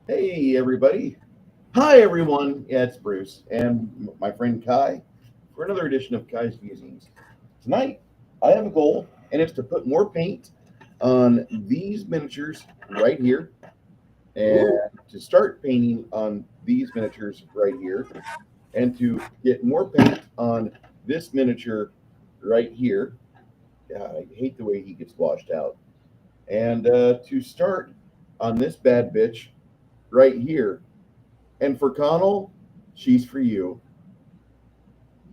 Hey, everybody. Hi, everyone. Yeah, it's Bruce and my friend Khy for another edition of Khy's Musings. Tonight, I have a goal, and it's to put more paint on these miniatures right here and Ooh. to start painting on these miniatures right here and to get more paint on this miniature right here. God, I hate the way he gets washed out. And to start on this bad bitch right here. And for Connell, she's for you.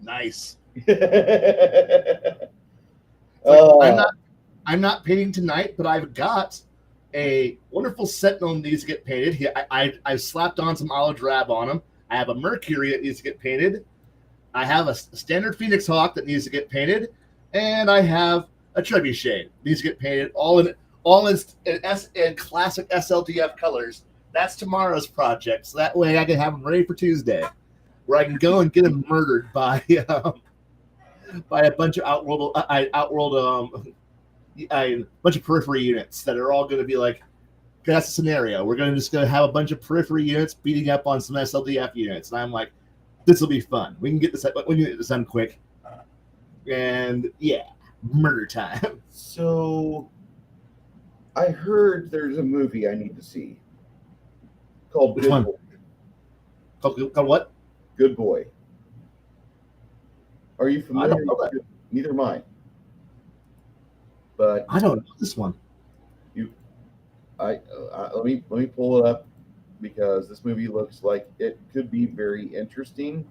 Nice. uh, It's like I'm not painting tonight, but I've got a wonderful sentinel that needs to get painted. I've slapped on some olive drab on him. I have a Mercury that needs to get painted. I have a standard Phoenix Hawk that needs to get painted, and I have a Trebuchet that needs to get painted. All in classic SLDF colors. That's tomorrow's project, so that way I can have them ready for Tuesday, where I can go and get them murdered by a bunch of a bunch of periphery units that are all going to be like, that's a scenario. We're going to have a bunch of periphery units beating up on some SLDF units, and I'm like, this will be fun. We can get this done quick, and yeah, murder time. so I heard there's a movie I need to see called Which Good one? Boy. Called what? Good Boy. Are you I familiar? don't know that. Neither am I. But I don't know this one. you, let me pull it up because this movie looks like it could be very interesting.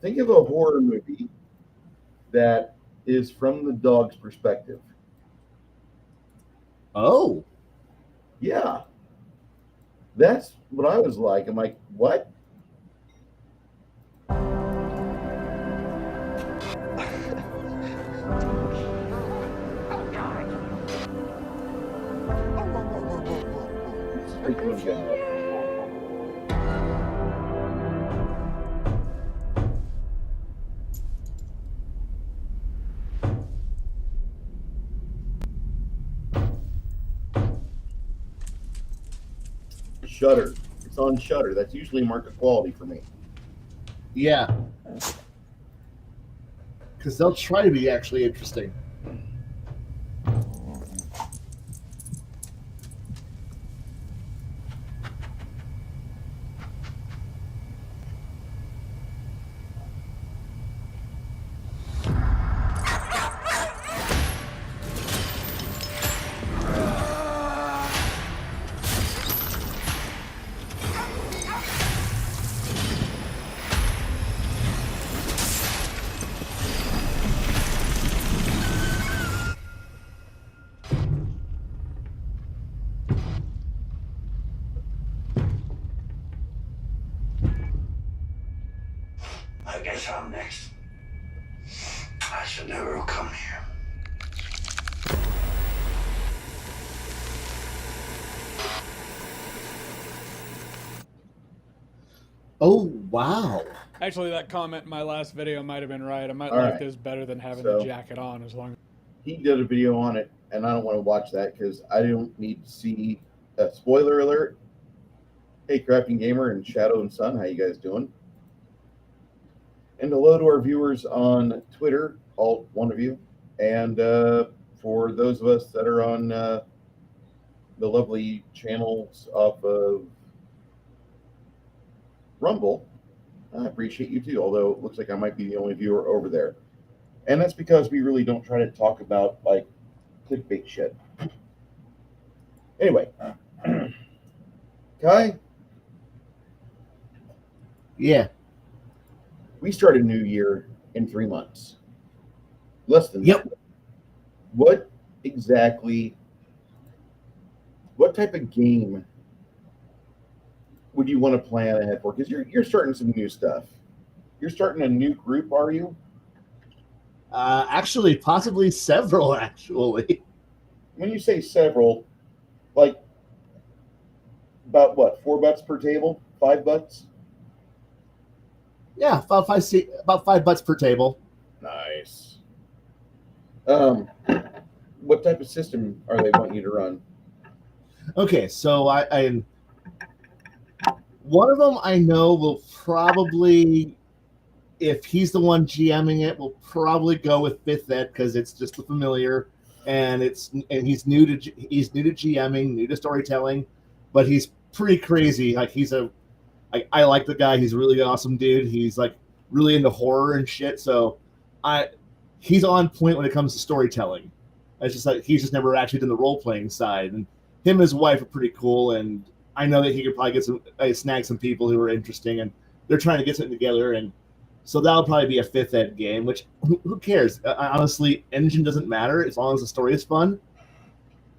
Think of a horror movie that is from the dog's perspective. Oh, Yeah, that's what I was like. I'm like, what? Freak movie gun up. Shutter. It's on Shutter. That's usually market quality for me. yeah, because they'll try to be actually interesting. I guess I'm next. I should never have come here. Oh wow. Actually, that comment in my last video might have been right. I might All like right. this better than having So- the jacket on as long as He did a video on it, and I don't want to watch that because I don't need to see a spoiler alert. Hey, Crafting Gamer and Shadow and Sun, how you guys doing? And hello to our viewers on Twitter, all one of you, and for those of us that are on the lovely channels off of Rumble, I appreciate you too. Although it looks like I might be the only viewer over there, and that's because we really don't try to talk about like clickbait shit. Anyway, Khy, Yeah. we start a new year in 3 months. Less than Yep. that. What exactly, what type of game would you want to plan ahead for? Because you're starting some new stuff. You're starting a new group, are you? Actually, possibly several. Actually, When you say several, like about what, $4 per table? $5? yeah, about $5 per table. Nice. What type of system are they wanting you to run? Okay, so I One of them I know will probably, if he's the one GMing it, will probably go with Fifth Ed because it's just the familiar, and he's new to GMing, new to storytelling, but he's pretty crazy. Like I like the guy. He's a really awesome dude. He's like really into horror and shit. So he's on point when it comes to storytelling. It's just like he's just never actually done the role playing side, and him and his wife are pretty cool. And I know that he could probably get snag some people who are interesting, and they're trying to get something together. And so that'll probably be a Fifth Ed game. Which who cares? Honestly, engine doesn't matter as long as the story is fun.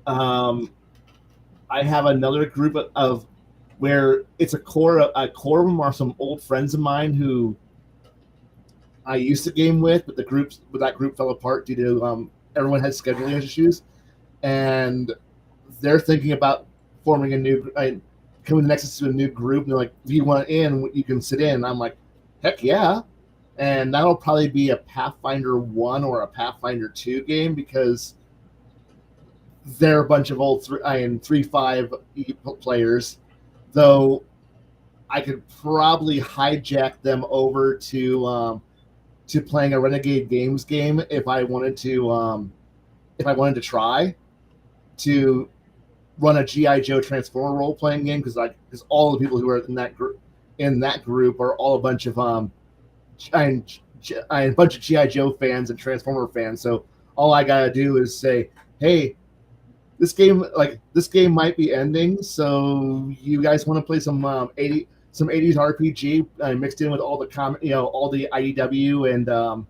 I have another group of where it's a core of them are some old friends of mine who I used to game with, but that group fell apart due to everyone had scheduling issues, and they're thinking about forming a new coming next to a new group. And they're like, "If you want in, you can sit in." And I'm like, "Heck yeah!" And that'll probably be a Pathfinder 1 or a Pathfinder 2 game because they're a bunch of old 3.5 players. Though I could probably hijack them over to playing a Renegade Games game if I wanted to try to run a G.I. Joe Transformer role playing game because all the people who are in that group are all a bunch of a bunch of G.I. Joe fans and Transformer fans. So all I gotta do is say, hey, this game might be ending, so you guys want to play some 80s RPG mixed in with all the all the IDW and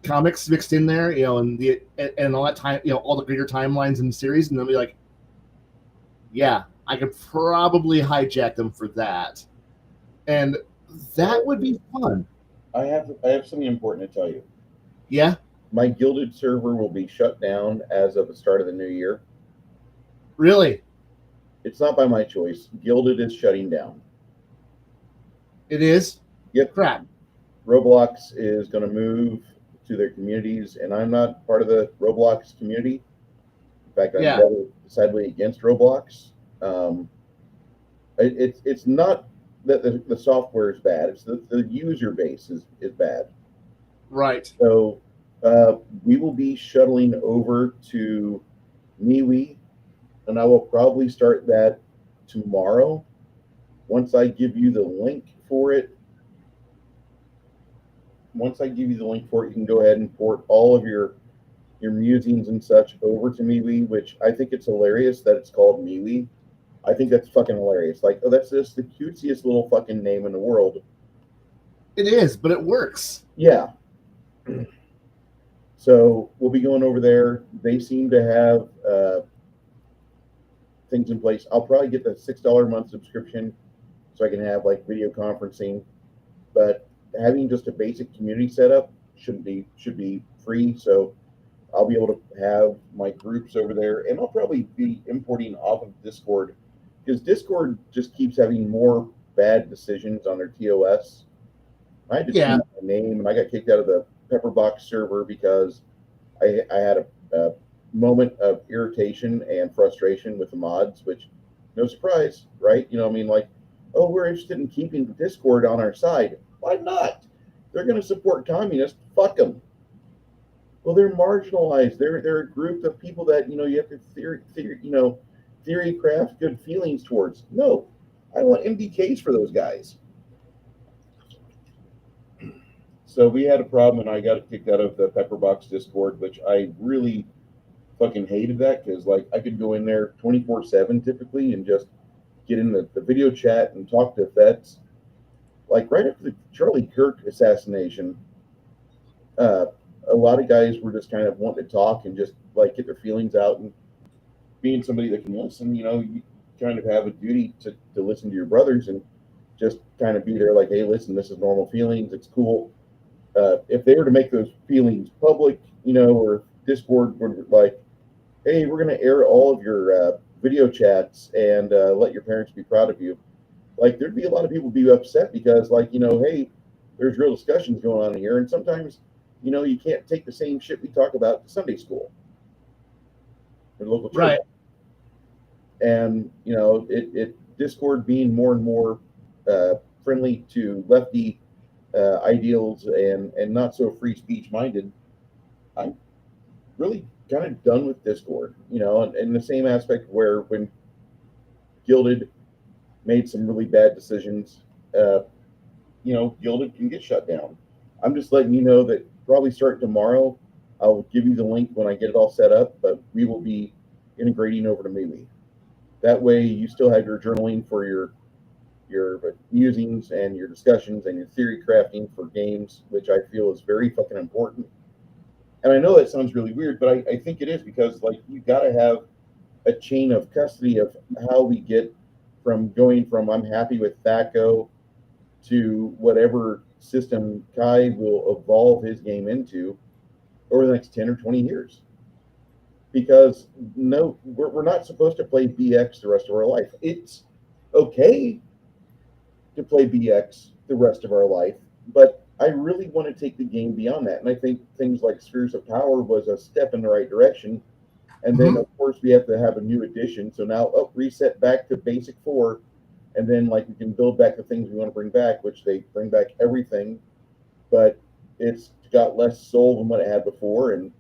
comics mixed in there, and all that time, all the greater timelines in the series, and they'll be like, yeah, I could probably hijack them for that, and that would be fun. I have something important to tell you. Yeah. My Gilded server will be shut down as of the start of the new year. Really? It's not by my choice. Gilded is shutting down. It is? Yep. Crap. Roblox is going to move to their communities, and I'm not part of the Roblox community. In fact, I'm decidedly against Roblox. It's not that the software is bad. It's the user base is bad. Right. So we will be shuttling over to MeWe, and I will probably start that tomorrow. Once I give you the link for it, you can go ahead and port all of your musings and such over to MeWe, which I think it's hilarious that it's called MeWe. I think that's fucking hilarious. Like, oh, that's just the cutesiest little fucking name in the world. It is, but it works. Yeah. So we'll be going over there. They seem to have things in place. I'll probably get the $6 a month subscription so I can have like video conferencing. But having just a basic community setup should be free. So I'll be able to have my groups over there, and I'll probably be importing off of Discord because Discord just keeps having more bad decisions on their TOS. I had to change my name, and I got kicked out of the Pepperbox server because I had a moment of irritation and frustration with the mods, which no surprise, right? You know, I mean, like, oh, we're interested in keeping Discord on our side. Why not? They're going to support communists. Fuck them. Well, they're marginalized. They're a group of people that you have to theory craft good feelings towards. No, I want MDKs for those guys. So we had a problem, and I got kicked out of the Pepperbox Discord, which I really fucking hated that because like I could go in there 24/7 typically and just get in the video chat and talk to vets. Like right after the Charlie Kirk assassination, a lot of guys were just kind of wanting to talk and just like get their feelings out, and being somebody that can listen, you kind of have a duty to listen to your brothers and just kind of be there like, hey, listen, this is normal feelings. It's cool. If they were to make those feelings public, or Discord would like, hey, we're going to air all of your video chats and let your parents be proud of you. Like there'd be a lot of people be upset because like, hey, there's real discussions going on here. And sometimes, you can't take the same shit we talk about to Sunday school or local church. Right. And, it Discord being more and more friendly to lefty ideals and not so free speech minded, I'm really kind of done with Discord. And in the same aspect where when Gilded made some really bad decisions, Gilded can get shut down. I'm just letting you know that probably starting tomorrow, I'll give you the link when I get it all set up, but we will be integrating over to MeWe. That way you still have your journaling for your musings and your discussions and your theory crafting for games, which I feel is very fucking important. And I know that sounds really weird, but I think it is, because like you got to have a chain of custody of how we get from going from I'm happy with THACO to whatever system Khy will evolve his game into over the next 10 or 20 years. Because no, we're not supposed to play BX the rest of our life. It's okay to play BX the rest of our life, but I really want to take the game beyond that. And I think things like Spheres of Power was a step in the right direction. And then, of course, we have to have a new edition. So now, reset back to basic 4. And then, like, we can build back the things we want to bring back, which they bring back everything. But it's got less soul than what it had before. And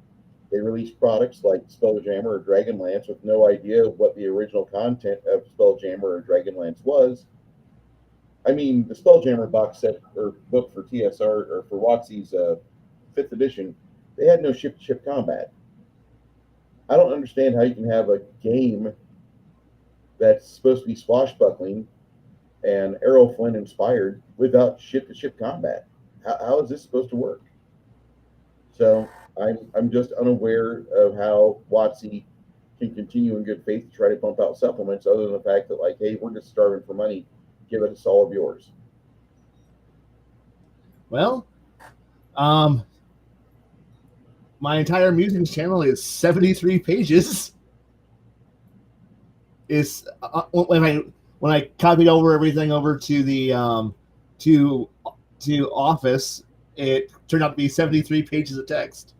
they release products like Spelljammer or Dragonlance with no idea what the original content of Spelljammer or Dragonlance was. I mean, the Spelljammer box set or book for TSR or for WotC's 5th edition, they had no ship-to-ship combat. I don't understand how you can have a game that's supposed to be swashbuckling and Errol Flynn inspired without ship-to-ship combat. How is this supposed to work? So I'm just unaware of how WotC can continue in good faith to try to pump out supplements, other than the fact that, like, hey, we're just starving for money. Give us all of yours. Well, my entire Musings channel is 73 pages. Is when I copied everything over to the to Office, it turned out to be 73 pages of text.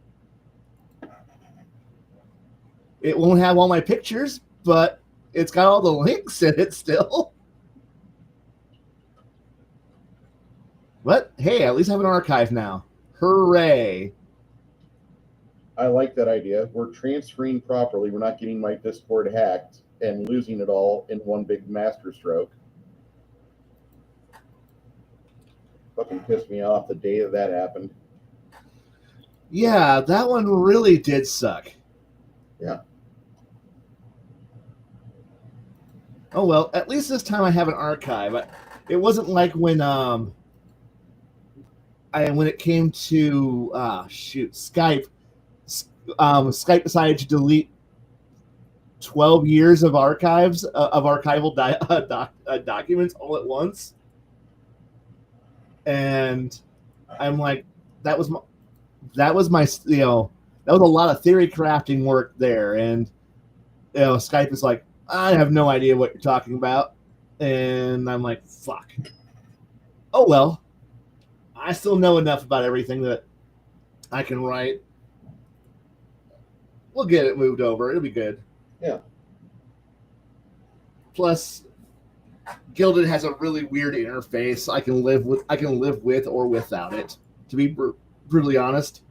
It won't have all my pictures, but it's got all the links in it still. But hey, at least I have an archive now. Hooray! I like that idea. We're transferring properly. We're not getting my Discord hacked and losing it all in one big master stroke. Fucking pissed me off the day that happened. Yeah, that one really did suck. Yeah. Oh well, at least this time I have an archive. It wasn't like when it came to Skype. Skype decided to delete 12 years of archives of archival documents all at once, and I'm like, that was my that was a lot of theory crafting work there, and Skype is like, I have no idea what you're talking about, and I'm like, fuck. Oh well, I still know enough about everything that I can write. We'll get it moved over. It'll be good. Yeah. Plus, Gilded has a really weird interface. I can live with or without it. To be brutally honest,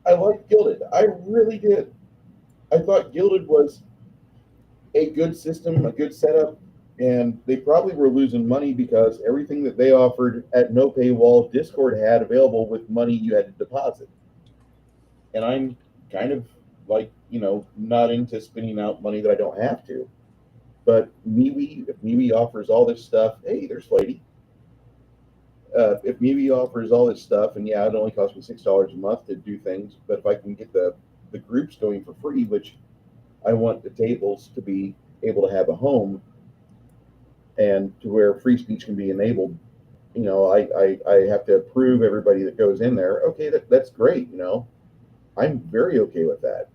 I liked Gilded. I really did. I thought Gilded was a good system, a good setup, and they probably were losing money because everything that they offered at no paywall, Discord had available with money you had to deposit. And I'm kind of like, not into spending out money that I don't have to. But MeWe, if MeWe offers all this stuff, hey, there's Lady. If MeWe offers all this stuff, and yeah, it only costs me $6 a month to do things, but if I can get the groups going for free, which I want the tables to be able to have a home and to where free speech can be enabled, I have to approve everybody that goes in there. Okay, that's great, I'm very okay with that.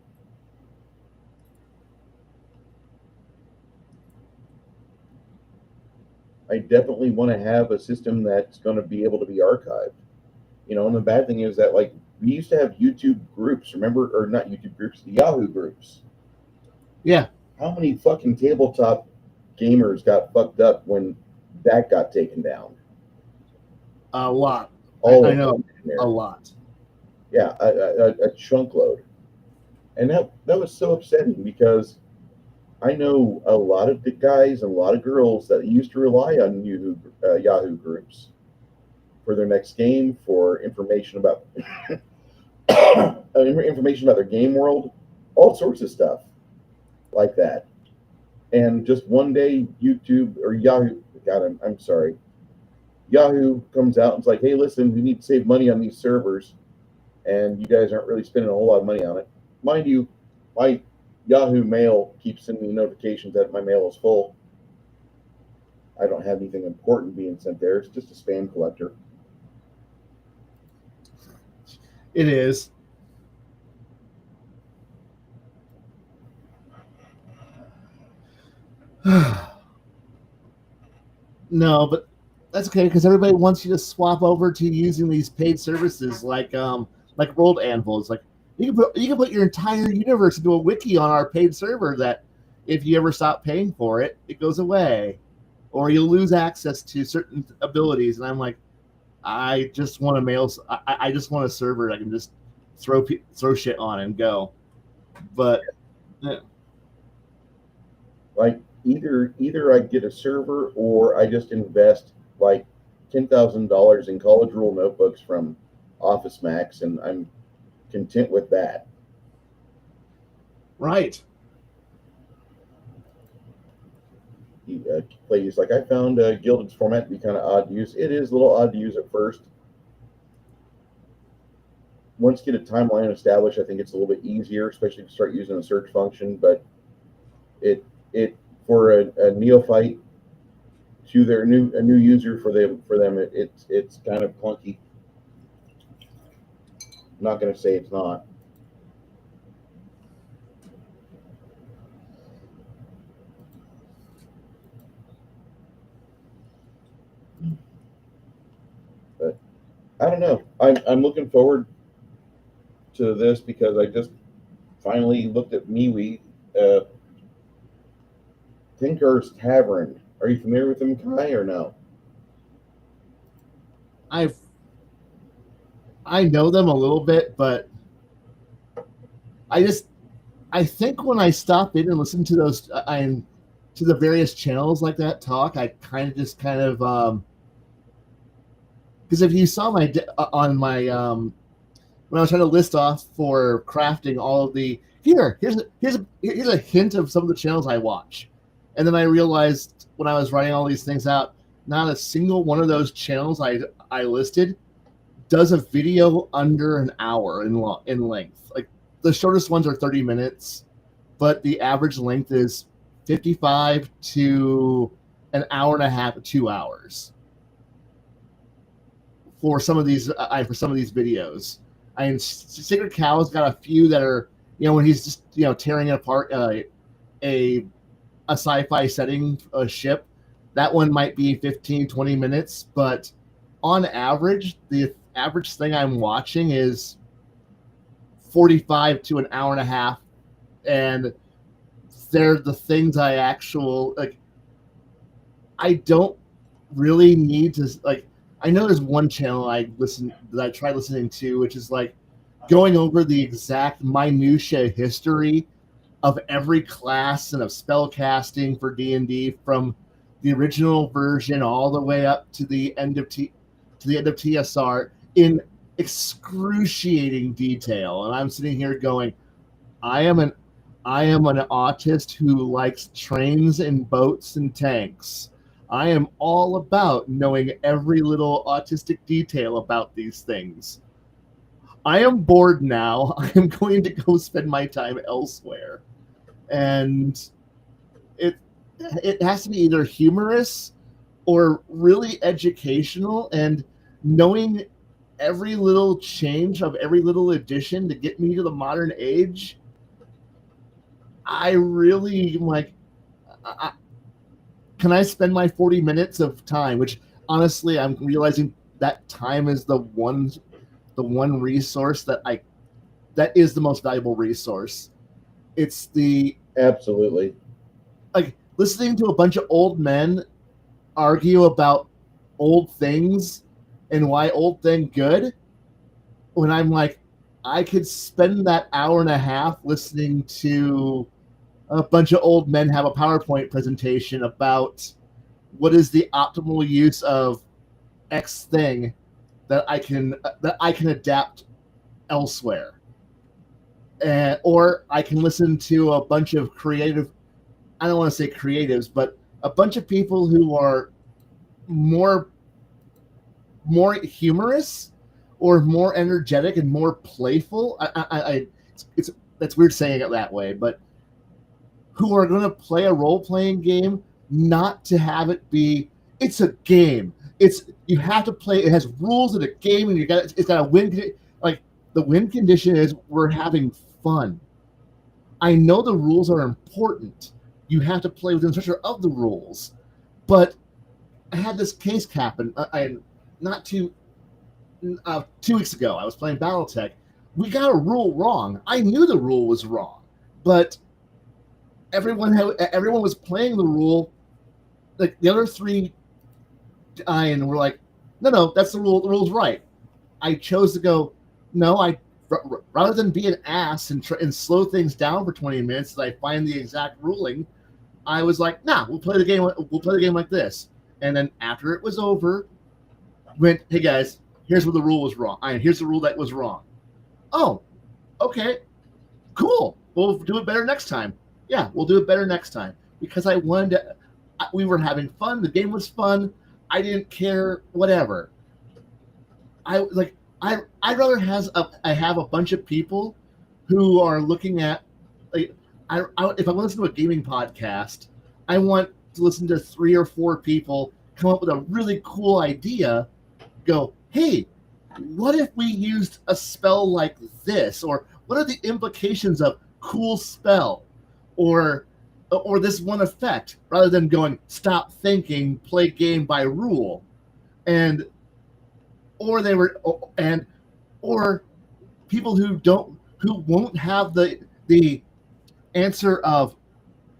I definitely want to have a system that's going to be able to be archived. And the bad thing is that, like, we used to have YouTube groups, remember? Or not YouTube groups, the Yahoo groups. Yeah. how many fucking tabletop gamers got fucked up when that got taken down? A lot. All I of know, them in there. a lot. Yeah, a chunk load. And that was so upsetting because I know a lot of the guys and a lot of girls that used to rely on Yahoo groups for their next game, for information about information about their game world, all sorts of stuff like that. And just one day, YouTube or Yahoo, God, I'm sorry, Yahoo comes out and it's like, hey, listen, we need to save money on these servers, and you guys aren't really spending a whole lot of money on it. Mind you, my Yahoo mail keeps sending me notifications that my mail is full. I don't have anything important being sent there. It's just a spam collector. It is. No, but that's okay because everybody wants you to swap over to using these paid services like World Anvil. It's like you can put your entire universe into a wiki on our paid server that if you ever stop paying for it, it goes away, or you'll lose access to certain abilities. And I'm like, I just want a mail. I just want a server that I can just throw shit on and go. But yeah. Like either I get a server or I just invest like $10,000 in college rule notebooks from Office Max, and I'm content with that. Right. He's like, I found Gilded's format to be kind of odd to use. It is a little odd to use at first. Once you get a timeline established, I think it's a little bit easier, especially if you start using a search function. But it for a neophyte to a new user for them it's kind of clunky. I'm not going to say it's not. But I don't know. I'm looking forward to this because I just finally looked at MeWe. Tinker's Tavern. Are you familiar with them, Khy, or no? I know them a little bit, but I think when I stop in and listen to those, to the various channels like that talk, I kind of because if you saw my on my when I was trying to list off for crafting all of the here's a hint of some of the channels I watch, and then I realized when I was writing all these things out, not a single one of those channels I listed does a video under an hour in length. Like the shortest ones are 30 minutes, but the average length is 55 to an hour and a half, 2 hours for some of these videos. I mean, Sacred Cow's got a few that are, when he's just tearing apart a sci-fi setting, a ship. That one might be 15, 20 minutes, but on average, the average thing I'm watching is 45 to an hour and a half, and they're the things I don't really need to like. I know there's one channel I tried listening to, which is like going over the exact minutia history of every class and of spell casting for D&D from the original version all the way up to the end of TSR in excruciating detail. And I'm sitting here going, I am an autist who likes trains and boats and tanks. I am all about knowing every little autistic detail about these things. I am bored now. I am going to go spend my time elsewhere. And it has to be either humorous or really educational, and knowing every little change of every little addition to get me to the modern age. I really can I spend my 40 minutes of time, which honestly I'm realizing that time is the one resource that is the most valuable resource. It's the Absolutely. like listening to a bunch of old men argue about old things and why old thing good, when I'm like, I could spend that hour and a half listening to a bunch of old men have a PowerPoint presentation about what is the optimal use of X thing that I can adapt elsewhere. Or I can listen to a bunch of creative, I don't want to say creatives, but a bunch of people who are more humorous or more energetic and more playful. It's that's weird saying it that way, but who are going to play a role-playing game, not to have it be it's a game. It's you have to play. It has rules of the game, and it's got a win. Like the win condition is we're having fun. I know the rules are important. You have to play within the structure of the rules, but I had this case happen. Not 2 weeks ago. I was playing BattleTech. We got a rule wrong. I knew the rule was wrong, but everyone was playing the rule. Like the other three, and we're like, no, that's the rule. The rule's right. I chose to go. No, rather than be an ass and slow things down for 20 minutes as I find the exact ruling, I was like, nah, we'll play the game. We'll play the game like this. And then after it was over, went, hey guys, here's where the rule was wrong. Here's the rule that was wrong. Oh, okay, cool. We'll do it better next time. Yeah, we'll do it better next time because I wanted to. We were having fun. The game was fun. I didn't care. Whatever. I'd rather I have a bunch of people who are looking at like if I want to listen to a gaming podcast, I want to listen to 3 or 4 people come up with a really cool idea. Go, hey, what if we used a spell like this? Or what are the implications of cool spell? Or this one effect, rather than going, stop thinking, play game by rule. Or people who won't have the answer of,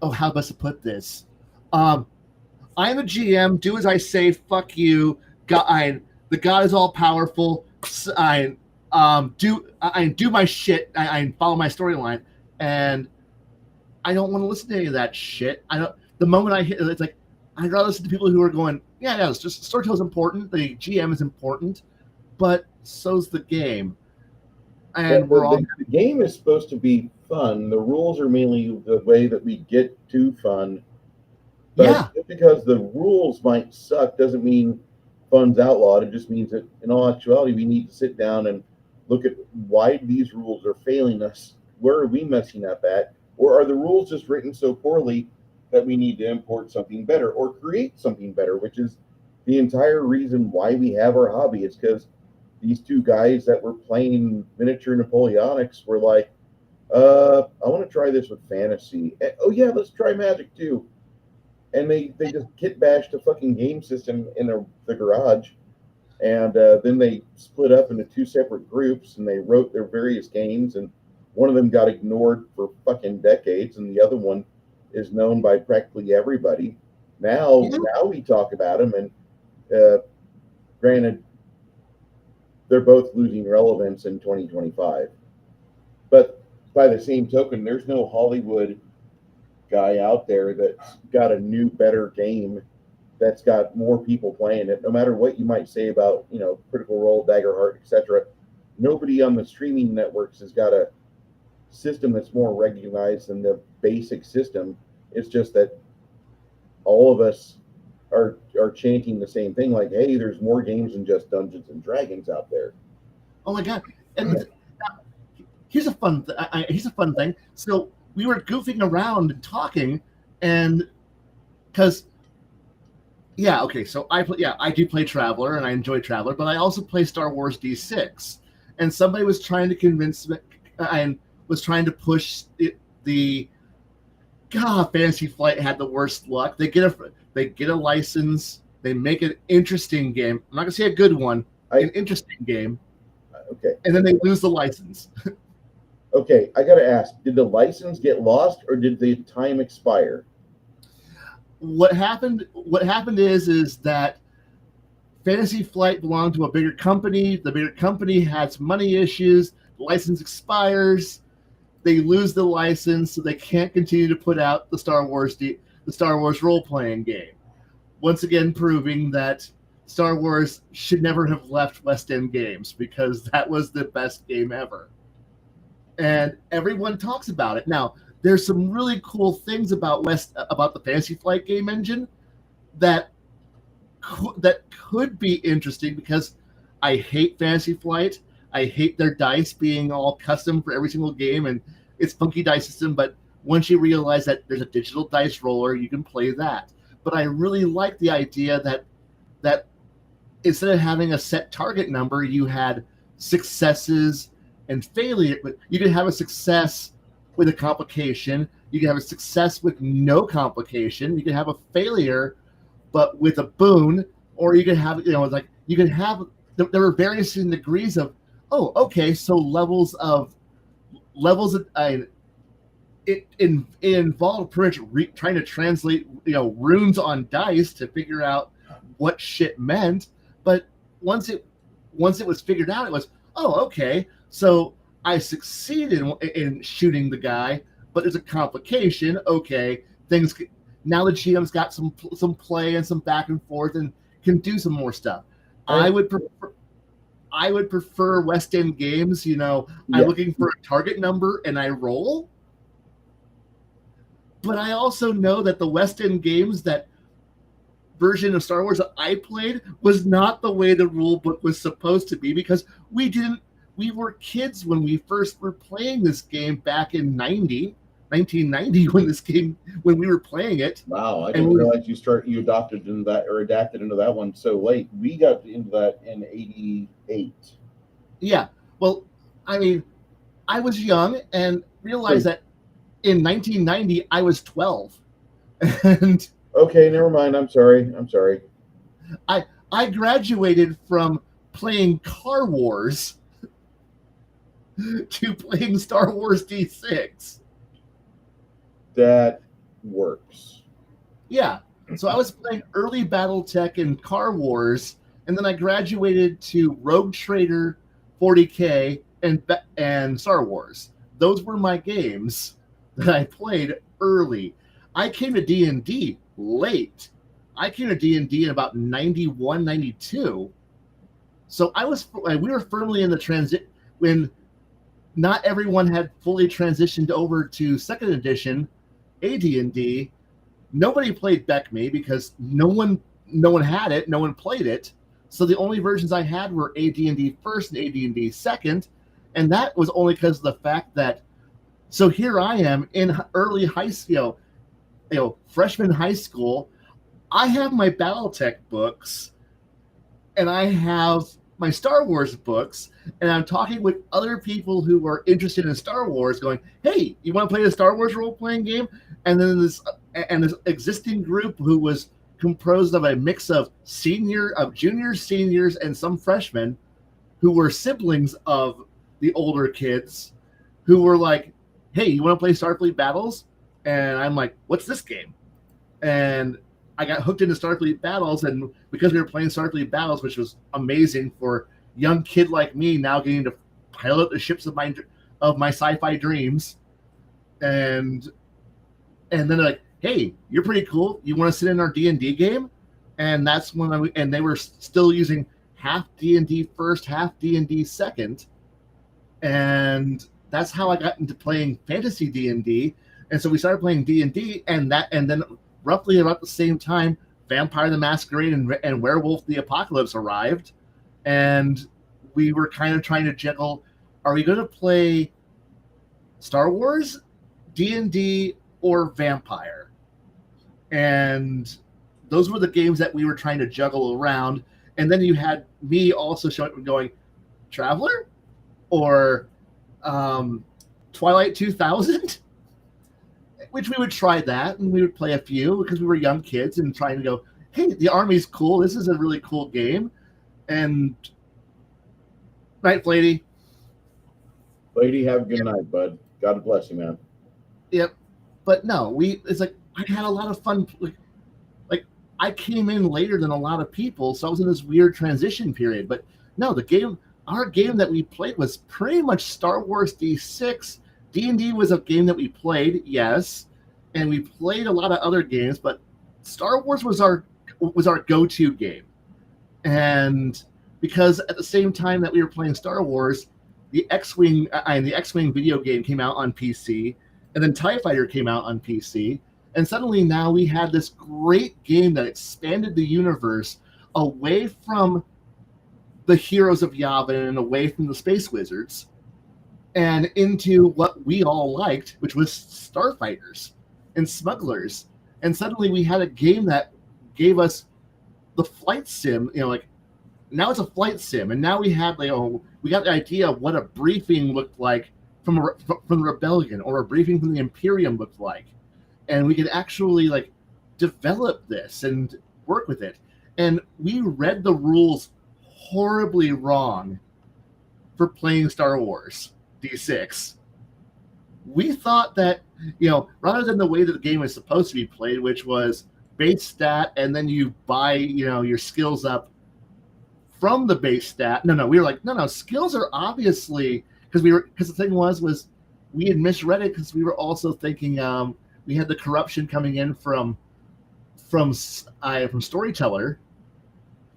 oh, how best to put this? I'm a GM. Do as I say. Fuck you. The God is all powerful. I do my shit. I follow my storyline, and I don't want to listen to any of that shit. I don't. The moment I hit, it's like I'd rather listen to people who are going, yeah, it's just storytelling is important. The GM is important, but so's the game. And the game is supposed to be fun. The rules are mainly the way that we get to fun. But just because the rules might suck doesn't mean fun's outlawed. It just means that in all actuality, we need to sit down and look at why these rules are failing us. Where are we messing up at? Or are the rules just written so poorly that we need to import something better or create something better, which is the entire reason why we have our hobby. It's because these 2 guys that were playing miniature Napoleonics were like, I want to try this with fantasy. Oh yeah, let's try Magic too. And they just kit bashed a fucking game system in the garage, and then they split up into 2 separate groups, and they wrote their various games, and one of them got ignored for fucking decades, and the other one is known by practically everybody. Now we talk about them, and granted, they're both losing relevance in 2025. But by the same token, there's no Hollywood guy out there that's got a new, better game that's got more people playing it. No matter what you might say about, Critical Role, Daggerheart, etc., nobody on the streaming networks has got a system that's more recognized than the basic system. It's just that all of us are chanting the same thing, like, hey, there's more games than just Dungeons and Dragons out there. Oh my god! And here's a fun thing. So we were goofing around and talking, and because so I do play Traveler, and I enjoy Traveler, but I also play Star Wars D6. And somebody was trying to convince me, and was trying to push Fantasy Flight had the worst luck. They get a license, they make an interesting game. I'm not gonna say a good one, an interesting game. Okay. And then they lose the license. Okay, I gotta ask, did the license get lost or did the time expire? what happened is that Fantasy Flight belonged to a bigger company. The bigger company has money issues. The license expires. They lose the license, so they can't continue to put out the Star Wars role-playing game. Once again, proving that Star Wars should never have left West End Games, because that was the best game ever. And everyone talks about it. Now, there's some really cool things about the Fantasy Flight game engine that could be interesting, because I hate Fantasy Flight. I hate their dice being all custom for every single game, and it's funky dice system. But once you realize that there's a digital dice roller, you can play that. But I really like the idea that instead of having a set target number, you had successes and failure. You could have a success with a complication. You can have a success with no complication. You can have a failure but with a boon, or you can have, there were various degrees of, so levels of it involved pretty much trying to translate, runes on dice to figure out what shit meant. But once it was figured out, it was, so I succeeded in shooting the guy, but there's a complication. Okay, now the GM's got some play and some back and forth and can do some more stuff. Right. I would prefer West End Games. I'm looking for a target number and I roll. But I also know that the West End Games, that version of Star Wars that I played, was not the way the rule book was supposed to be, because we were kids when we first were playing this game back in 1990 when we were playing it. Wow, I didn't realize you adopted into that or adapted into that one so late. We got into that in 88. Yeah. Well, I mean, I was young and realized that in 1990 I was 12. And okay, never mind. I'm sorry. I graduated from playing Car Wars to playing Star Wars D6. That works. Yeah. So I was playing early BattleTech and Car Wars, and then I graduated to Rogue Trader, 40K, and Star Wars. Those were my games that I played early. I came to D&D late. I came to D&D in about 91, 92. So we were firmly in the transit when not everyone had fully transitioned over to second edition AD&D. Nobody played Beck-Me because no one had it, no one played it. So the only versions I had were AD&D first and AD&D second, and that was only because of the fact that. So here I am in early high school, freshman high school. I have my BattleTech books, and I have my Star Wars books, and I'm talking with other people who are interested in Star Wars, going, "Hey, you want to play a Star Wars role-playing game?" And then this existing group who was composed of a mix of juniors, seniors, and some freshmen who were siblings of the older kids, who were like, "Hey, you want to play Starfleet Battles?" And I'm like, "What's this game?" And I got hooked into Starfleet Battles, and because we were playing Starfleet Battles, which was amazing for a young kid like me, now getting to pilot the ships of my sci-fi dreams, and then they're like, "Hey, you're pretty cool. You want to sit in our D&D game?" And that's when and they were still using half D&D first, half D&D second, and that's how I got into playing fantasy D&D. And so we started playing D&D, and then roughly about the same time, Vampire the Masquerade and Werewolf the Apocalypse arrived, and we were kind of trying to juggle: are we going to play Star Wars, D&D, or Vampire? And those were the games that we were trying to juggle around. And then you had me also showing up and going, Traveler or Twilight 2000, which we would try that, and we would play a few because we were young kids and trying to go, "Hey, the Army's cool. This is a really cool game." And night, Lady. Lady, have a good night, bud. God bless you, man. Yep. But no, it's like I had a lot of fun. I came in later than a lot of people, so I was in this weird transition period. But no, our game that we played was pretty much Star Wars D6. D&D was a game that we played, yes, and we played a lot of other games, but Star Wars was our go-to game. And because at the same time that we were playing Star Wars, the X-Wing video game came out on PC, and then TIE Fighter came out on PC, and suddenly now we had this great game that expanded the universe away from the heroes of Yavin and away from the space wizards and into what we all liked, which was starfighters and smugglers. And suddenly we had a game that gave us the flight sim, like now it's a flight sim, and now we got the idea of what a briefing looked like from the Rebellion or a briefing from the Imperium looked like, and we could actually develop this and work with it. And we read the rules horribly wrong for playing Star Wars D6. We thought that rather than the way that the game was supposed to be played, which was base stat and then you buy your skills up from the base stat. No, we were like, no, skills are obviously because the thing was we had misread it because we were also thinking we had the corruption coming in from Storyteller,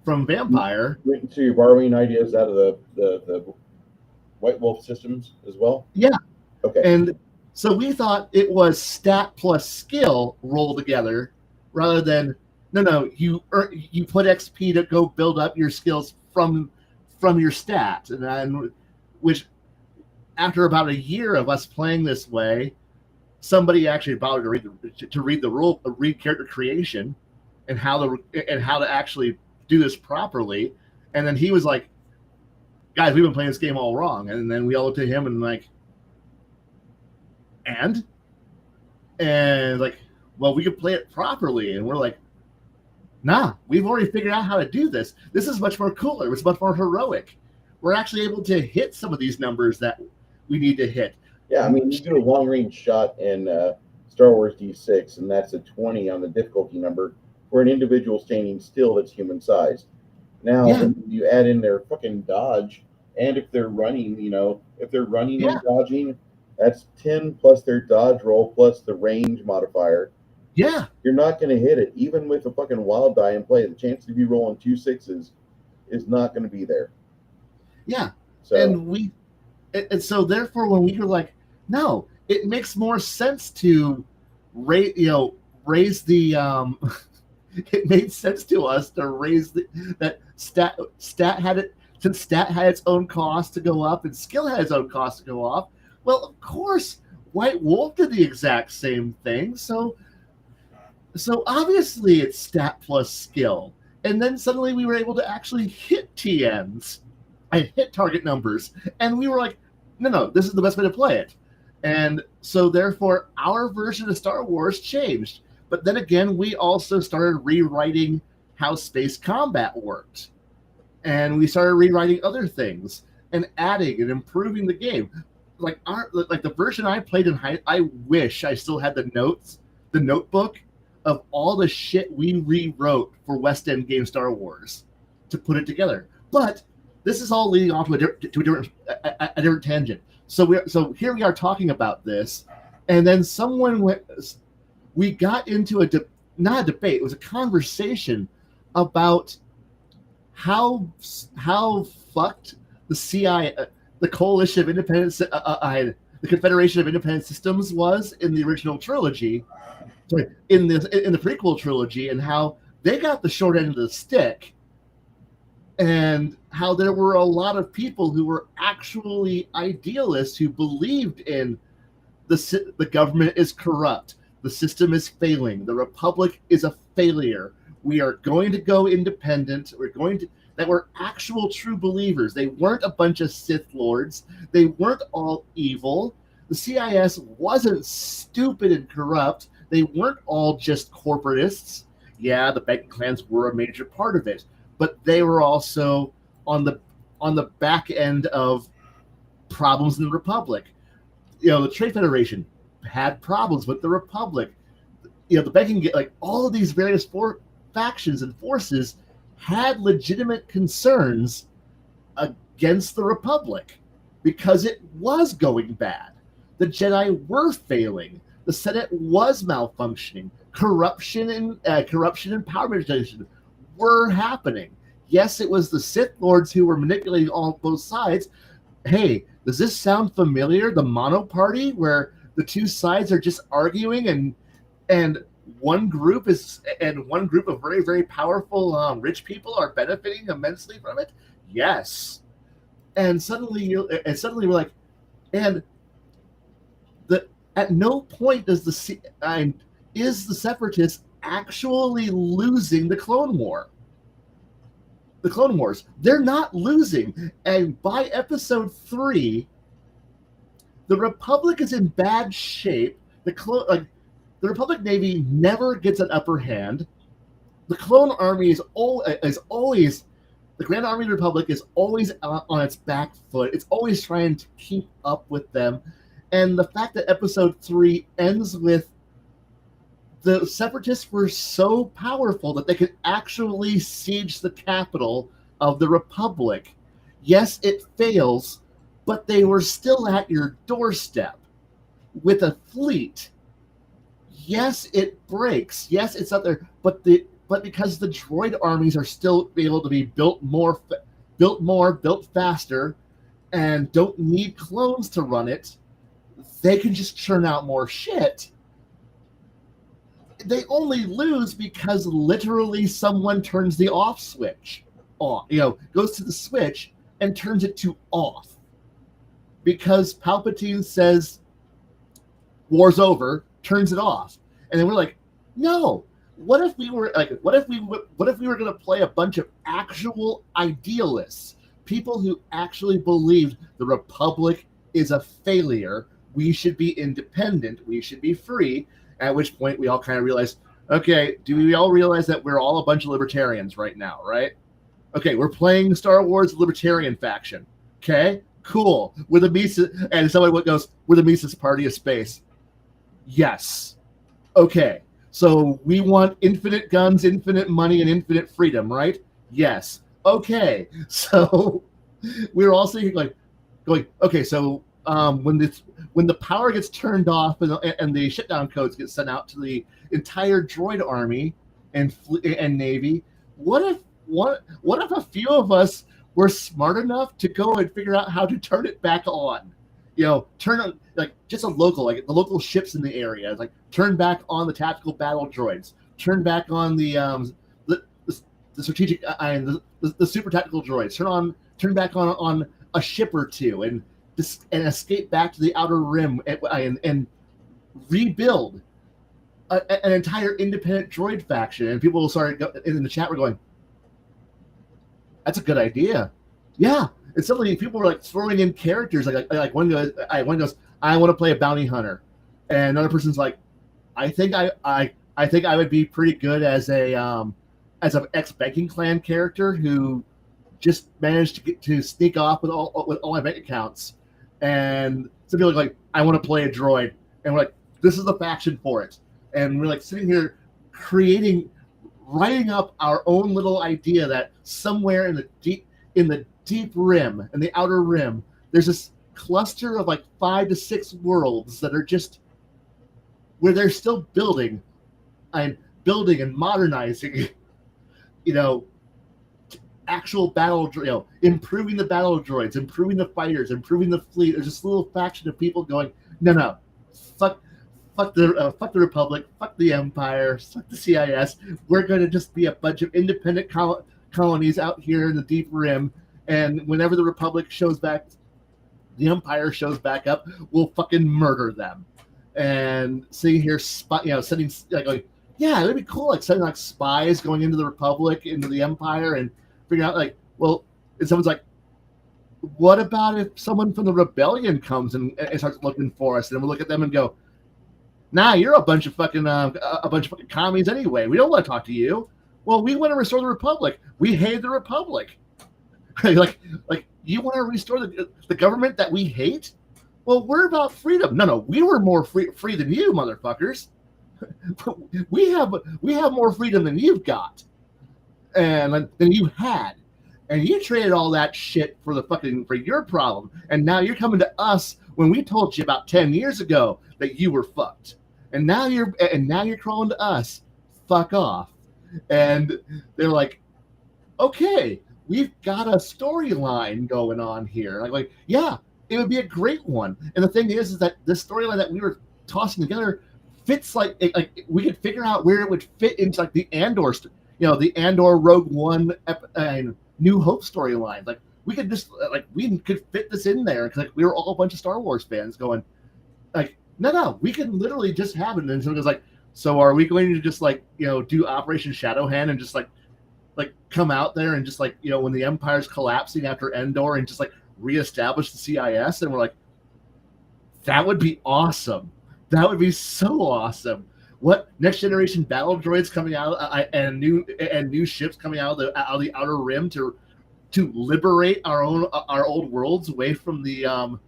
from Vampire. So you're borrowing ideas out of the White Wolf systems as well? Yeah. Okay. And so we thought it was stat plus skill rolled together rather than you put XP to go build up your skills from your stat, and which after about a year of us playing this way, somebody actually bothered to read character creation and how to actually do this properly, and then he was like, "Guys, we've been playing this game all wrong." And then we all looked at him and well, we could play it properly, and we're like, nah, we've already figured out how to do this. This is much more cooler. It's much more heroic. We're actually able to hit some of these numbers that we need to hit. Yeah, I mean, you do a long-range shot in Star Wars D6, and that's a 20 on the difficulty number for an individual standing still that's human-sized. Now, when you add in their fucking dodge, and if they're running, and dodging, that's 10 plus their dodge roll plus the range modifier. Yeah. You're not going to hit it. Even with a fucking wild die in play, the chance of you rolling 2 6s is not going to be there. Yeah. So, and so therefore when we were like, no, it makes more sense to raise the it made sense to us to raise that stat had it, since stat had its own cost to go up and skill had its own cost to go up. Well, of course, White Wolf did the exact same thing. So obviously it's stat plus skill. And then suddenly we were able to actually hit TNs and hit target numbers. And we were like, no, this is the best way to play it. And so therefore our version of Star Wars changed. But then again, we also started rewriting how space combat worked. And we started rewriting other things and adding and improving the game. Like the version I played in I wish I still had the notebook of all the shit we rewrote for West End Game Star Wars to put it together. But this is all leading off to a different tangent. So here we are talking about this, and then we got into not a debate, it was a conversation about how fucked the CIA, the Coalition of Independent, the Confederation of Independent Systems was in the original trilogy, in the prequel trilogy, and how they got the short end of the stick, and how there were a lot of people who were actually idealists who believed in the government is corrupt, the system is failing, the Republic is a failure, we are going to go independent, that were actual true believers. They weren't a bunch of Sith Lords. They weren't all evil. The CIS wasn't stupid and corrupt. They weren't all just corporatists. Yeah, the banking clans were a major part of it, but they were also on the back end of problems in the Republic. The Trade Federation had problems with the Republic. The banking, all of these various factions and forces had legitimate concerns against the Republic because it was going bad. The Jedi were failing. The Senate was malfunctioning. Corruption and power manipulation were happening. Yes, it was the Sith Lords who were manipulating on both sides. Hey, does this sound familiar? The Mono Party, where the two sides are just arguing, and one group of very, very powerful rich people are benefiting immensely from it. Yes, and suddenly we're like, and at no point is the Separatists actually losing the Clone War. The Clone Wars, they're not losing, and by episode 3, the Republic is in bad shape. The Republic Navy never gets an upper hand. The Clone Army is always the Grand Army of the Republic is always on its back foot. It's always trying to keep up with them, and the fact that episode 3 ends with the Separatists were so powerful that they could actually siege the capital of the Republic. Yes, it fails, but they were still at your doorstep with a fleet. Yes, it breaks. Yes, it's out there, but because the droid armies are still able to be built faster, and don't need clones to run it, they can just churn out more shit. They only lose because literally someone turns the off switch on, goes to the switch and turns it to off. Because Palpatine says war's over, turns it off. And then we're like, no, what if we were going to play a bunch of actual idealists, people who actually believed the Republic is a failure, we should be independent, we should be free. At which point we all kind of realize, okay, do we all realize that we're all a bunch of libertarians right now, right? Okay, we're playing Star Wars Libertarian faction. Okay, cool. We're the Mises, and somebody goes, we're the Mises Party of Space. Yes. Okay, so we want infinite guns, infinite money, and infinite freedom, right? Yes. Okay, so we're all sitting here going, okay, so when the power gets turned off and the shutdown codes get sent out to the entire droid army and navy, what if a few of us were smart enough to go and figure out how to turn it back on? Turn on just the local ships in the area, turn back on the tactical battle droids, turn back on the strategic the super tactical droids, turn back on a ship or two, and escape back to the outer rim and rebuild an entire independent droid faction. And people started in the chat were going, that's a good idea. Yeah. And suddenly people were throwing in characters. One goes, I want to play a bounty hunter. And another person's like, I think I would be pretty good as an ex-banking clan character who just managed to sneak off with all my bank accounts. And some people are like, I want to play a droid. And we're like, this is the faction for it. And we're sitting here writing up our own little idea that somewhere in the deep rim, in the outer rim, there's this cluster of 5 to 6 worlds that are just where they're still building and modernizing, actual battle, improving the battle droids, improving the fighters, improving the fleet. There's this little faction of people going, no, fuck the Republic, fuck the Empire, fuck the CIS. We're going to just be a bunch of independent colonies out here in the deep rim, and whenever the Republic shows back, the Empire shows back up, we'll fucking murder them. And sitting here, sending going, yeah, it'd be cool, sending spies going into the Republic, into the Empire, and figuring out and someone's like, what about if someone from the rebellion comes and starts looking for us? And we look at them and go, nah, you're a bunch of fucking commies anyway. We don't want to talk to you. Well, we want to restore the Republic. We hate the Republic. You want to restore the government that we hate? Well, we're about freedom. No, we were more free than you, motherfuckers. we have more freedom than you've got, and than you had, and you traded all that shit for your problem, and now you're coming to us when we told you about 10 years ago that you were fucked, and now you're crawling to us. Fuck off. And they're like, okay, we've got a storyline going on here. Like, yeah, it would be a great one. And the thing is that this storyline that we were tossing together fits like we could figure out where it would fit into like the Andor, the Andor Rogue One New Hope storyline. Like we could just we could fit this in there because we were all a bunch of Star Wars fans going like, no, we can literally just have it. And then someone goes like, so are we going to just do Operation Shadowhand and just like come out there and just when the Empire's collapsing after Endor and just reestablish the CIS? And we're like, that would be awesome. That would be so awesome. What next generation battle droids coming out and new ships coming out of the Outer Rim to liberate our old worlds away from the and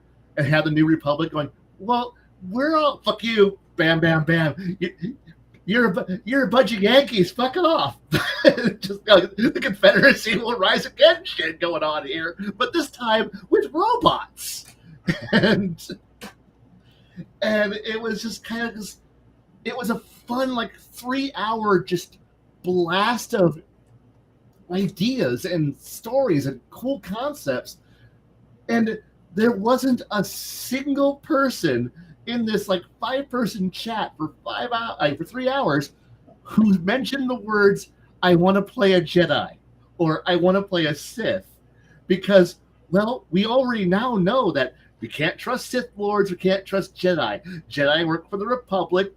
have the New Republic going, well, we're all fuck you, bam, bam, bam. You're a bunch of Yankees. Fuck off. Just the Confederacy will rise again. Shit going on here, but this time with robots, and it was just kind of it was a fun 3-hour just blast of ideas and stories and cool concepts, and there wasn't a single person in this 5-person chat for 3 hours who mentioned the words, I want to play a Jedi or I want to play a Sith, because, well, we already now know that we can't trust Sith Lords, we can't trust Jedi. Jedi work for the Republic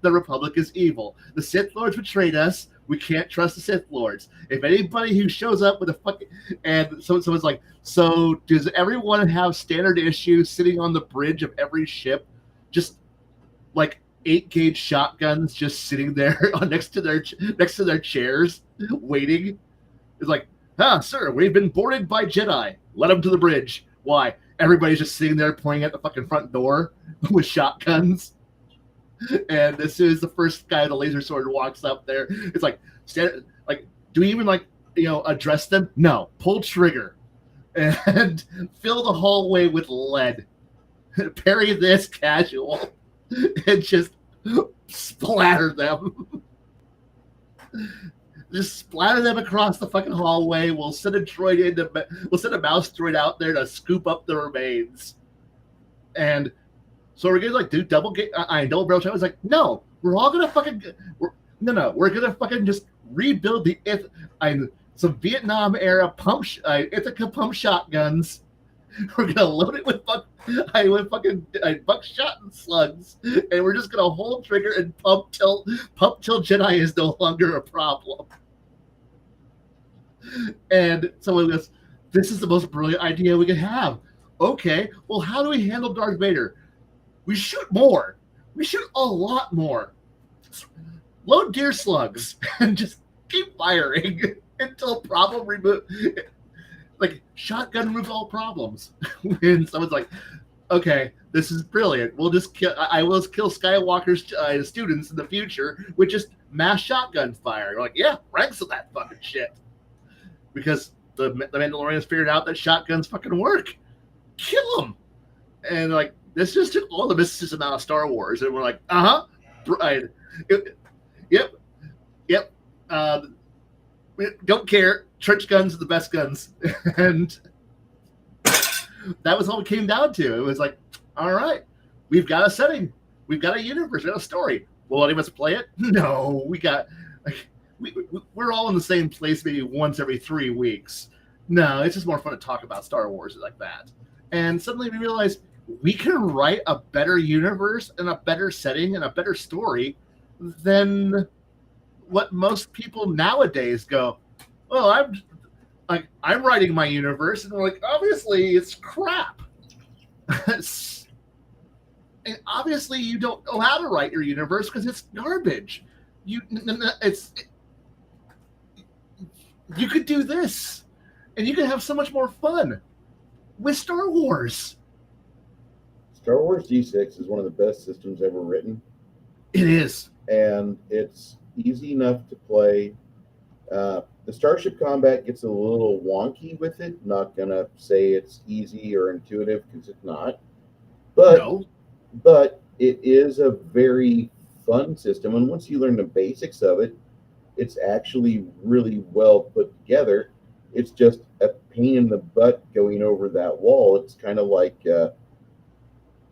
is evil. The Sith Lords betrayed us, we can't trust the Sith Lords. If anybody who shows up with a fucking... And so it's like, so does everyone have standard issues sitting on the bridge of every ship, just 8-gauge shotguns just sitting there next to their chairs, waiting? It's like, sir, we've been boarded by Jedi. Let them to the bridge. Why? Everybody's just sitting there pointing at the fucking front door with shotguns. And as soon as the first guy with a laser sword walks up there, it's do we even address them? No. Pull trigger and fill the hallway with lead. Parry this casual and just splatter them. Just splatter them across the fucking hallway. We'll send a mouse droid out there to scoop up the remains. And so we're gonna do double barrel shot. I was like, no, we're all gonna we're gonna fucking just rebuild some Vietnam era Ithaca pump shotguns. We're gonna load it with buckshot and slugs, and we're just gonna hold trigger and pump till Jedi is no longer a problem. And someone goes, "This is the most brilliant idea we could have." Okay, well, how do we handle Darth Vader? We shoot more. We shoot a lot more. Load deer slugs and just keep firing until problem removed. Shotgun removes all problems. And someone's like, okay, this is brilliant. I will kill Skywalker's students in the future with just mass shotgun fire. We're like, yeah, ranks of that fucking shit. Because the Mandalorians figured out that shotguns fucking work. Kill them. And this just took all the mysticism out of Star Wars. And we're like, right. Yep. We don't care. Trench guns are the best guns. And that was all it came down to. It was like, all right, we've got a setting. We've got a universe. We've got a story. Will any of us play it? No. We're all in the same place maybe once every 3 weeks. No, it's just more fun to talk about Star Wars like that. And suddenly we realized we can write a better universe and a better setting and a better story than what most people nowadays go, well, I'm writing my universe, and we're like, obviously it's crap. And obviously you don't know how to write your universe because it's garbage. You could do this, and you could have so much more fun with Star Wars. Star Wars G6 is one of the best systems ever written. It is. And it's easy enough to play. The Starship combat gets a little wonky with it. Not gonna say it's easy or intuitive because it's not, but No. it is a very fun system. And once you learn the basics of it, it's actually really well put together. It's just a pain in the butt going over that wall. It's kind of like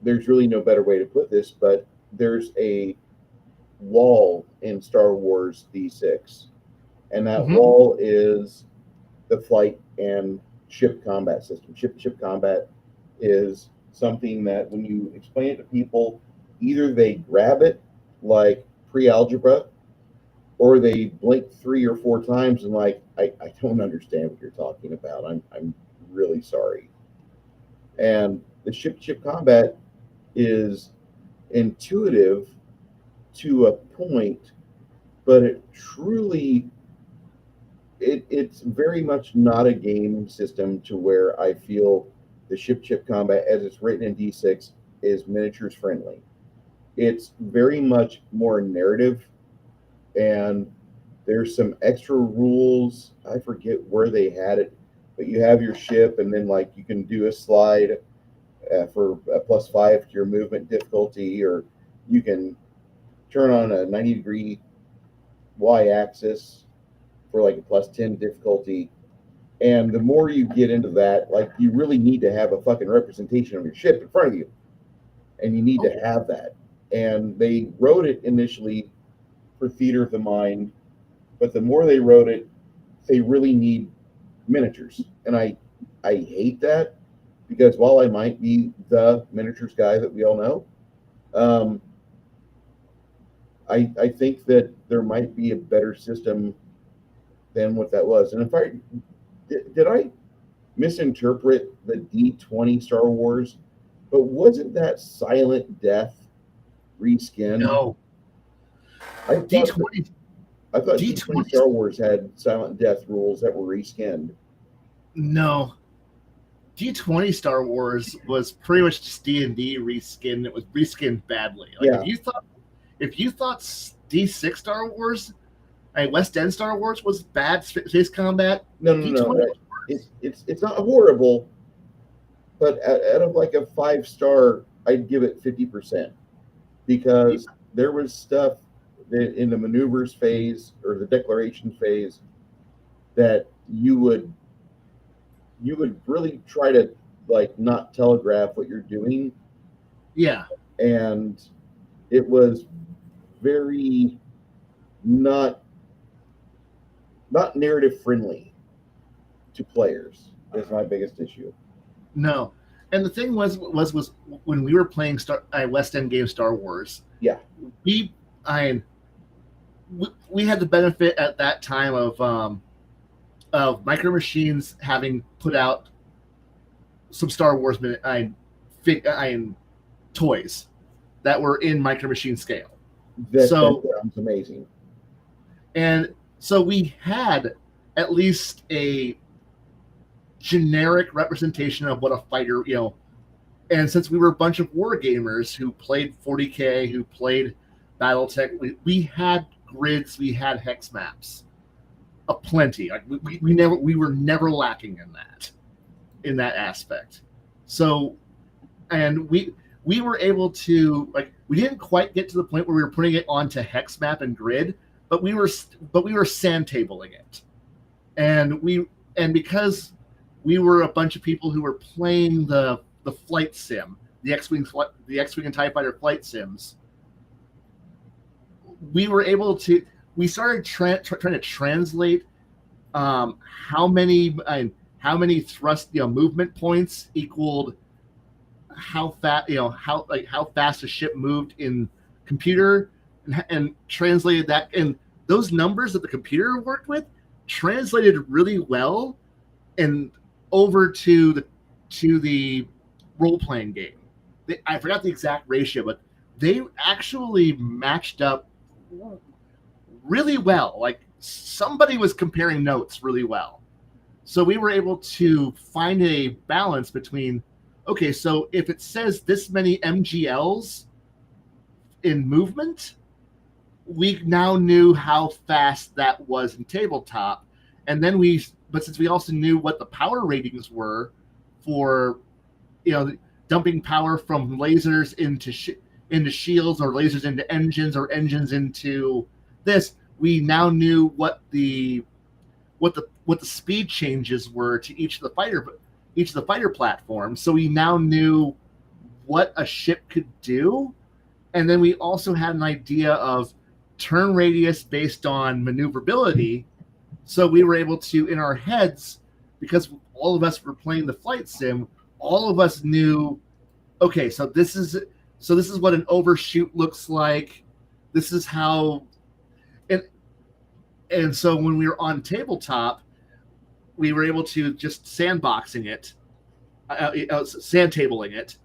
there's really no better way to put this, but there's a wall in Star Wars D6, and that wall is the flight and ship combat system. Ship combat is something that when you explain it to people, either they grab it like pre-algebra, or they blink 3 or 4 times and like, I don't understand what you're talking about. I'm really sorry. And the ship combat is intuitive to a point, but it's very much not a game system to where I feel the ship combat as it's written in D6 is miniatures friendly. It's very much more narrative, and there's some extra rules. I forget where they had it, but you have your ship, and then like you can do a slide for a +5 to your movement difficulty, or you can turn on a 90-degree y-axis for like a +10 difficulty. And the more you get into that, like you really need to have a fucking representation of your ship in front of you, and you need to have that. And they wrote it initially for theater of the mind, but the more they wrote it, they really need miniatures. And I hate that, because while I might be the miniatures guy that we all know, I think that there might be a better system than what that was. And if I did I misinterpret the D20 Star Wars, but wasn't that Silent Death reskin? No. I thought D20 Star Wars had Silent Death rules that were reskinned. No. D20 Star Wars was pretty much just D&D reskinned. It was reskinned badly. Like Yeah. if you thought D6 Star Wars, West End Star Wars was bad space combat, No. It's not horrible, but out of like a 5-star, I'd give it 50%, because there was stuff that in the maneuvers phase or the declaration phase that you would really try to like not telegraph what you're doing. Yeah. And it was very not narrative friendly to players is my biggest issue. No. And the thing was when we were playing West End game Star Wars, yeah, we had the benefit at that time of Micro Machines having put out some Star Wars toys that were in Micro Machine scale. That sounds amazing. And so we had at least a generic representation of what a fighter, and since we were a bunch of war gamers who played 40K, who played Battletech, we had grids, we had hex maps, aplenty. Like we were never lacking in that aspect. So, and we were able to, like, we didn't quite get to the point where we were putting it onto hex map and grid, but we were sandtabling it, and because we were a bunch of people who were playing the flight sim, the X-Wing and TIE Fighter flight sims, we were able to. We started trying to translate how many thrust movement points equaled how fast how fast a ship moved in computer, and translated that, and those numbers that the computer worked with translated really well and over to the role-playing game. I forgot the exact ratio, but they actually matched up really well. Like, somebody was comparing notes really well. So we were able to find a balance between, okay, so if it says this many MGLs in movement, we now knew how fast that was in tabletop, and then but since we also knew what the power ratings were for, dumping power from lasers into shields, or lasers into engines, or engines into this, we now knew what the speed changes were to each of the fighter platforms. So we now knew what a ship could do, and then we also had an idea of turn radius based on maneuverability. So we were able to, in our heads, because all of us were playing the flight sim, all of us knew, okay, so this is what an overshoot looks like. This is how, and so when we were on tabletop, we were able to just sandboxing it, sand tabling it,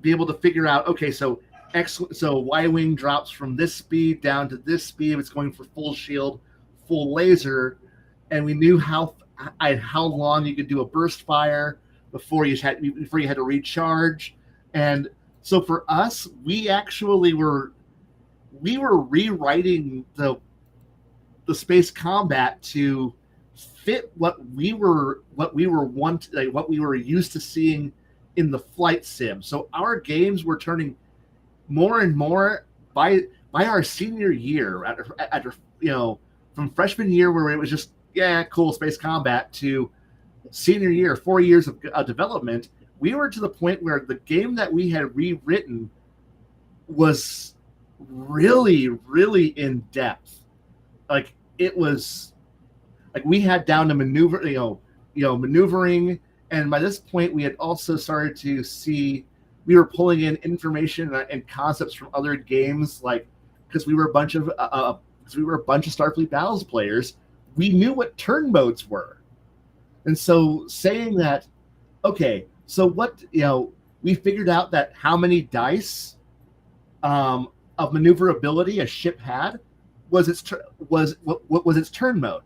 be able to figure out, okay, so Y-wing drops from this speed down to this speed. It's going for full shield, full laser, and we knew how long you could do a burst fire before you had to recharge. And so for us, we actually were rewriting the space combat to fit what we were used to seeing in the flight sim. So our games were turning more and more by our senior year, after from freshman year, where it was just cool space combat, to senior year, 4 years of development, we were to the point where the game that we had rewritten was really, really in depth. Like, it was like we had down to maneuvering, and by this point we had also started to see, we were pulling in information and concepts from other games, like, because we were a bunch of Starfleet Battles players, we knew what turn modes were. And so saying that, okay, so what, we figured out that how many dice of maneuverability a ship had was its turn mode.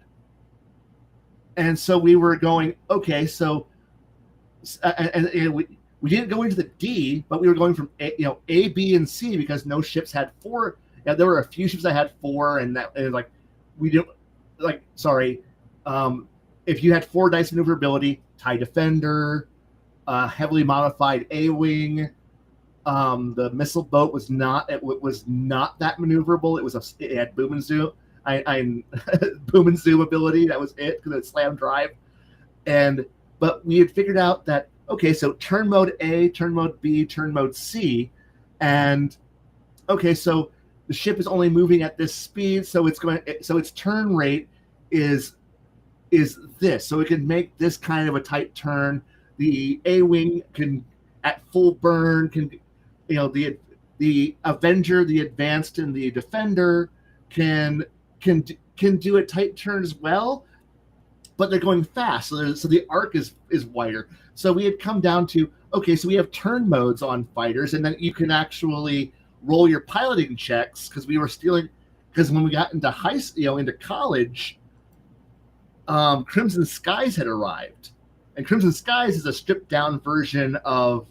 And so we were going, okay, so and we didn't go into the D, but we were going from A, B, and C, because no ships had 4. Yeah, there were a few ships that had 4, and like we didn't like. Sorry, if you had 4 dice maneuverability, TIE Defender, heavily modified A-wing, the missile boat was not that maneuverable. It had boom and zoom. Boom and zoom ability. That was it, because it's slam drive. But we had figured out that, okay, so turn mode A, turn mode B, turn mode C, and okay, so the ship is only moving at this speed, so its turn rate is this, so it can make this kind of a tight turn. The A-wing can, at full burn, can, the Avenger, the Advanced, and the Defender can do a tight turn as well, but they're going fast, so the arc is wider. So we had come down to, okay, so we have turn modes on fighters, and then you can actually roll your piloting checks, because when we got into college, Crimson Skies had arrived, and Crimson Skies is a stripped down version of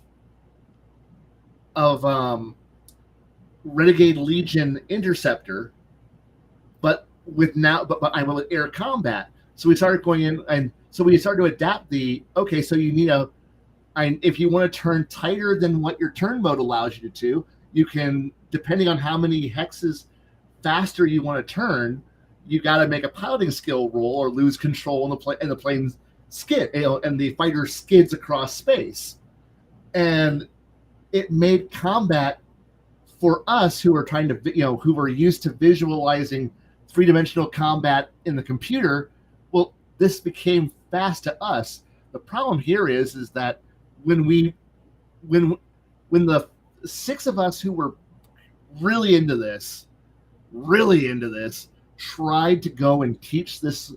Renegade Legion Interceptor, but with air combat. So we started going in, and so we started to adapt so you need if you want to turn tighter than what your turn mode allows you to, you can, depending on how many hexes faster you want to turn, you got to make a piloting skill roll or lose control, and the plane skid, and the fighter skids across space. And it made combat, for us who are trying to, who were used to visualizing 3-dimensional combat in the computer, well, this became fast to us. The problem here is that when the 6 of us who were really into this, tried to go and teach this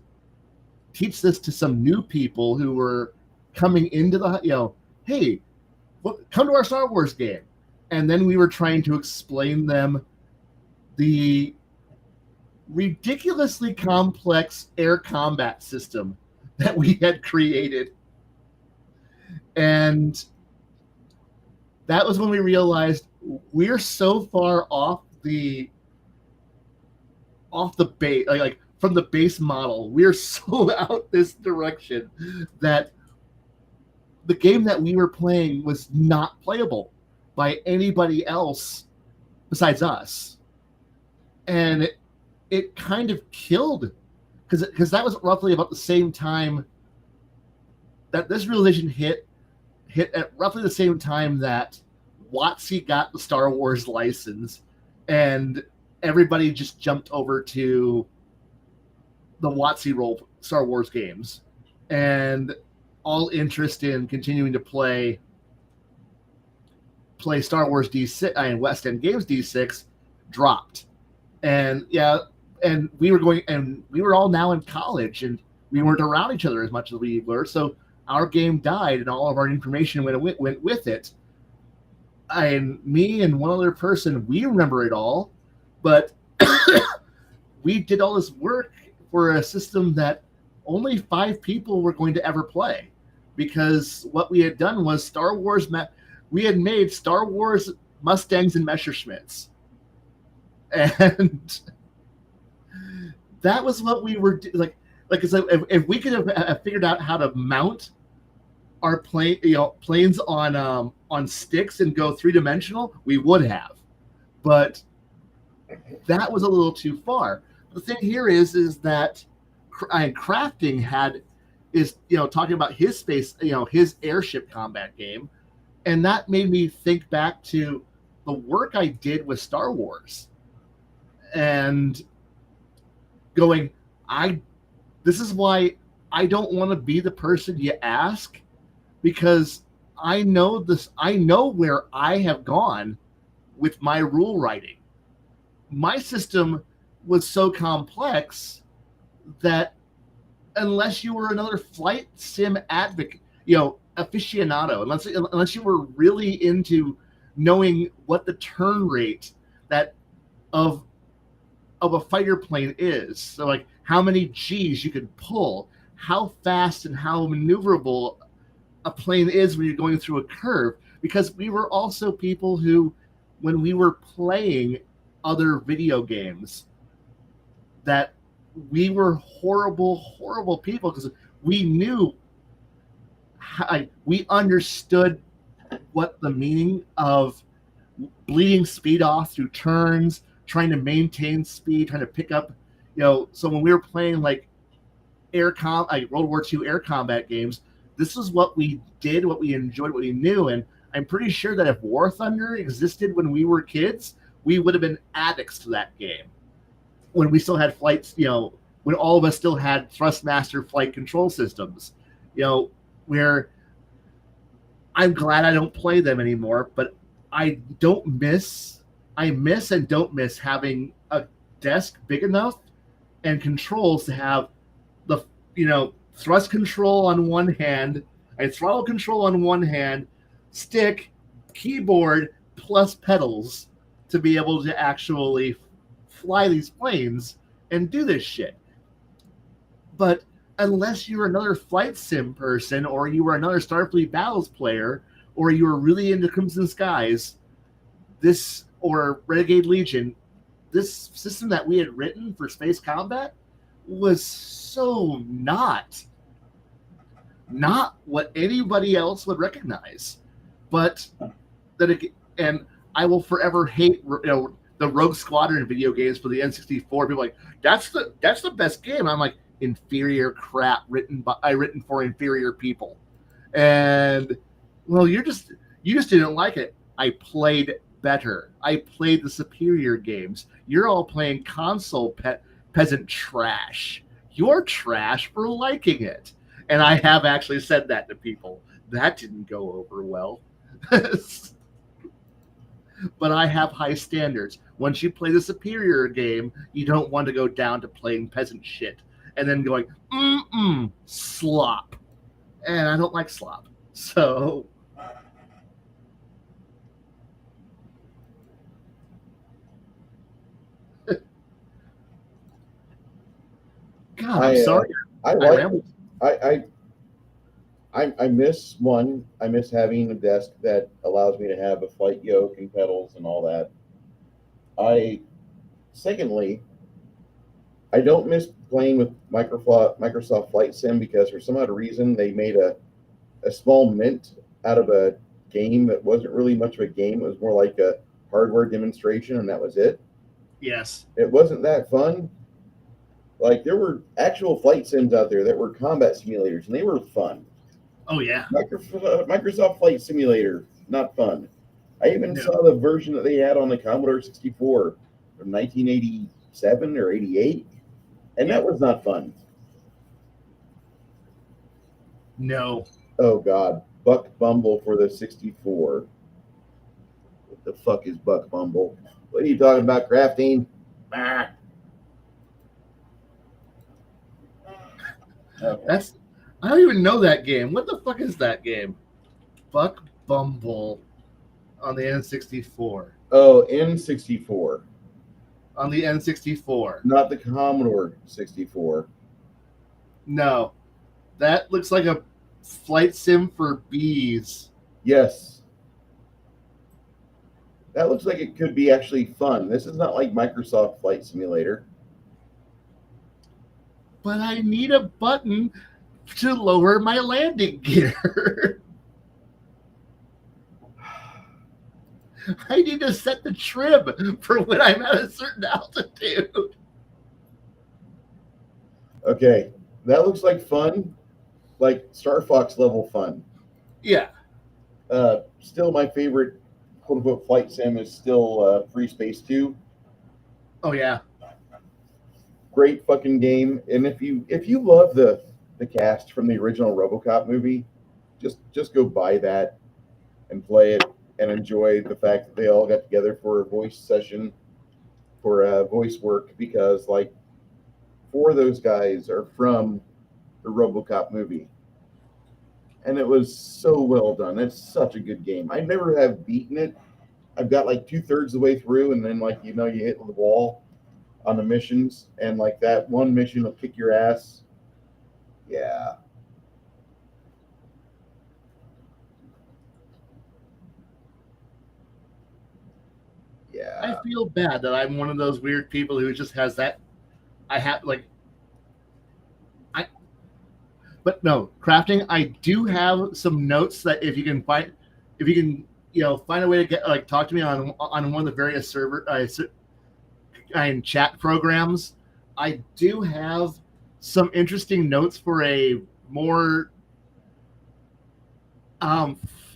to some new people who were coming into the, hey, come to our Star Wars game. And then we were trying to explain them the ridiculously complex air combat system that we had created. And that was when we realized we're so far off the off the base, like from the base model. We're so out this direction that the game that we were playing was not playable by anybody else besides us. And it kind of killed, because that was roughly about the same time that this realization hit at roughly the same time that WotC got the Star Wars license, and everybody just jumped over to the WotC role Star Wars games, and all interest in continuing to play Star Wars D6 and West End Games D6 dropped. And and we were all now in college, and we weren't around each other as much as we were, so our game died and all of our information went with it. And me and one other person, we remember it all, but we did all this work for a system that only 5 people were going to ever play, because what we had done was we had made Star Wars Mustangs and Messerschmitts, and that was what we were like. If we could have figured out how to mount our planes on sticks and go 3-dimensional, we would have, but that was a little too far. The thing here is that Crafting is talking about his space, his airship combat game, and that made me think back to the work I did with Star Wars, and going, this is why I don't want to be the person you ask, because I know where I have gone with my rule writing. My system was so complex that unless you were another flight sim advocate, aficionado, unless you were really into knowing what the turn rate of a fighter plane is, so like how many G's you can pull, how fast and how maneuverable a plane is when you're going through a curve, because we were also people who, when we were playing other video games, that we were horrible people, because we understood what the meaning of bleeding speed off through turns, trying to maintain speed, trying to pick up, so when we were playing like World War II air combat games, this is what we did, what we enjoyed, what we knew. And I'm pretty sure that if War Thunder existed when we were kids, we would have been addicts to that game. When we still had flights, when all of us still had Thrustmaster flight control systems, where I'm glad I don't play them anymore, but I miss and don't miss having a desk big enough and controls to have the, thrust control on one hand, and throttle control on one hand, stick, keyboard, plus pedals to be able to actually fly these planes and do this shit. But unless you're another flight sim person, or you were another Starfleet Battles player, or you were really into Crimson Skies, or Renegade Legion, this system that we had written for space combat was so not what anybody else would recognize. But and I will forever hate the Rogue Squadron video games for the N64. People like, that's the best game. I'm like, inferior crap written for inferior people. And well, you just didn't like it. I played better. I played the superior games. You're all playing console peasant trash. You're trash for liking it. And I have actually said that to people. That didn't go over well. But I have high standards. Once you play the superior game, you don't want to go down to playing peasant shit and then going, slop. And I don't like slop. So God, I'm sorry. I miss having a desk that allows me to have a flight yoke and pedals and all that. Secondly, I don't miss playing with Microsoft Flight Sim because for some odd reason they made a small mint out of a game that wasn't really much of a game. It was more like a hardware demonstration, and that was it. Yes. It wasn't that fun. Like there were actual flight sims out there that were combat simulators, and they were fun. Oh yeah. Microsoft Flight Simulator, not fun. I even No. saw the version that they had on the Commodore 64 from 1987 or 88, and that was not fun. No. Oh God, Buck Bumble for the 64. What the fuck is Buck Bumble? What are you talking about, crafting? Ah. Okay. I don't even know that game. What the fuck is that game? Buck Bumble on the N64. Oh, N64. On the N64. Not the Commodore 64. No. That looks like a flight sim for bees. Yes. That looks like it could be actually fun. This is not like Microsoft Flight Simulator. But I need a button to lower my landing gear. I need to set the trim for when I'm at a certain altitude. Okay, that looks like fun, like Star Fox level fun. Yeah. Still, my favorite quote unquote flight sim is still Free Space 2. Oh yeah. Great fucking game. And if you love the cast from the original RoboCop movie, just go buy that and play it and enjoy the fact that they all got together for a voice session for voice work, because like 4 of those guys are from the RoboCop movie. And it was so well done. It's such a good game. I never have beaten it. I've got like 2/3 of the way through, and then like you hit the wall on the missions, and like that one mission will kick your ass. Yeah. Yeah. I feel bad that I'm one of those weird people who just has that. But no, crafting. I do have some notes that if you can find a way to get talk to me on one of the various server and chat programs. I do have some interesting notes for a more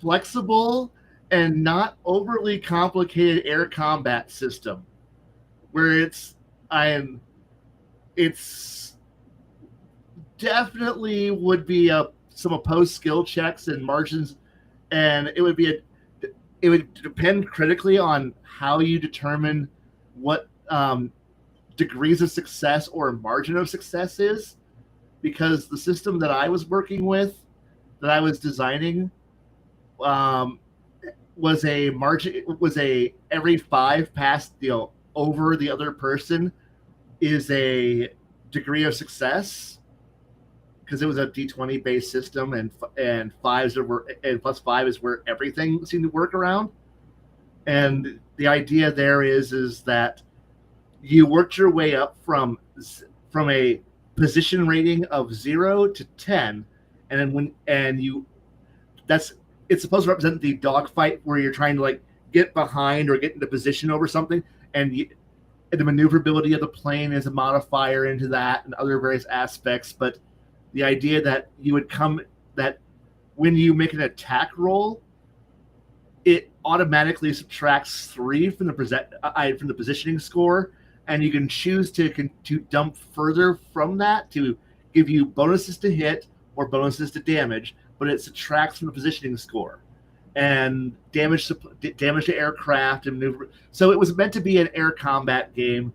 flexible and not overly complicated air combat system, where it's definitely would be some opposed skill checks and margins, and it would depend critically on how you determine what degrees of success or margin of success is, because the system that I was working with, that I was designing, was a every 5 past over the other person is a degree of success, because it was a D20 based system, and plus 5 is where everything seemed to work around. And the idea there is that you worked your way up from a position rating of 0 to 10, and then it's supposed to represent the dogfight where you're trying to get behind or get into position over something, and the maneuverability of the plane is a modifier into that, and other various aspects. But the idea that that when you make an attack roll, it automatically subtracts 3 from the positioning score, and you can choose to dump further from that to give you bonuses to hit or bonuses to damage, but it subtracts from the positioning score and damage to aircraft and maneuver. So it was meant to be an air combat game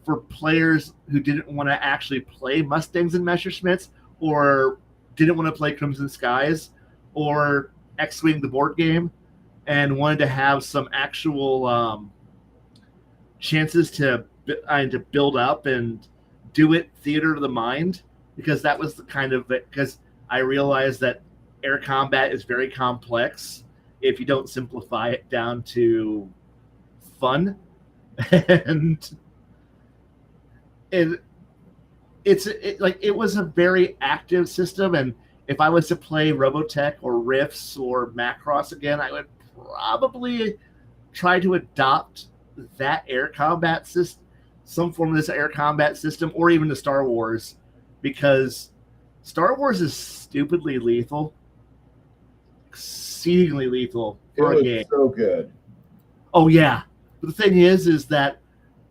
for players who didn't want to actually play Mustangs and Messerschmitts, or didn't want to play Crimson Skies or X-Wing the board game, and wanted to have some actual chances to build up and do it theater of the mind, because that was the kind of because I realized that air combat is very complex if you don't simplify it down to fun. And it was a very active system, and if I was to play Robotech or Rifts or Macross again, I would probably try to adopt that air combat system, some form of this air combat system, or even the Star Wars, because Star Wars is stupidly lethal, exceedingly lethal for a game. It was so good. Oh yeah, but the thing is that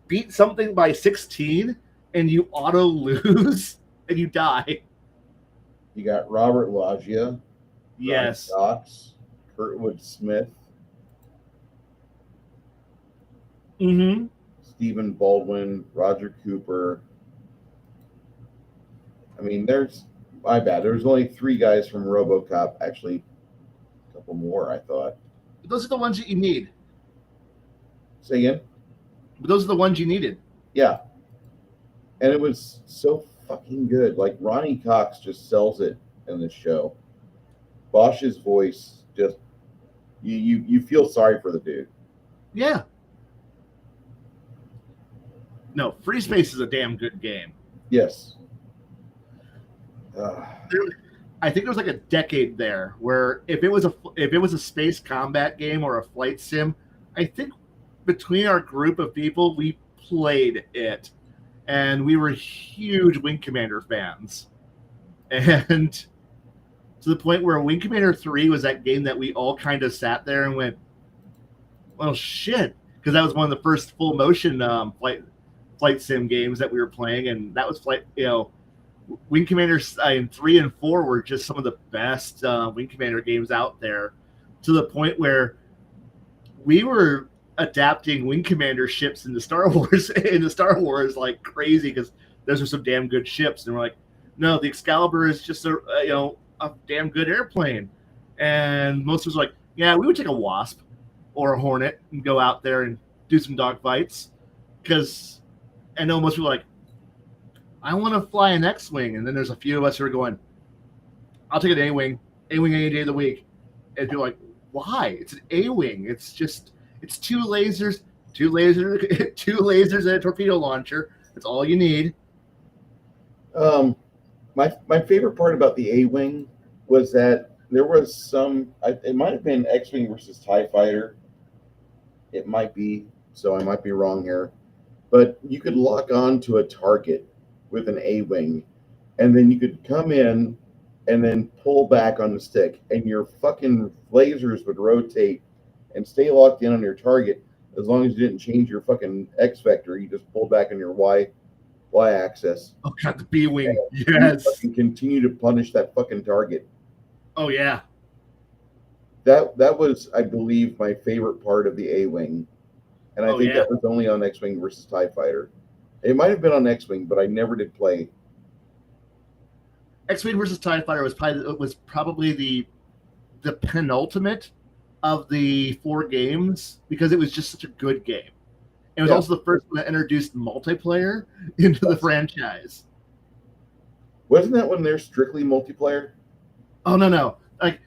beat something by 16 and you auto lose and you die. You got Robert Loggia, Yes. Ryan Cox, Kurtwood Smith, Mm-hmm. Stephen Baldwin, Roger Cooper. I mean, my bad. There's only 3 guys from RoboCop. Actually, a couple more, I thought. Those are the ones that you need. Say again? But those are the ones you needed. Yeah. And it was so fucking good. Like, Ronnie Cox just sells it in this show. Bosch's voice just, you feel sorry for the dude. Yeah. No, Free Space is a damn good game. Yes. I think there was like a decade there where if it was a space combat game or a flight sim, I think between our group of people we played it, and we were huge Wing Commander fans, and to the point where Wing Commander 3 was that game that we all kind of sat there and went, well, shit, because that was one of the first full motion flight sim games that we were playing, and that was Wing Commander 3 and 4 were just some of the best Wing Commander games out there, to the point where we were adapting Wing Commander ships into Star Wars like crazy, because those are some damn good ships, and we're like, no, the Excalibur is just a damn good airplane, and most of us were like, yeah, we would take a Wasp or a Hornet and go out there and do some dogfights, because I know most people are like, I want to fly an X-Wing, and then there's a few of us who are going, I'll take an A-Wing any day of the week. And people are like, why? It's an A-Wing. It's 2 lasers, two lasers and a torpedo launcher. That's all you need. My favorite part about the A-Wing was that there was it might have been X-Wing versus TIE Fighter. It might be, so I might be wrong here. But you could lock on to a target with an A-Wing, and then you could come in and then pull back on the stick, and your fucking lasers would rotate and stay locked in on your target as long as you didn't change your fucking X vector. You just pulled back on your Y axis. Oh god, the B-Wing. Yes. And continue to punish that fucking target. Oh yeah. That was, I believe, my favorite part of the A-Wing. And I think that was only on X-Wing versus TIE Fighter. It might have been on X-Wing, but I never did play. X-Wing versus TIE Fighter was probably the penultimate of the 4 games, because it was just such a good game. It was also the first one that introduced multiplayer into the franchise. Wasn't that when they're strictly multiplayer? Oh no! Like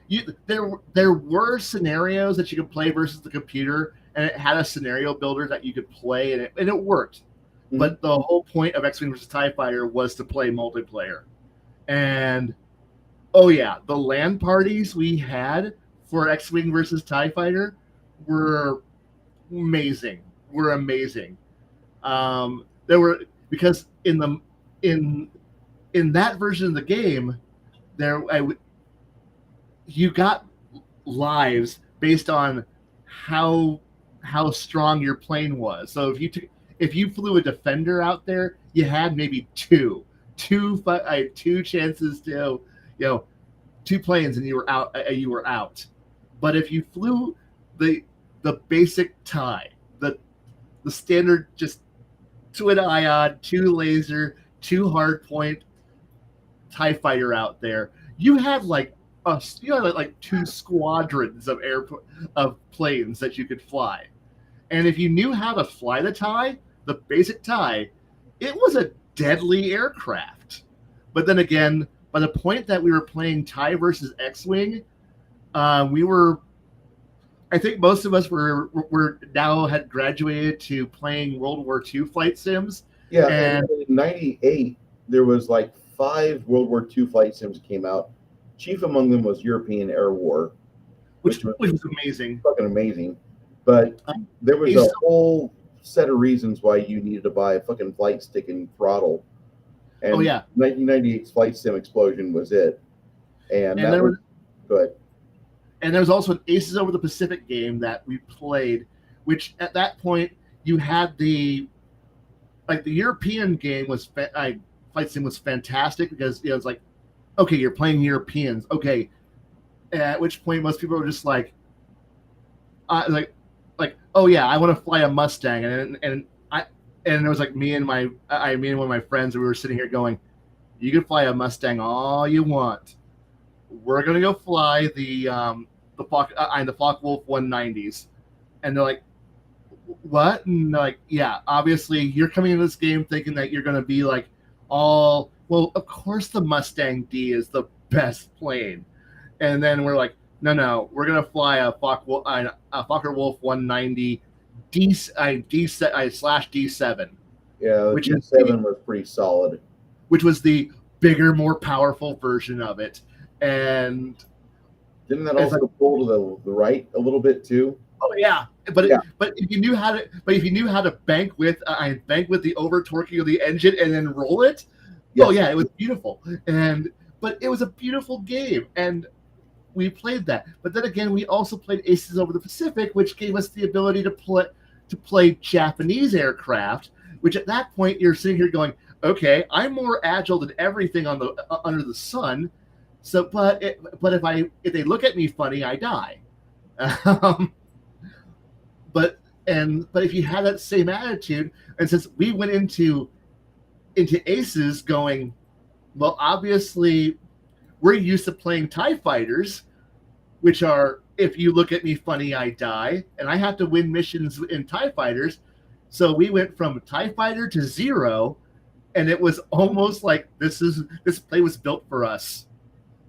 there were scenarios that you could play versus the computer, and it had a scenario builder that you could play, and it worked. Mm-hmm. But the whole point of X-Wing versus TIE Fighter was to play multiplayer. And oh yeah, the LAN parties we had for X-Wing versus TIE Fighter were amazing. There were, because in that version of the game, you got lives based on how strong your plane was. So if you flew a Defender out there, you had maybe two chances to, 2 planes, and you were out. But if you flew the basic TIE, the standard, just twin ion, 2 laser, 2 hardpoint TIE fighter out there, you had like 2 squadrons of planes that you could fly. And if you knew how to fly the TIE, the basic TIE, it was a deadly aircraft. But then again, by the point that we were playing TIE versus X-Wing, I think most of us were now had graduated to playing World War II flight sims. Yeah, and in '98, there was like 5 World War II flight sims that came out. Chief among them was European Air War, which was amazing. fucking amazing. But there was a whole set of reasons why you needed to buy a fucking flight stick and throttle. And 1998's Flight Sim Explosion was it. And that was good. And there was also an Aces Over the Pacific game that we played, which at that point you had the European game was Flight Sim was fantastic because it was like, okay, you're playing Europeans, okay. At which point most people were just like, oh yeah, I want to fly a Mustang, and it was like me and one of my friends, and we were sitting here going, you can fly a Mustang all you want. We're gonna go fly the Focke-Wulf 190s, and they're like, what? And they're like, yeah, obviously you're coming into this game thinking that you're gonna be like, well, of course the Mustang D is the best plane, and then we're like, no, we're gonna fly a Focke-Wulf 190 D/D7. Yeah, which D7 was pretty solid. Which was the bigger, more powerful version of it, and didn't that also pull to the right a little bit too? Oh yeah, but if you knew how to bank with the over torquing of the engine and then roll it, yes. Oh yeah, it was beautiful. But it was a beautiful game, and we played that. But then again, we also played Aces Over the Pacific, which gave us the ability to play Japanese aircraft. Which at that point you're sitting here going, okay, I'm more agile than everything on the under the sun. So, but if they look at me funny, I die. But if you had that same attitude, and since we went into Aces going, well, obviously we're used to playing TIE fighters, which are, if you look at me funny, I die, and I have to win missions in TIE fighters. So we went from TIE fighter to Zero, and it was almost like this play was built for us.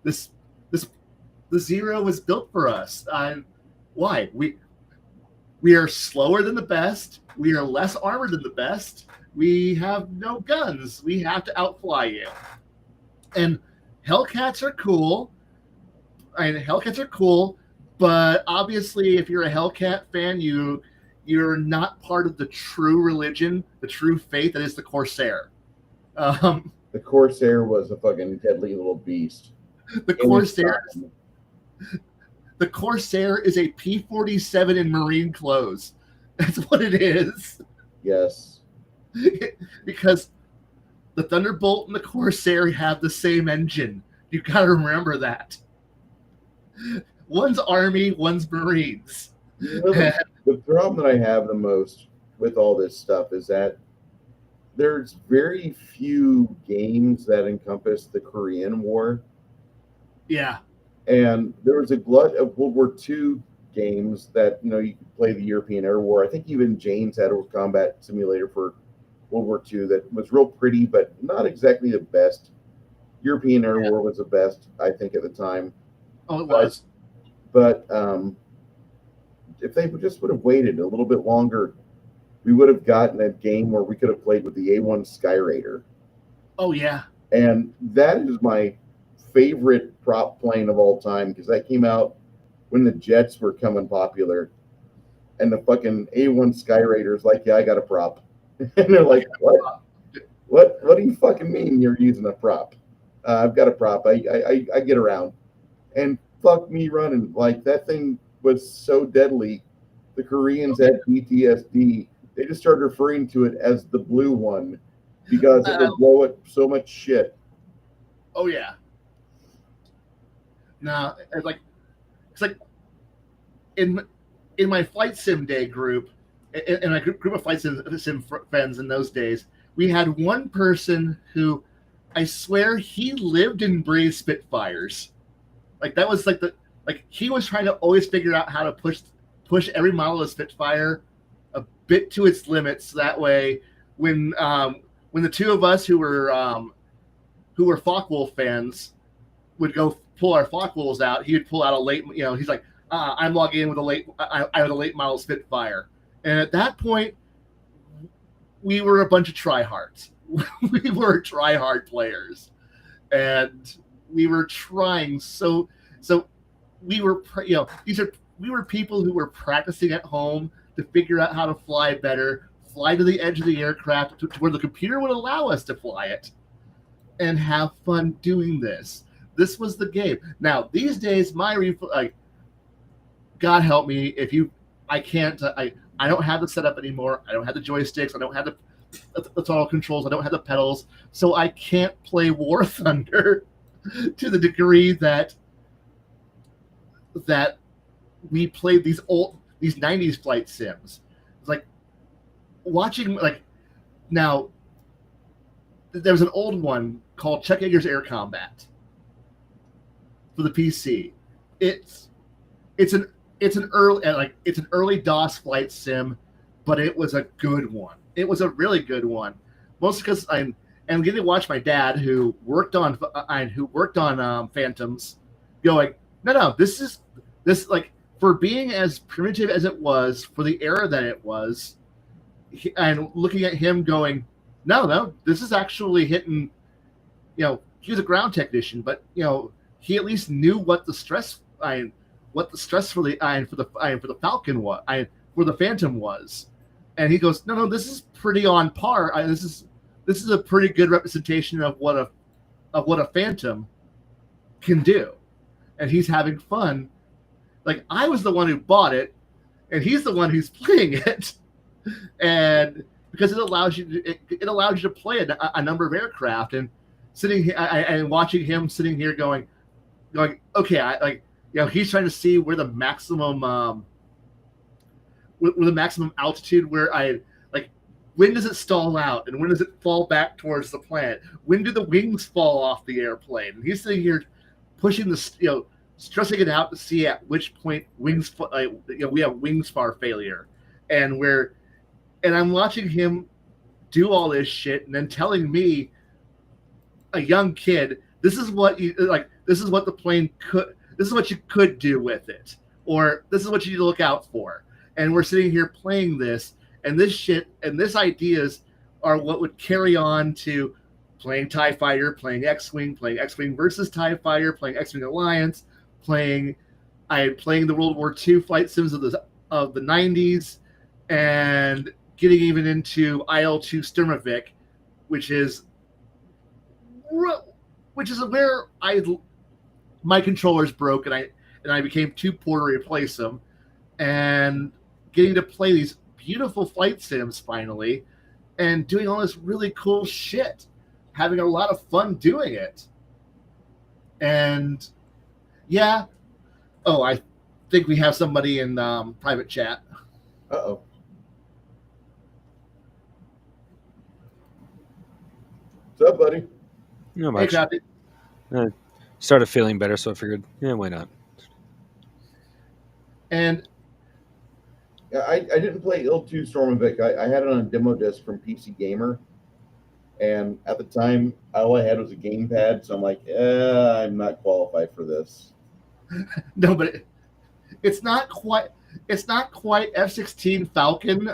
The Zero was built for us. Why? We are slower than the best. We are less armored than the best. We have no guns. We have to outfly you. And Hellcats are cool. But obviously, if you're a Hellcat fan, you're not part of the true religion, the true faith that is the Corsair. The Corsair was a fucking deadly little beast. The Corsair is a P-47 in Marine clothes. That's what it is. Yes. Because the Thunderbolt and the Corsair have the same engine. You got to remember that. One's Army, one's Marines. The problem that I have the most with all this stuff is that there's very few games that encompass the Korean War. Yeah. And there was a glut of World War II games that, you could play the European Air War. I think even Jane's had a combat simulator for World War II that was real pretty, but not exactly the best. European Air War was the best, I think, at the time. Oh, it was. But if they just would have waited a little bit longer, we would have gotten a game where we could have played with the A1 Skyraider. Oh, yeah. And that is my favorite prop plane of all time, because that came out when the jets were coming popular. And the fucking A1 Skyraider's like, yeah, I got a prop. And they're like, what? What do you fucking mean you're using a prop? I've got a prop. I get around. And fuck me running. Like, that thing was so deadly. The Koreans had PTSD. They just started referring to it as the blue one because it would blow it so much shit. Oh yeah. No, it's like in my flight sim day group, in my group of flight sim friends in those days, we had one person who, I swear, he lived and breathed Spitfires. Like that was he was trying to always figure out how to push every model of Spitfire a bit to its limits. So that way, when the two of us who were Focke-Wulf fans would go pull our Focke-Wulfs out, he would pull out a late. He's like, I'm logging in with I have a late model Spitfire, and at that point, we were a bunch of tryhards. we were try-hard players, and we were trying so we were we were people who were practicing at home to figure out how to fly better, fly to the edge of the aircraft to where the computer would allow us to fly it, and have fun doing this. This was the game. Now these days, God help me if you, I can't. I don't have the setup anymore. I don't have the joysticks. I don't have the throttle controls. I don't have the pedals, so I can't play War Thunder to the degree that we played these 90s flight sims. It's like watching now. There's an old one called Chuck Yeager's Air Combat for the PC. It's an early DOS flight sim, but it was a good one. It was a really good one, mostly because I'm getting to watch my dad, who worked on Phantoms, going, no, this for being as primitive as it was for the era that it was, and looking at him going, no, this is actually hitting. He was a ground technician, but he at least knew what the stress for the Falcon was, for the Phantom was, and he goes, no, this is pretty on par. This is a pretty good representation of what a Phantom can do, and he's having fun. Like, I was the one who bought it, and he's the one who's playing it, and because it allows you to play a number of aircraft, and sitting here and watching him sitting here going, okay, he's trying to see where the maximum altitude, when does it stall out and when does it fall back towards the planet? When do the wings fall off the airplane? And he's sitting here pushing stressing it out to see at which point we have wing spar failure, and I'm watching him do all this shit, and then telling me, a young kid, this is what the plane could. This is what you could do with it, or this is what you need to look out for. And we're sitting here playing this, and this shit and this ideas are what would carry on to playing TIE Fighter, playing X-Wing versus TIE Fighter, playing X-Wing Alliance, playing the World War II flight sims of the 90s, and getting even into IL-2 Sturmovik, which is where my controllers broke, and I became too poor to replace them, and getting to play these beautiful flight sims finally, and doing all this really cool shit, having a lot of fun doing it. And yeah, I think we have somebody in private chat. Uh-oh. What's up, buddy? Not much. Hey, Crappy. Started feeling better, so I figured, why not? And Yeah, I didn't play IL-2 Stormovik. I had it on a demo disc from PC Gamer, and at the time, all I had was a gamepad, so I'm like, I'm not qualified for this. no, but it's not quite F-16 Falcon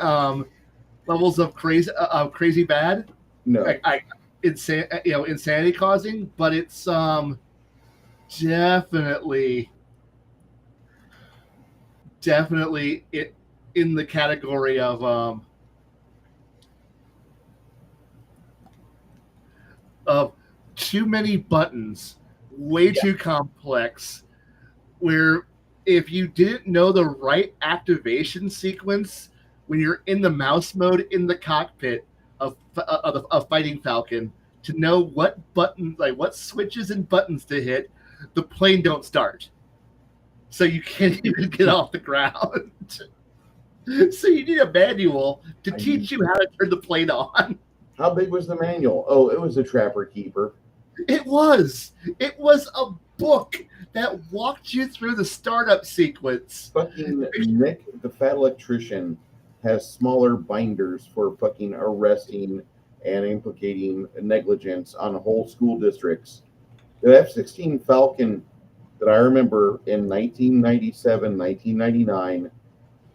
levels of crazy bad. No. Insanity causing, but it's definitely it in the category of too many buttons, way too complex, where if you didn't know the right activation sequence when you're in the mouse mode in the cockpit of fighting Falcon, to know what buttons, what switches and buttons to hit, the plane don't start. So you can't even get off the ground. So you need a manual to teach you how to turn the plane on. How big was the manual? Oh, it was a Trapper Keeper. It was a book that walked you through the startup sequence. Fucking Nick, the fat electrician, has smaller binders for fucking arresting and implicating negligence on whole school districts. The F-16 Falcon that I remember in 1997, 1999,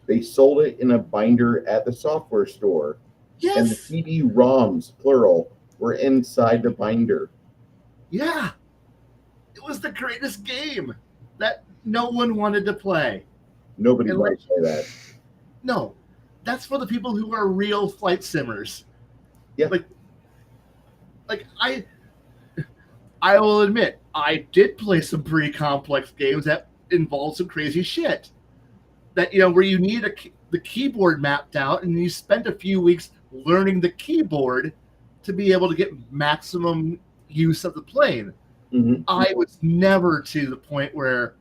they sold it in a binder at the software store. Yes. And the CD-ROMs, plural, were inside the binder. Yeah. It was the greatest game that no one wanted to play. Nobody And might say that. No, that's for the people who are real flight simmers. Yeah. Like I will admit, I did play some pretty complex games that involve some crazy shit. That, where you need the keyboard mapped out, and you spent a few weeks learning the keyboard to be able to get maximum use of the plane. Mm-hmm. I was never to the point where,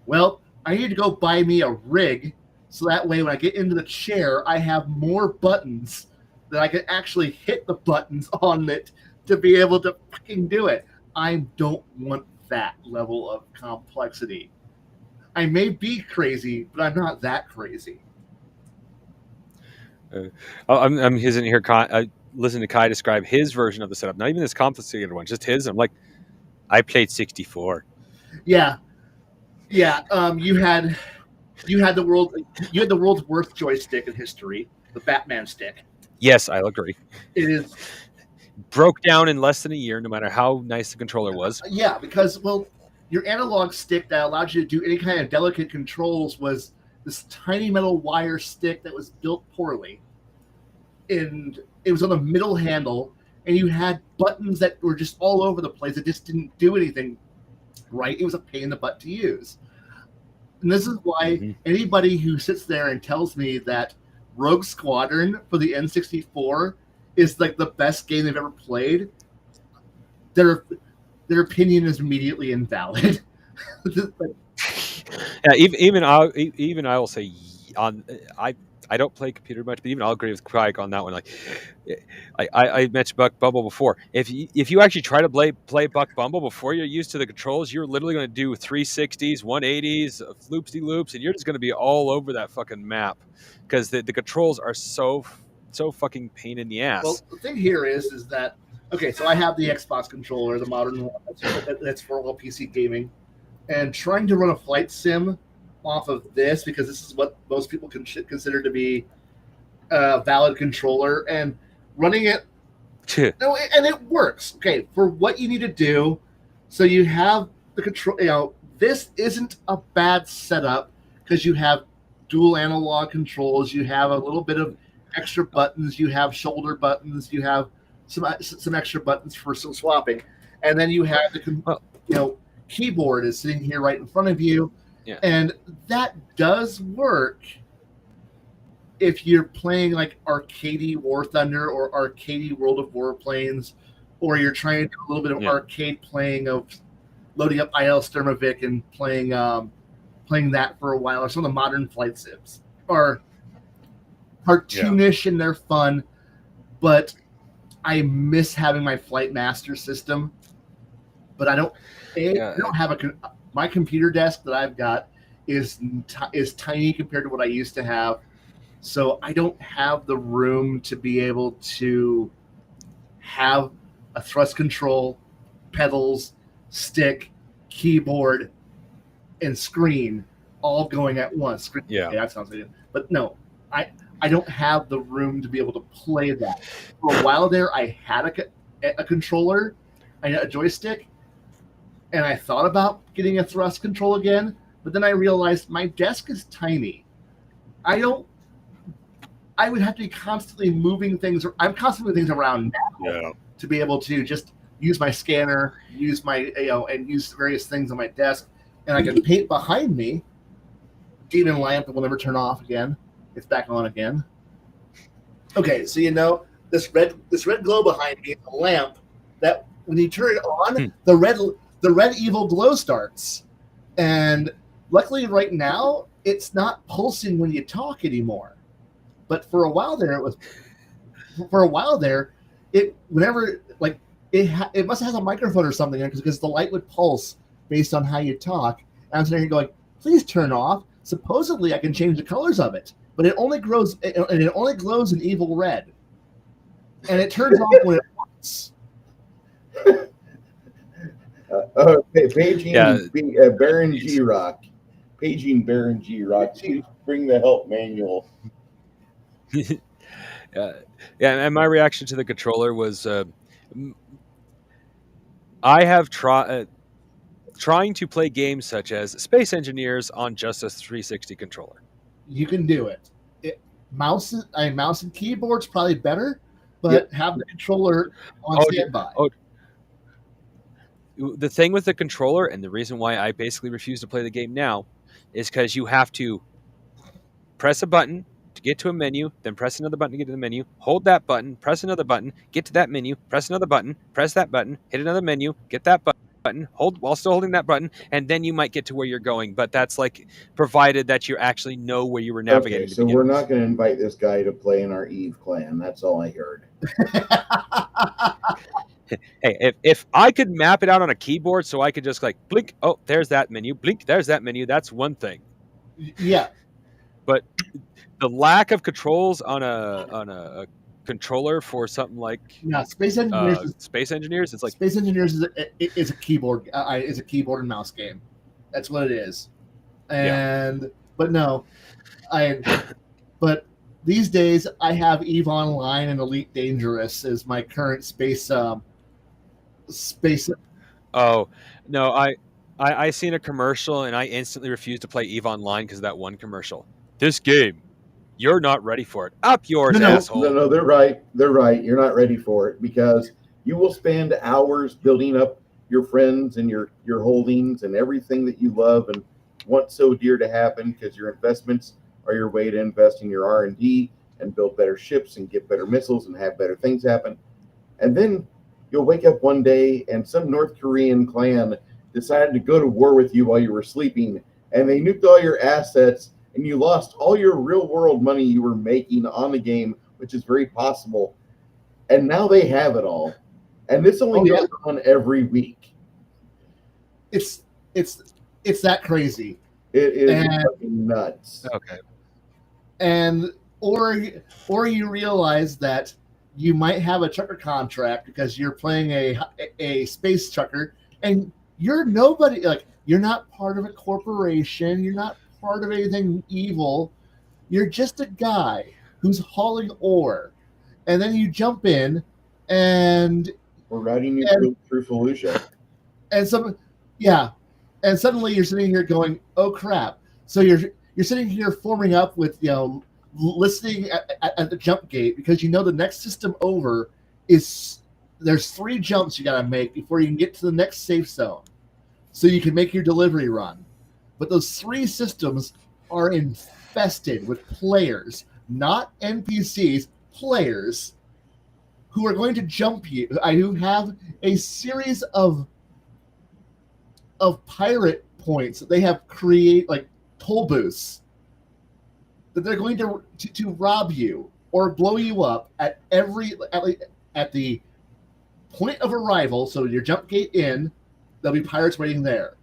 well, I need to go buy me a rig so that way when I get into the chair, I have more buttons that I can actually hit the buttons on it to be able to fucking do it. I don't want that level of complexity. I may be crazy, but I'm not that crazy. I'm listening to Khy describe his version of the setup. Not even this complicated one, just his. I'm like, I played 64. Yeah. You had the world's worst joystick in history, the Batman stick. Yes, I agree. It is broke down in less than a year, no matter how nice the controller was. Yeah, because your analog stick that allowed you to do any kind of delicate controls was this tiny metal wire stick that was built poorly, and it was on the middle handle, and you had buttons that were just all over the place. It just didn't do anything right. It was a pain in the butt to use. And this is why anybody who sits there and tells me that Rogue Squadron for the N64 is like the best game they've ever played, their opinion is immediately invalid. Yeah, even I will say I don't play computer much, but even I'll agree with Craig on that one. Like I mentioned Buck Bumble before. If you actually try to play Buck Bumble before you're used to the controls, you're literally going to do 360s, 180s, loopsy-loops, and you're just going to be all over that fucking map because the controls are so fucking pain in the ass. Well, the thing here is that okay, so I have the Xbox controller, the modern one that's for all PC gaming, and trying to run a flight sim off of this, because this is what most people consider to be a valid controller, and running it, and it works. Okay, for what you need to do, so you have the control. This isn't a bad setup because you have dual analog controls. You have a little bit of extra buttons. You have shoulder buttons. You have some extra buttons for some swapping, and then you have the keyboard is sitting here right in front of you. Yeah. And that does work if you're playing like arcadey War Thunder or arcadey World of Warplanes, or you're trying to do a little bit of arcade playing of loading up IL Sturmovik and playing that for a while, or some of the modern flight sims are cartoonish and they're fun, but I miss having my Flight Master system. But I don't have my computer desk that I've got is tiny compared to what I used to have. So I don't have the room to be able to have a thrust control, pedals, stick, keyboard, and screen all going at once. Yeah. Okay, that sounds like it. But no, I don't have the room to be able to play that. For a while there, I had a controller, a joystick, and I thought about getting a thrust control again, but then I realized my desk is tiny. I would have to be constantly moving things. I'm constantly moving things around now to be able to just use my scanner, use my and use various things on my desk, and I can paint behind me. Demon lamp will never turn off again. It's back on again. Okay, so this red glow behind me, a lamp that when you turn it on, the red evil glow starts. And luckily right now, it's not pulsing when you talk anymore. But for a while there, it must have a microphone or something because the light would pulse based on how you talk. And I'm sitting here going, please turn off. Supposedly I can change the colors of it, but it only glows in evil red. And it turns off when it wants. Paging Baron G Rock. Paging Baron G Rock. Please bring the help manual. And my reaction to the controller was I have trying to play games such as Space Engineers on just a 360 controller. You can do it. Mouse and keyboard's probably better, but have the controller on standby. The thing with the controller, and the reason why I basically refuse to play the game now, is because you have to press a button to get to a menu, then press another button to get to the menu, hold that button, press another button, get to that menu, press another button, press that button, hit another menu, get that button, hold while still holding that button, and then you might get to where you're going. But that's like provided that you actually know where you were navigating. Okay, so we're not going to invite this guy to play in our Eve clan. That's all I heard. Hey, if I could map it out on a keyboard so I could just like blink, oh, there's that menu, blink, there's that menu, that's one thing. Yeah. But the lack of controls on a controller for something like Space Engineers. Space Engineers, it's like Space Engineers is a keyboard and mouse game. That's what it is. And but no, but these days I have EVE Online and Elite Dangerous as my current space. Oh no, I seen a commercial and I instantly refused to play EVE Online because of that one commercial. This game, you're not ready for it. Up yours, asshole. No, they're right. They're right. You're not ready for it because you will spend hours building up your friends and your holdings and everything that you love and want so dear to happen because your investments are your way to invest in your R&D and build better ships and get better missiles and have better things happen. And then you'll wake up one day and some North Korean clan decided to go to war with you while you were sleeping, and they nuked all your assets, and you lost all your real world money you were making on the game, which is very possible. And now they have it all. And this only goes on every week. It's that crazy. It is fucking nuts. Okay. And or you realize that you might have a trucker contract because you're playing a space trucker and you're nobody, like you're not part of a corporation, you're not part of anything evil, you're just a guy who's hauling ore, and then you jump in and we're riding you through Fallujah, and suddenly you're sitting here going, oh crap. So you're sitting here forming up with listening at the jump gate because the next system over is there's 3 jumps you got to make before you can get to the next safe zone so you can make your delivery run. But those 3 systems are infested with players, not NPCs, players who are going to jump you, who have a series of pirate points that they have create like toll booths that they're going to rob you or blow you up at the point of arrival. So your jump gate in, there'll be pirates waiting there.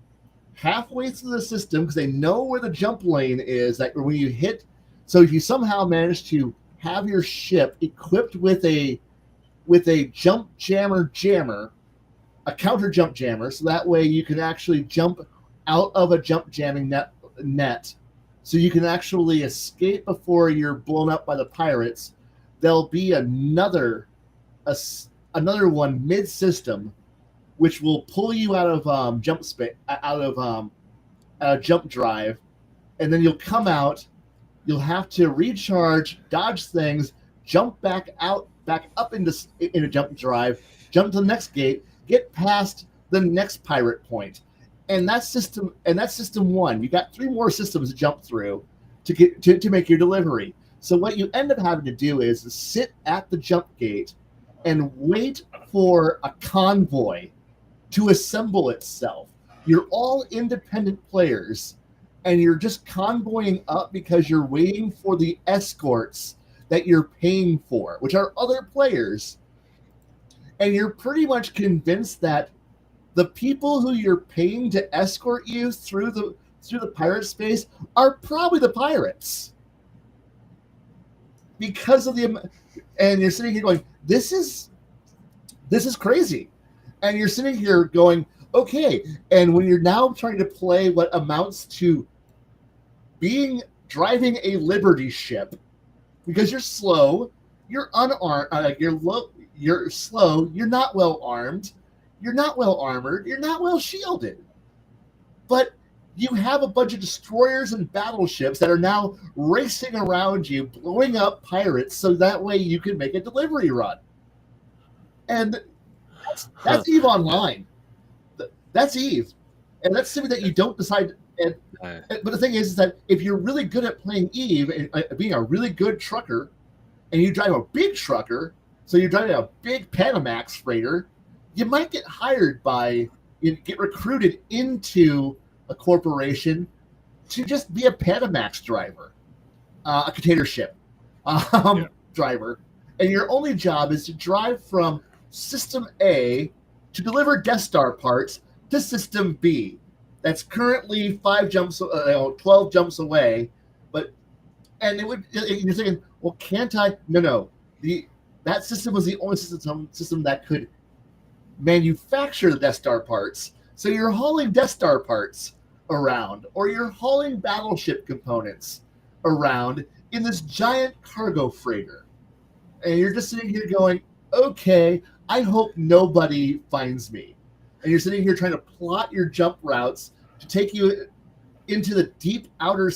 Halfway through the system, because they know where the jump lane is, that when you hit, so if you somehow manage to have your ship equipped with a jump jammer, a counter jump jammer, so that way you can actually jump out of a jump jamming net. So you can actually escape before you're blown up by the pirates. There'll be another one mid-system, which will pull you out of jump drive, and then you'll come out. You'll have to recharge, dodge things, jump back up into jump drive, jump to the next gate, get past the next pirate point. And that's system 1. You got 3 more systems to jump through to get to make your delivery. So what you end up having to do is sit at the jump gate and wait for a convoy to assemble itself. You're all independent players, and you're just convoying up because you're waiting for the escorts that you're paying for, which are other players. And you're pretty much convinced that the people who you're paying to escort you through the pirate space are probably the pirates, because of and you're sitting here going, this is crazy, and you're sitting here going, okay. And when you're now trying to play what amounts to driving a Liberty ship, because you're slow, you're unarmed, you're slow, you're not well armed, you're not well armored, you're not well shielded. But you have a bunch of destroyers and battleships that are now racing around you, blowing up pirates, so that way you can make a delivery run. And that's EVE Online. That's EVE. And that's something that you don't decide. But the thing is that if you're really good at playing EVE and being a really good trucker, and you drive a big trucker, so you're driving a big Panamax freighter, you might get hired get recruited into a corporation to just be a Panamax driver, a container ship driver. And your only job is to drive from System A to deliver Death Star parts to System B. That's currently 12 jumps away. And you're thinking, well, can't I? No. That system was the only system that could manufacture the Death Star parts. So you're hauling Death Star parts around, or you're hauling battleship components around in this giant cargo freighter. And you're just sitting here going, okay, I hope nobody finds me. And you're sitting here trying to plot your jump routes to take you into the deep outer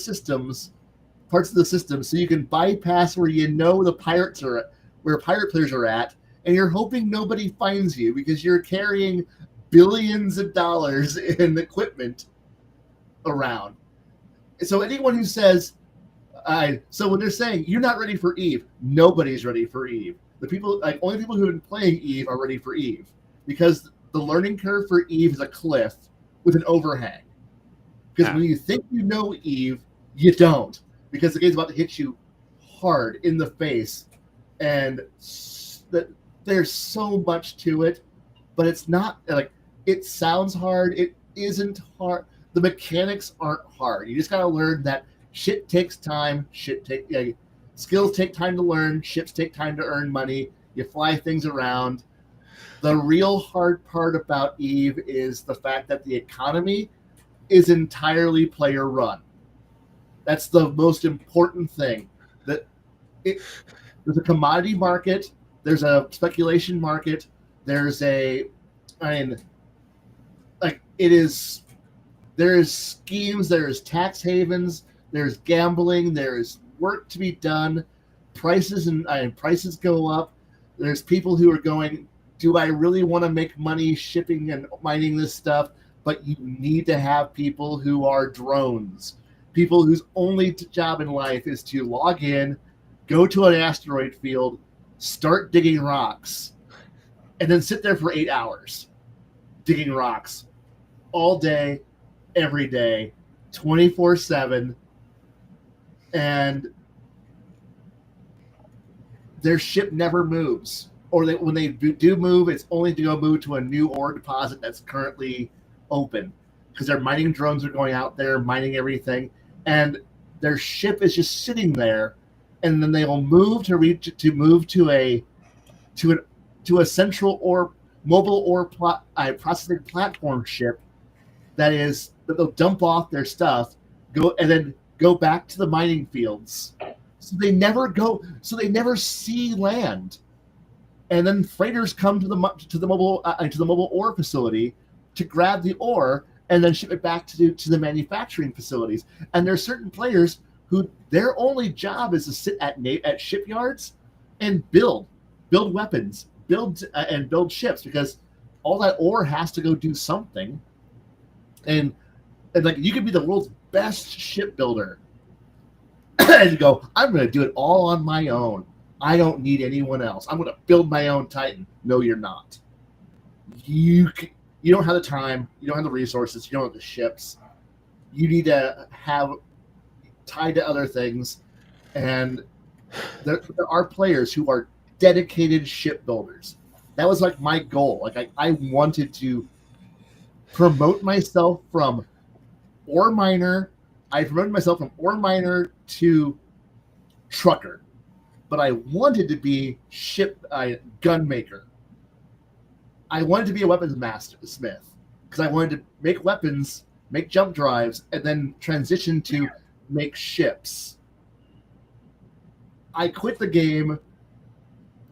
parts of the system, so you can bypass where you know the pirates are, where pirate players are at, and you're hoping nobody finds you because you're carrying billions of dollars in equipment around. So anyone who says, so when they're saying you're not ready for EVE, nobody's ready for EVE. Only people who have been playing EVE are ready for EVE, because the learning curve for EVE is a cliff with an overhang. Because when you think you know EVE, you don't, because the game's about to hit you hard in the face, and there's so much to it, but it's not like it sounds hard. It isn't hard. The mechanics aren't hard. You just gotta learn that shit takes time. Skills take time to learn. Ships take time to earn money. You fly things around. The real hard part about EVE is the fact that the economy is entirely player run. That's the most important thing. There's a commodity market. There's a speculation market. There's there's schemes, there's tax havens, there's gambling, there's work to be done. Prices prices go up. There's people who are going, do I really want to make money shipping and mining this stuff? But you need to have people who are drones, people whose only job in life is to log in, go to an asteroid field, start digging rocks, and then sit there for 8 hours digging rocks all day, every day, 24/7, and their ship never moves. Or when they do move, it's only to go move to a new ore deposit that's currently open, because their mining drones are going out there mining everything, and their ship is just sitting there, and then they will move to a central or mobile ore processing platform ship that they'll dump off their stuff, go back to the mining fields. So they never see land. And then freighters come to the mobile ore facility to grab the ore and then ship it back to the manufacturing facilities. And there are certain players who their only job is to sit at shipyards and build weapons, build ships, because all that ore has to go do something. And like, you could be the world's best shipbuilder and you go, I'm going to do it all on my own. I don't need anyone else. I'm going to build my own Titan. No, you're not. You don't have the time. You don't have the resources. You don't have the ships. You need to have tied to other things. And there are players who are dedicated shipbuilders. That was like my goal. Like I wanted to promote myself from ore miner. I promoted myself from ore miner to trucker. But I wanted to be gun maker. I wanted to be a weapons smith, because I wanted to make weapons, make jump drives, and then transition to make ships. I quit the game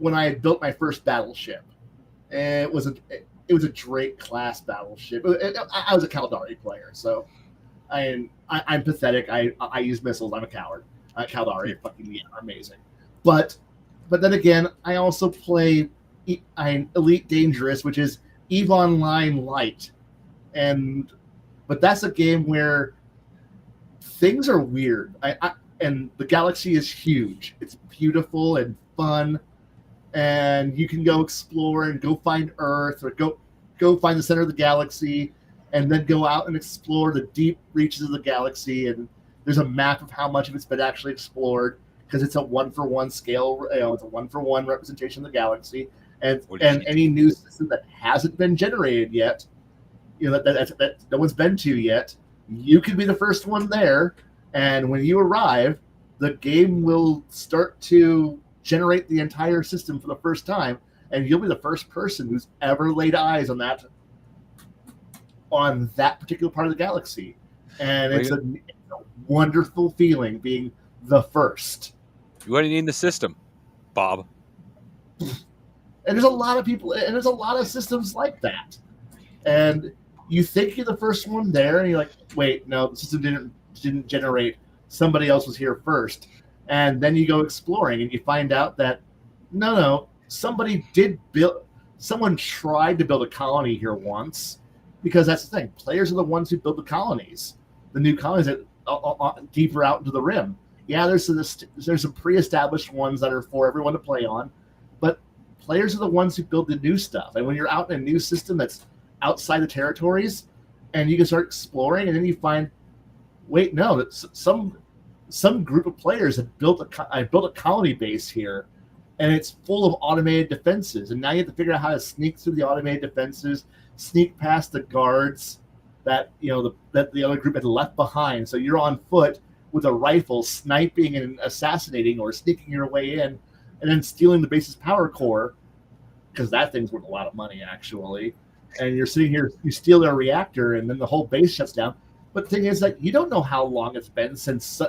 when I had built my first battleship. And it was a Drake class battleship. I was a Caldari player, so I'm pathetic. I use missiles. I'm a coward. Caldari fucking are amazing, but then again, I also play Elite Dangerous, which is EVE Online Lite, but that's a game where things are weird. And the galaxy is huge. It's beautiful and fun, and you can go explore and go find Earth or go find the center of the galaxy, and then go out and explore the deep reaches of the galaxy. And there's a map of how much of it's been actually explored because it's a 1-for-1 scale. It's a 1-for-1 representation of the galaxy, and any new system that hasn't been generated yet, that no one's been to yet, you could be the first one there. And when you arrive, the game will start to generate the entire system for the first time, and you'll be the first person who's ever laid eyes on that particular part of the galaxy. And it's a wonderful feeling being the first. What do you need in the system, Bob? And there's a lot of people, and there's a lot of systems like that. And you think you're the first one there, and you're like, wait, no, the system didn't generate. Somebody else was here first. And then you go exploring, and you find out that no, someone tried to build a colony here once, because that's the thing. Players are the ones who build the colonies, the new colonies that deeper out into the rim. Yeah, there's some pre-established ones that are for everyone to play on, but players are the ones who build the new stuff. And when you're out in a new system that's outside the territories, and you can start exploring, and then you find, wait, no, that some group of players have built a colony base here, and it's full of automated defenses. And now you have to figure out how to sneak through the automated defenses, sneak past the guards that that the other group had left behind. So you're on foot with a rifle, sniping and assassinating or sneaking your way in, and then stealing the base's power core, because that thing's worth a lot of money actually. And you're sitting here, you steal their reactor, and then the whole base shuts down. But the thing is that you don't know how long it's been since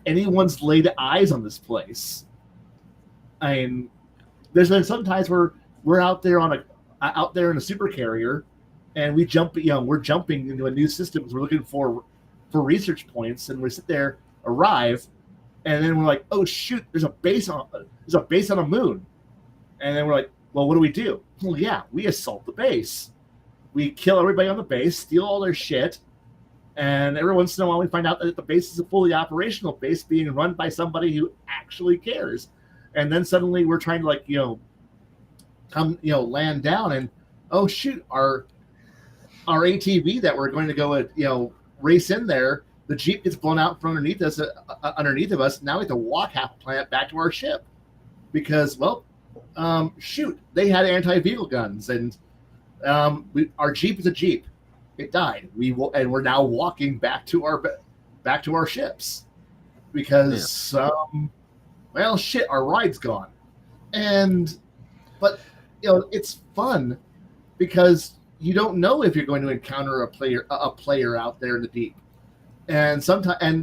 anyone's laid eyes on this place. I mean, there's been some times where we're out there in a super carrier, and we're jumping into a new system because we're looking for research points, and we sit there, arrive, and then we're like, oh shoot, there's a base on a moon. And then we're like, well, what do we do? Well, yeah, we assault the base. We kill everybody on the base, steal all their shit, and every once in a while we find out that the base is a fully operational base being run by somebody who actually cares. And then suddenly we're trying to land down, and oh shoot, our ATV that we're going to go race in there, the Jeep gets blown out from underneath of us. Now we have to walk half a planet back to our ship because, shoot, they had anti-vehicle guns, and our Jeep is a Jeep. It died. We're now walking back to our ships because our ride's gone. But it's fun because you don't know if you're going to encounter a player out there in the deep. And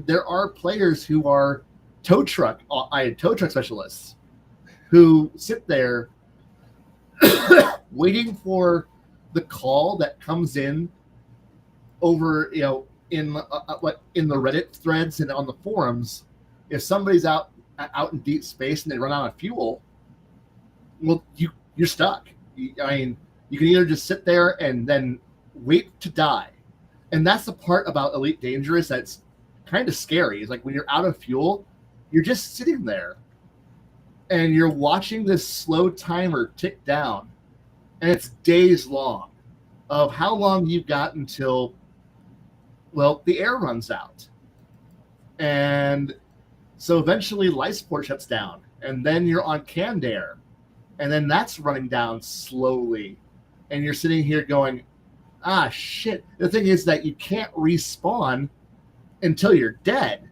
there are players who are tow truck specialists who sit there waiting for the call that comes in over in the Reddit threads and on the forums. If somebody's out in deep space and they run out of fuel, well, you're stuck. You can either just sit there and then wait to die. And that's the part about Elite Dangerous that's kind of scary. It's like when you're out of fuel, you're just sitting there and you're watching this slow timer tick down, and it's days long of how long you've got until, the air runs out. And so eventually life support shuts down, and then you're on canned air, and then that's running down slowly. And you're sitting here going, shit. The thing is that you can't respawn until you're dead.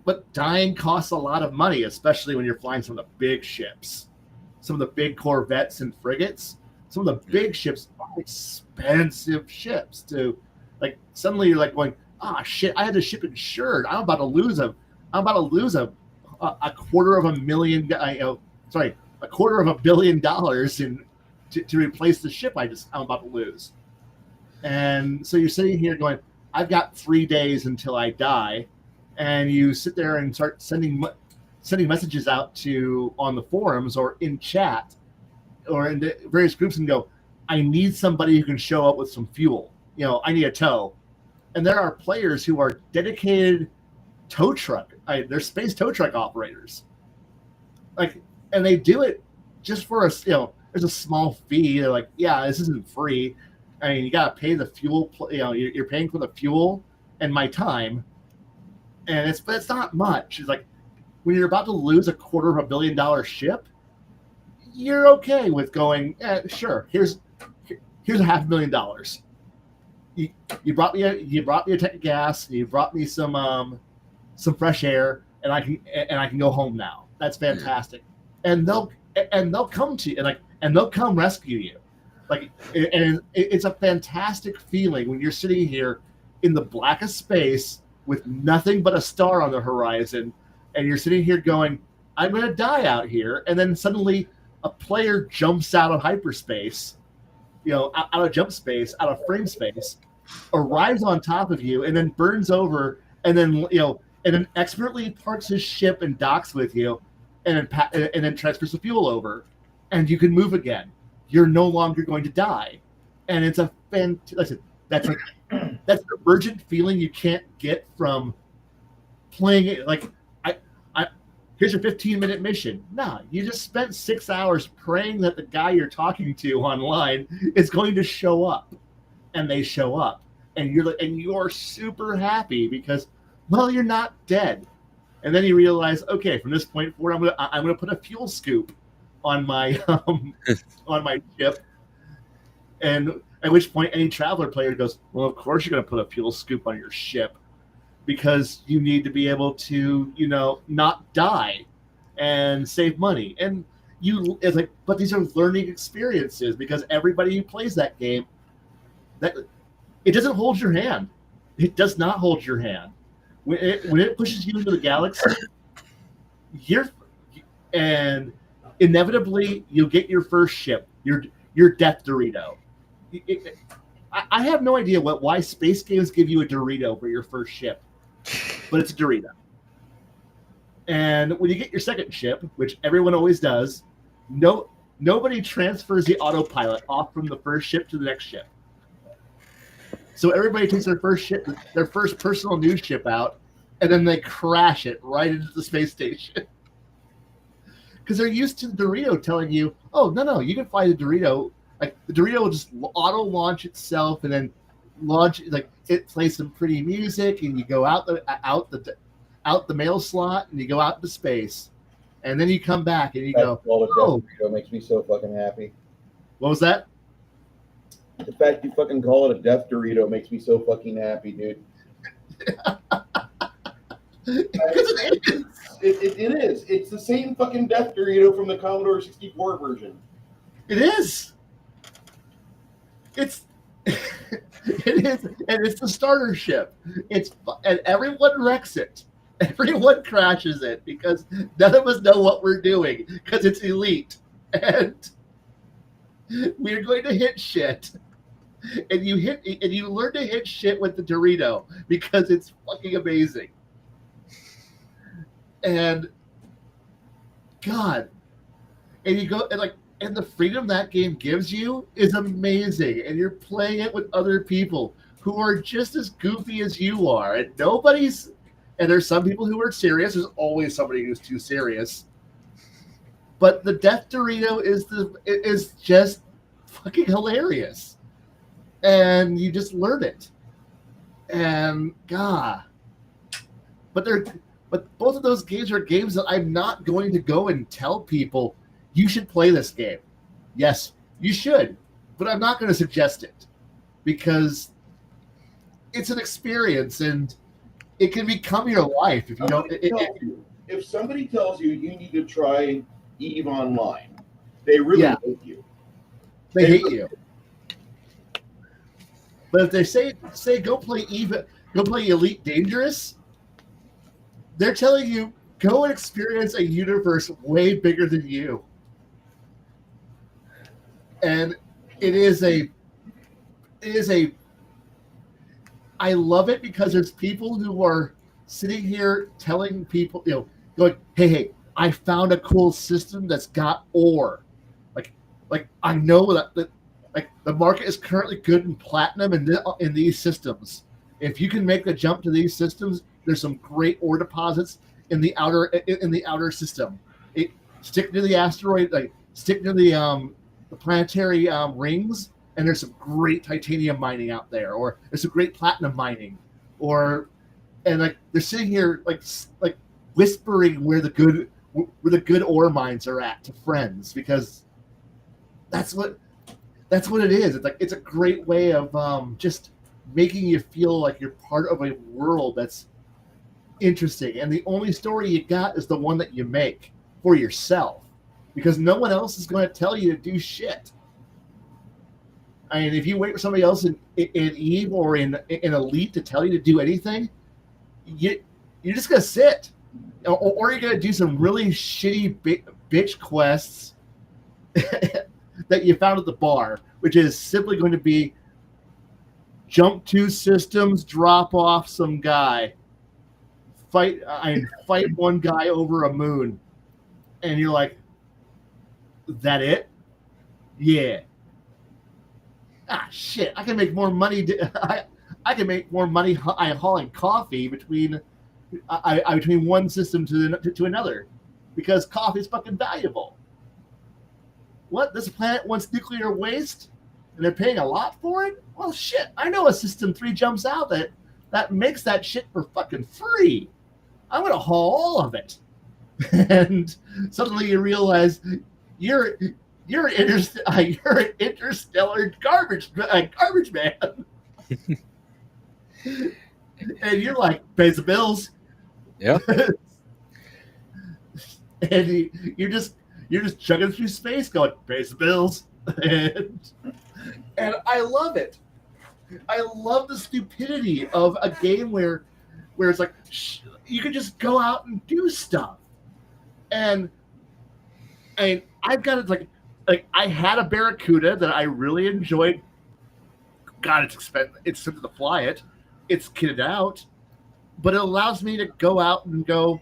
But dying costs a lot of money, especially when you're flying some of the big ships, some of the big corvettes and frigates. Some of the big ships are expensive ships too. Like suddenly you're like going, shit, I had the ship insured. I'm about to lose a $250 million, $250 million to replace the ship I'm about to lose. And so you're sitting here going, I've got 3 days until I die, and you sit there and start sending messages out on the forums or in chat or in the various groups and go, I need somebody who can show up with some fuel. I need a tow. And there are players who are dedicated tow truck. They're space tow truck operators. And they do it just for there's a small fee. They're like, yeah, this isn't free. I mean, you got to pay the fuel. You're paying for the fuel and my time. And it's not much. It's like when you're about to lose $250 million ship, you're okay with going, sure, here's $500,000. You brought me a tank of gas, you brought me some fresh air, and I can go home now. That's fantastic. And they'll come to you and they'll come rescue you. And it's a fantastic feeling when you're sitting here in the blackest space with nothing but a star on the horizon, and you're sitting here going, I'm going to die out here. And then suddenly a player jumps out of hyperspace, out of jump space, out of frame space, arrives on top of you, and then burns over, and then expertly parks his ship and docks with you, and then transfers the fuel over, and you can move again. You're no longer going to die, and it's a fantastic. That's an emergent feeling you can't get from playing it. Here's your 15-minute mission. Nah, you just spent 6 hours praying that the guy you're talking to online is going to show up, and they show up, and you're super happy because, well, you're not dead. And then you realize, okay, from this point forward, I'm gonna put a fuel scoop on my on my ship, and at which point any traveler player goes, well, of course you're gonna put a fuel scoop on your ship, because you need to be able to, not die and save money. And it's like, but these are learning experiences, because everybody who plays that game, it doesn't hold your hand. It does not hold your hand. When it pushes you into the galaxy, and inevitably you'll get your first ship, your Death Dorito. I have no idea why space games give you a Dorito for your first ship, but it's a Dorito. And when you get your second ship, which everyone always does, nobody transfers the autopilot off from the first ship to the next ship. So everybody takes their first personal news ship out, and then they crash it right into the space station. Because they're used to the Dorito telling you, oh, no, you can fly the Dorito. Like, the Dorito will just auto-launch itself, and then launch, it plays some pretty music, and you go out the mail slot, and you go out into space. And then you come back, and you go, oh. Dorito makes me so fucking happy. What was that? The fact you fucking call it a Death Dorito makes me so fucking happy, dude. It is. It's the same fucking Death Dorito from the Commodore 64 version. It is. It is, and it's the starter ship. And everyone wrecks it. Everyone crashes it because none of us know what we're doing because it's elite, and we're going to hit shit. And you learn to hit shit with the Dorito because it's fucking amazing. And God, and you go and the freedom that game gives you is amazing. And you're playing it with other people who are just as goofy as you are. And there's some people who are serious. There's always somebody who's too serious. But the Death Dorito is just fucking hilarious. And you just learn it. And God. But both of those games are games that I'm not going to go and tell people, you should play this game. Yes, you should. But I'm not going to suggest it. Because it's an experience, and it can become your life if you don't. If somebody tells you you need to try EVE Online, they really hate you. They hate you. But if they say go play EVE, go play Elite Dangerous, they're telling you go and experience a universe way bigger than you. And it is a I love it because there's people who are sitting here telling people, going, hey, I found a cool system that's got ore. Like I know that like the market is currently good in platinum in these systems. If you can make the jump to these systems, there's some great ore deposits in the outer system. Stick to the asteroid, stick to the planetary rings, and there's some great titanium mining out there, or there's some great platinum mining, and like they're sitting here like whispering where the good ore mines are at to friends, because that's what it is. It's a great way of just making you feel like you're part of a world that's interesting, and the only story you got is the one that you make for yourself, because no one else is going to tell you to do shit. I mean, if you wait for somebody else in Eve or in Elite to tell you to do anything, you're just gonna sit, or you're gonna do some really shitty bitch quests that you found at the bar, which is simply going to be jump 2 systems, drop off some guy, fight one guy over a moon, and you're like, that it? Yeah. Ah, shit! I can make more money. I can make more money hauling coffee between one system to another, because coffee is fucking valuable. What? This planet wants nuclear waste, and they're paying a lot for it? Well, shit! I know a system 3 jumps out that makes that shit for fucking free. I'm gonna haul all of it, and suddenly you realize you're an interstellar garbage man. And you're like, pays the bills. Yeah. And you're just chugging through space going, pays the bills. And I love it. I love the stupidity of a game where it's like, you can just go out and do stuff. And I've got it like I had a Barracuda that I really enjoyed. God, it's expensive. It's expensive to fly it. It's kitted out, but it allows me to go out and go.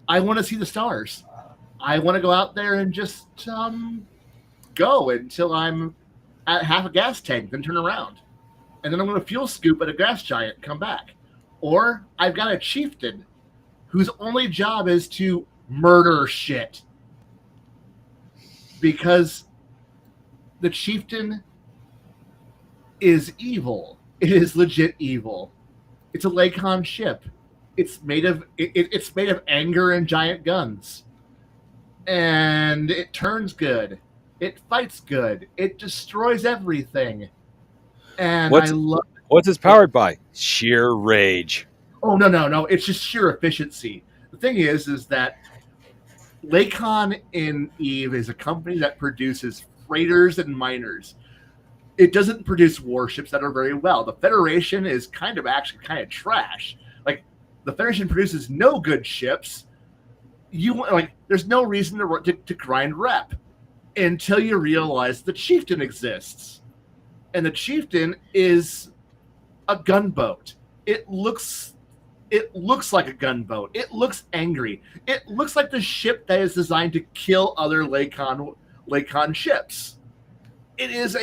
I want to see the stars. I want to go out there and just go until I'm at half a gas tank, then turn around, and then I'm going to fuel scoop at a gas giant and come back. Or I've got a chieftain whose only job is to murder shit. Because the chieftain is evil. It is legit evil. It's a Lakon ship. It's made of anger and giant guns. And it turns good. It fights good. It destroys everything. And what's it powered by? Sheer rage. Oh, no. It's just sheer efficiency. The thing is that Lakon in Eve is a company that produces freighters and miners. It doesn't produce warships that are very well. The Federation is kind of trash. Like, the Federation produces no good ships. There's no reason to grind rep until you realize the chieftain exists. And the chieftain is a gunboat. It looks like a gunboat. It looks angry. It looks like the ship that is designed to kill other Lakon ships. It is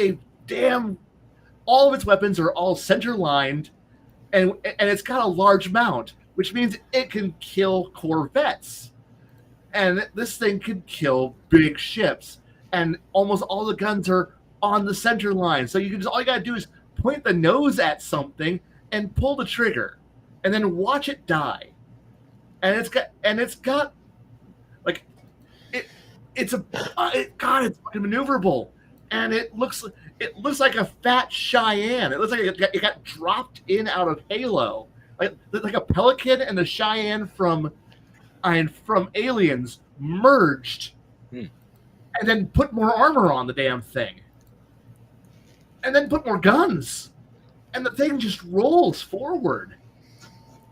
all of its weapons are all center lined, and it's got a large mount, which means it can kill corvettes. And this thing can kill big ships. And almost all the guns are on the center line. So all you gotta do is point the nose at something and pull the trigger. And then watch it die, and it's got it's fucking maneuverable, and it looks like a fat Cheyenne. It looks like it got dropped in out of Halo, like a Pelican and the Cheyenne from Aliens merged, and then put more armor on the damn thing, and then put more guns, and the thing just rolls forward.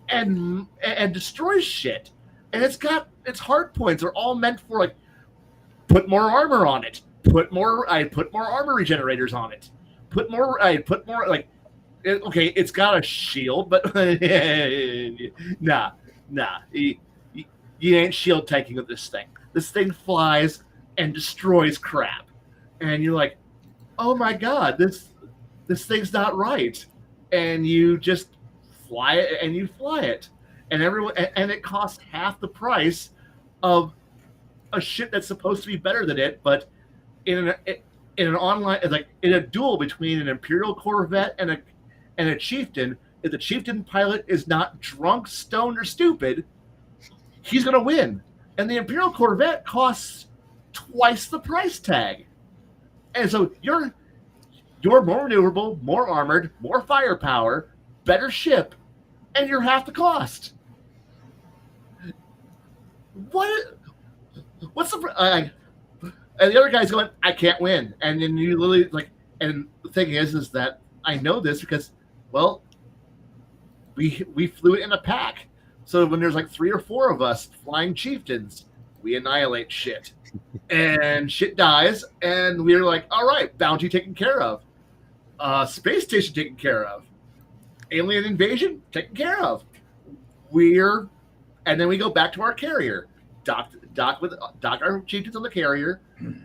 and destroys shit. And its hard points are all meant for like put more armor on it, put more armor regenerators on it, put more like okay, it's got a shield, but nah, you ain't shield tanking with this thing. This thing flies and destroys crap, and you're like, oh my god, this thing's not right, and you just fly it and it costs half the price of a ship that's supposed to be better than it, but in an online, like in a duel between an Imperial Corvette and a Chieftain, if the Chieftain pilot is not drunk, stoned, or stupid, he's going to win. And the Imperial Corvette costs twice the price tag. And so you're more maneuverable, more armored, more firepower, better ship, and you're half the cost. What's the and the other guy's going, I can't win. And then you literally like, and the thing is that I know this because, well, we flew it in a pack. So when there's like 3 or 4 of us flying chieftains, we annihilate shit. And shit dies, and we're like, all right, bounty taken care of. Space station taken care of. Alien invasion taken care of. And then we go back to our carrier. Dock our chieftains on the carrier,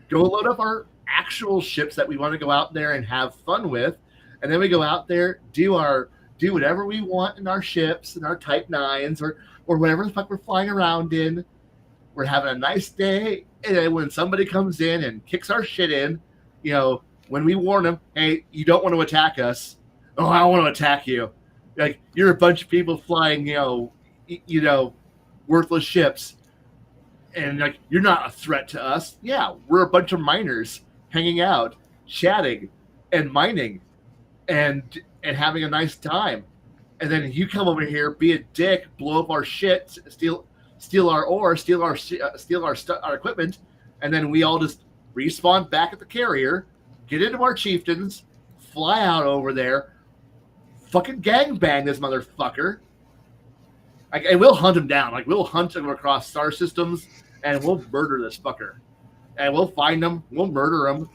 go load up our actual ships that we want to go out there and have fun with, and then we go out there, do whatever we want in our ships and our Type 9s or whatever the fuck we're flying around in. We're having a nice day, and then when somebody comes in and kicks our shit in, when we warn them, hey, you don't want to attack us. Oh, I don't want to attack you. Like, you're a bunch of people flying, worthless ships. And like, you're not a threat to us. Yeah, we're a bunch of miners hanging out, chatting, and mining, and having a nice time. And then you come over here, be a dick, blow up our shit, steal our ore, steal our equipment, and then we all just respawn back at the carrier, get into our chieftains, fly out over there, fucking gangbang this motherfucker. And we'll hunt him down. Like, we'll hunt him across star systems, and we'll murder this fucker. And we'll find him. We'll murder him.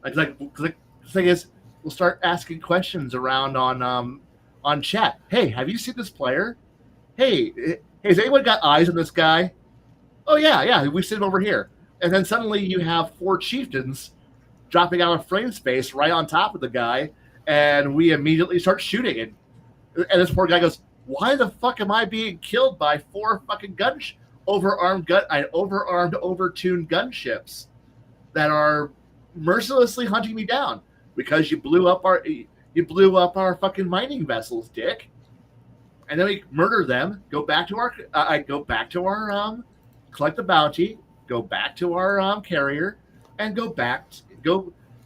Like the thing is, we'll start asking questions around on chat. Hey, have you seen this player? Hey, has anyone got eyes on this guy? Oh, yeah, we see him over here. And then suddenly you have 4 chieftains dropping out of frame space right on top of the guy, and we immediately start shooting. And this poor guy goes, why the fuck am I being killed by 4 fucking overarmed, overtuned gunships that are mercilessly hunting me down because you blew up our fucking mining vessels, dick. And then we murder them, go back to our collect the bounty, go back to our carrier, and go back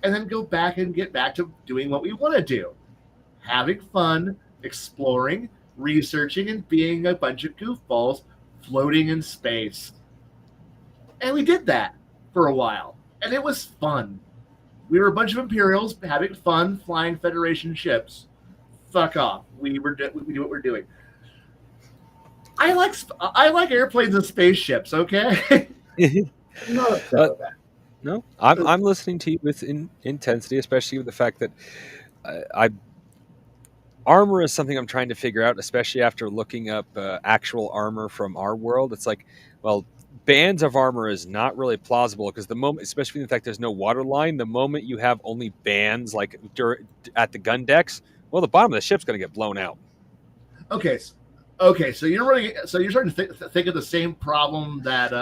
and get back to doing what we want to do, having fun, exploring, researching, and being a bunch of goofballs floating in space. And we did that for a while, and it was fun. We were a bunch of Imperials having fun flying Federation ships. Fuck off. We do what we're doing. I like airplanes and spaceships. Okay. I'm not upset with that. No, I'm listening to you with intensity, especially with the fact that armor is something I'm trying to figure out, especially after looking up actual armor from our world. It's like, well, bands of armor is not really plausible because the moment, especially the fact there's no water line, the moment you have only bands like at the gun decks, well, the bottom of the ship's going to get blown out. Okay, so you're starting to think of the same problem that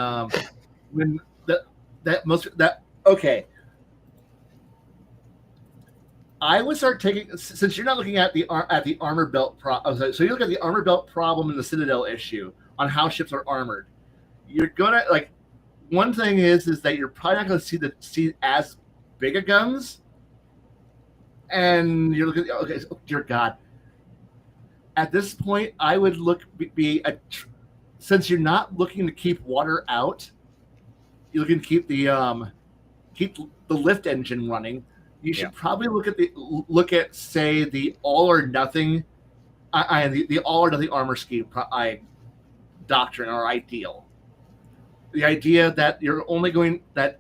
okay. I would start taking, since you're not looking at the armor belt problem. So you look at the armor belt problem and the Citadel issue on how ships are armored. You're gonna like, one thing is that you're probably not going to see as big a guns, and you're looking. Okay, dear God. At this point, I would since you're not looking to keep water out, you're looking to keep the lift engine running. You should probably look at say the all or nothing the all or nothing armor scheme doctrine or ideal. The idea that you're only going that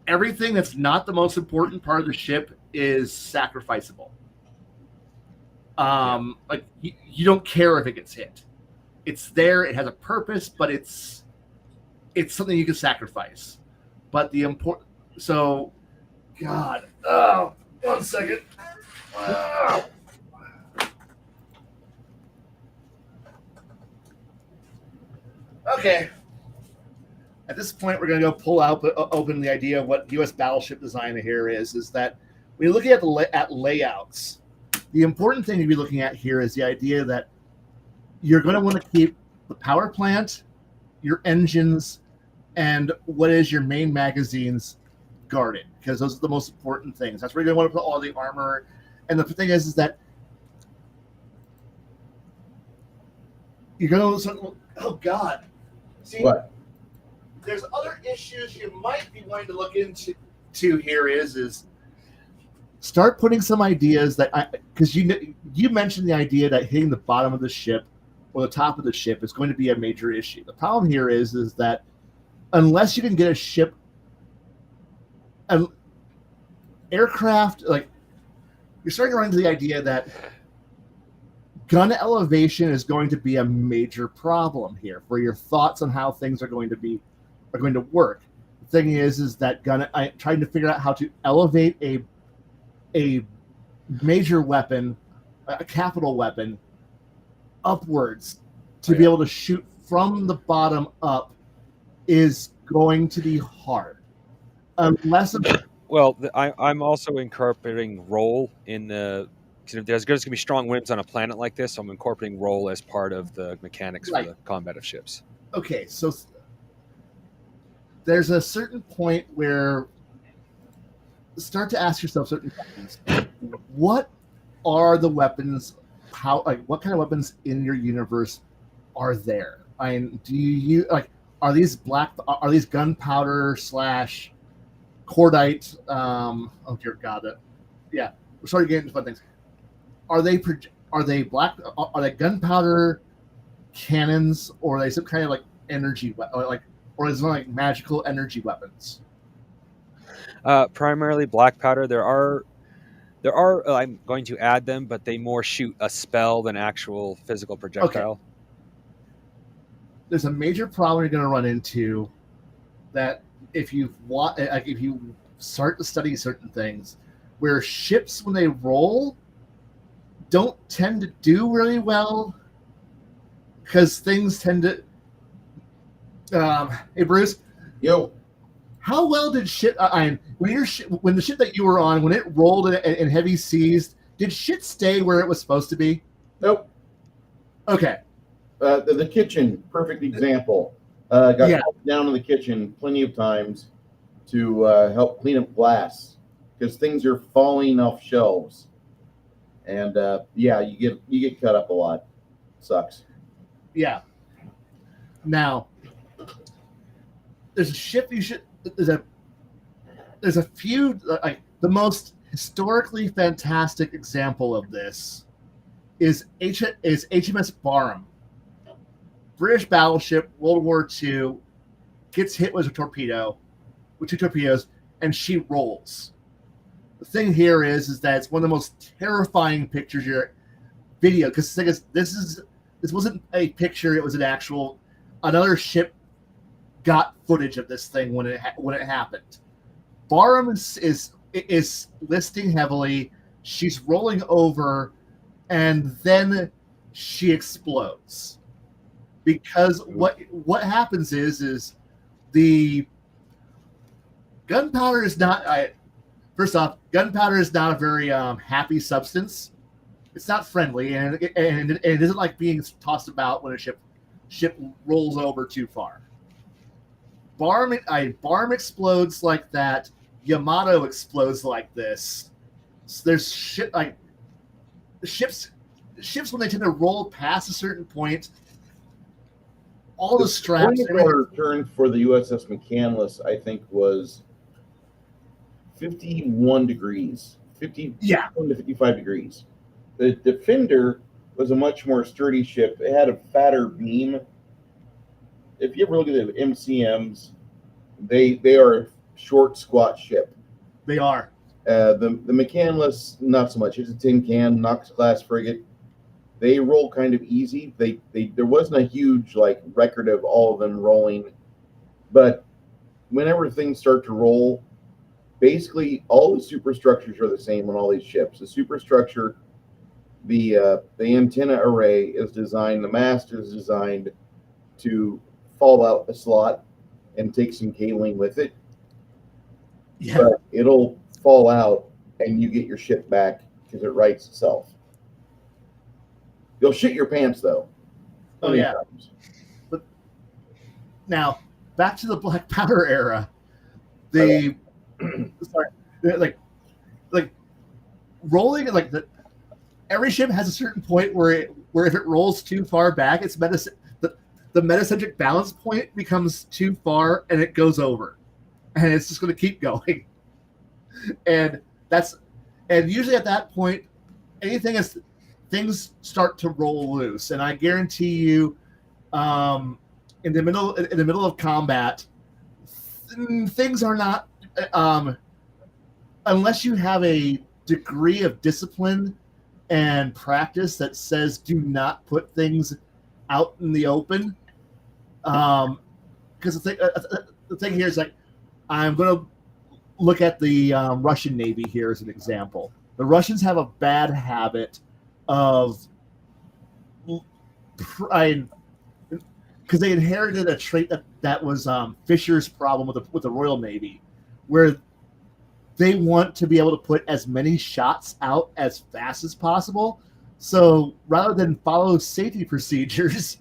everything that's not the most important part of the ship is sacrificable. Like you don't care if it gets hit. It's there. It has a purpose, but it's something you can sacrifice. But the important God. Oh, 1 second. Oh. Okay. At this point, we're going to go open the idea of what U.S. battleship design here is that when you're looking at layouts, the important thing to be looking at here is the idea that you're going to want to keep the power plant, your engines, and what is your main magazines guarded, because those are the most important things. That's where you're going to want to put all the armor. And the thing is that you're going to... Oh, God. See, what? There's other issues you might be wanting to look into here is start putting some ideas that because you mentioned the idea that hitting the bottom of the ship or the top of the ship is going to be a major issue. The problem here is that unless you can get a ship, an aircraft, like you're starting to run into the idea that gun elevation is going to be a major problem here for your thoughts on how things are going to work. The thing is that I'm trying to figure out how to elevate a major weapon, a capital weapon, upwards to be able to shoot from the bottom up is going to be hard. Unless I'm also incorporating roll in the. There's going to be strong winds on a planet like this, so I'm incorporating roll as part of the mechanics for the combat of ships. Okay, so there's a certain point where start to ask yourself certain questions. What are the weapons? What kind of weapons in your universe are there? Are these gunpowder / cordite? Oh dear God! Yeah, we're starting to get into fun things. Are they gunpowder cannons, or are they some kind of like energy or is it like magical energy weapons? Primarily black powder. There are. I'm going to add them, but they more shoot a spell than actual physical projectile. Okay. There's a major problem you're going to run into that if you start to study certain things, where ships when they roll don't tend to do really well because things tend to. Hey Bruce. Yo. How well did when the ship that you were on, when it rolled in heavy seas, did shit stay where it was supposed to be? Nope. Okay. The kitchen, perfect example. Got down in the kitchen plenty of times to help clean up glass because things are falling off shelves, and you get cut up a lot. Sucks. Yeah. Now, there's a ship you should. There's a few. The most historically fantastic example of this is HMS Barham. British battleship, World War II, gets hit with two torpedoes, and she rolls. The thing here is that it's one of the most terrifying pictures your video, because the thing is, this wasn't a picture; it was another ship got footage of this thing when it happened. Barham is listing heavily. She's rolling over, and then she explodes. Because what happens is the gunpowder is not. First off, gunpowder is not a very happy substance. It's not friendly, and it isn't like being tossed about when a ship rolls over too far. Barham explodes like that. Yamato explodes like this. So there's shit like ships when they tend to roll past a certain point. All the straps. The turn for the USS McCandless, I think, was 51 degrees, 51 to 55 degrees. The Defender was a much more sturdy ship. It had a fatter beam. If you ever look at the MCMs, they are a short, squat ship. They are. The McCandless, not so much. It's a tin can, Knox class frigate. They roll kind of easy. There wasn't a huge like record of all of them rolling, but whenever things start to roll, basically all the superstructures are the same on all these ships. The superstructure, the antenna array is designed, the mast is designed to fall out a slot and take some cabling with it. Yeah. But it'll fall out and you get your ship back because it rights itself. You'll shit your pants though. Oh yeah. But now back to the Black Powder era. Sorry, like rolling like every ship has a certain point where if it rolls too far back, it's the metacentric balance point becomes too far and it goes over, and it's just going to keep going. And usually at that point, things start to roll loose, and I guarantee you, in the middle of combat, things are not, unless you have a degree of discipline and practice that says do not put things out in the open. Because the thing here is like, I'm going to look at the Russian Navy here as an example. The Russians have a bad habit of, because they inherited a trait that was Fisher's problem with the Royal Navy, where they want to be able to put as many shots out as fast as possible. So rather than follow safety procedures,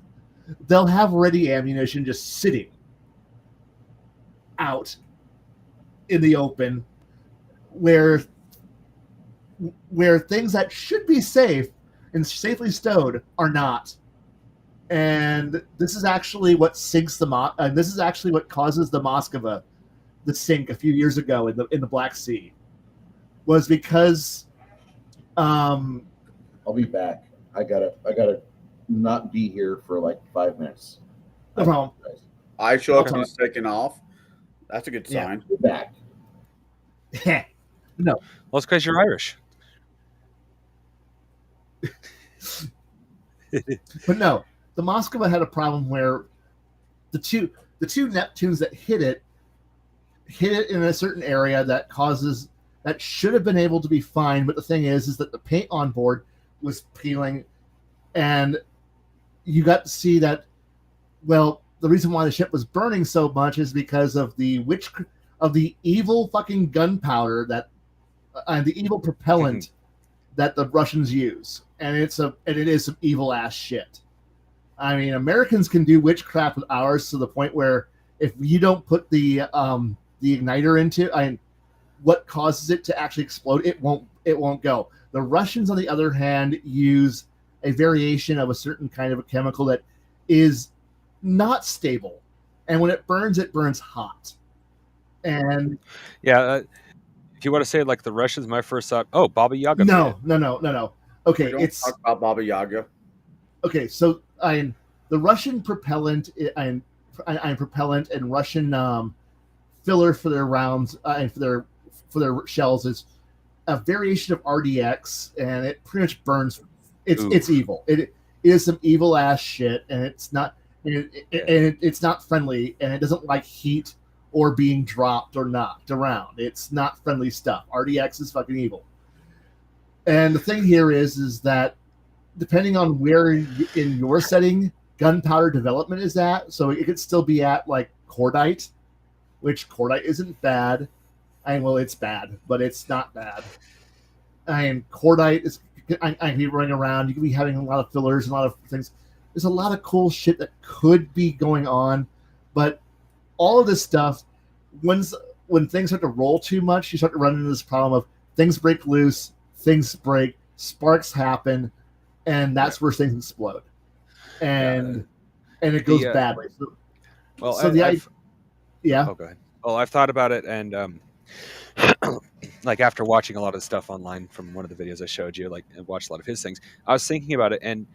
they'll have ready ammunition just sitting out in the open, where things that should be safe and safely stowed are not. And this is actually what sinks and this is actually what causes the Moskva to sink a few years ago in the Black Sea, was because I'll be back. I gotta not be here for like 5 minutes. No problem. I show up and he's taking off. That's a good sign. Be back. No. Well, it's because you're Irish. But no, the Moskva had a problem where the two Neptunes that hit it in a certain area that should have been able to be fine, but the thing is that the paint on board was peeling, and you got to see that. Well, the reason why the ship was burning so much is because of the evil fucking gunpowder the evil propellant that the Russians use, and it is some evil ass shit. I mean, Americans can do witchcraft with ours to the point where if you don't put the igniter into what causes it to actually explode, it won't go. The Russians, on the other hand, use a variation of a certain kind of a chemical that is not stable, and when it burns hot. And yeah, if you want to say like the Russians, my first thought, Baba Yaga. No. Okay, don't talk about Baba Yaga. Okay, so the Russian propellant and Russian filler for their rounds and for their shells is a variation of RDX, and it pretty much burns. It's evil. It is some evil ass shit, and it's not it's not friendly, and it doesn't like heat or being dropped or knocked around. It's not friendly stuff. RDX is fucking evil. And the thing here is that depending on where in your setting gunpowder development is at, so it could still be at like cordite, which cordite isn't bad. It's bad, but it's not bad. Cordite is, I can be running around. You can be having a lot of fillers and a lot of things. There's a lot of cool shit that could be going on, but all of this stuff, when things start to roll too much, you start to run into this problem of things break loose, things break, sparks happen, and that's where things explode, and it goes badly. Well, so yeah. Oh, go ahead. Well, I've thought about it, and like after watching a lot of stuff online from one of the videos I showed you, like I watched a lot of his things, I was thinking about it, and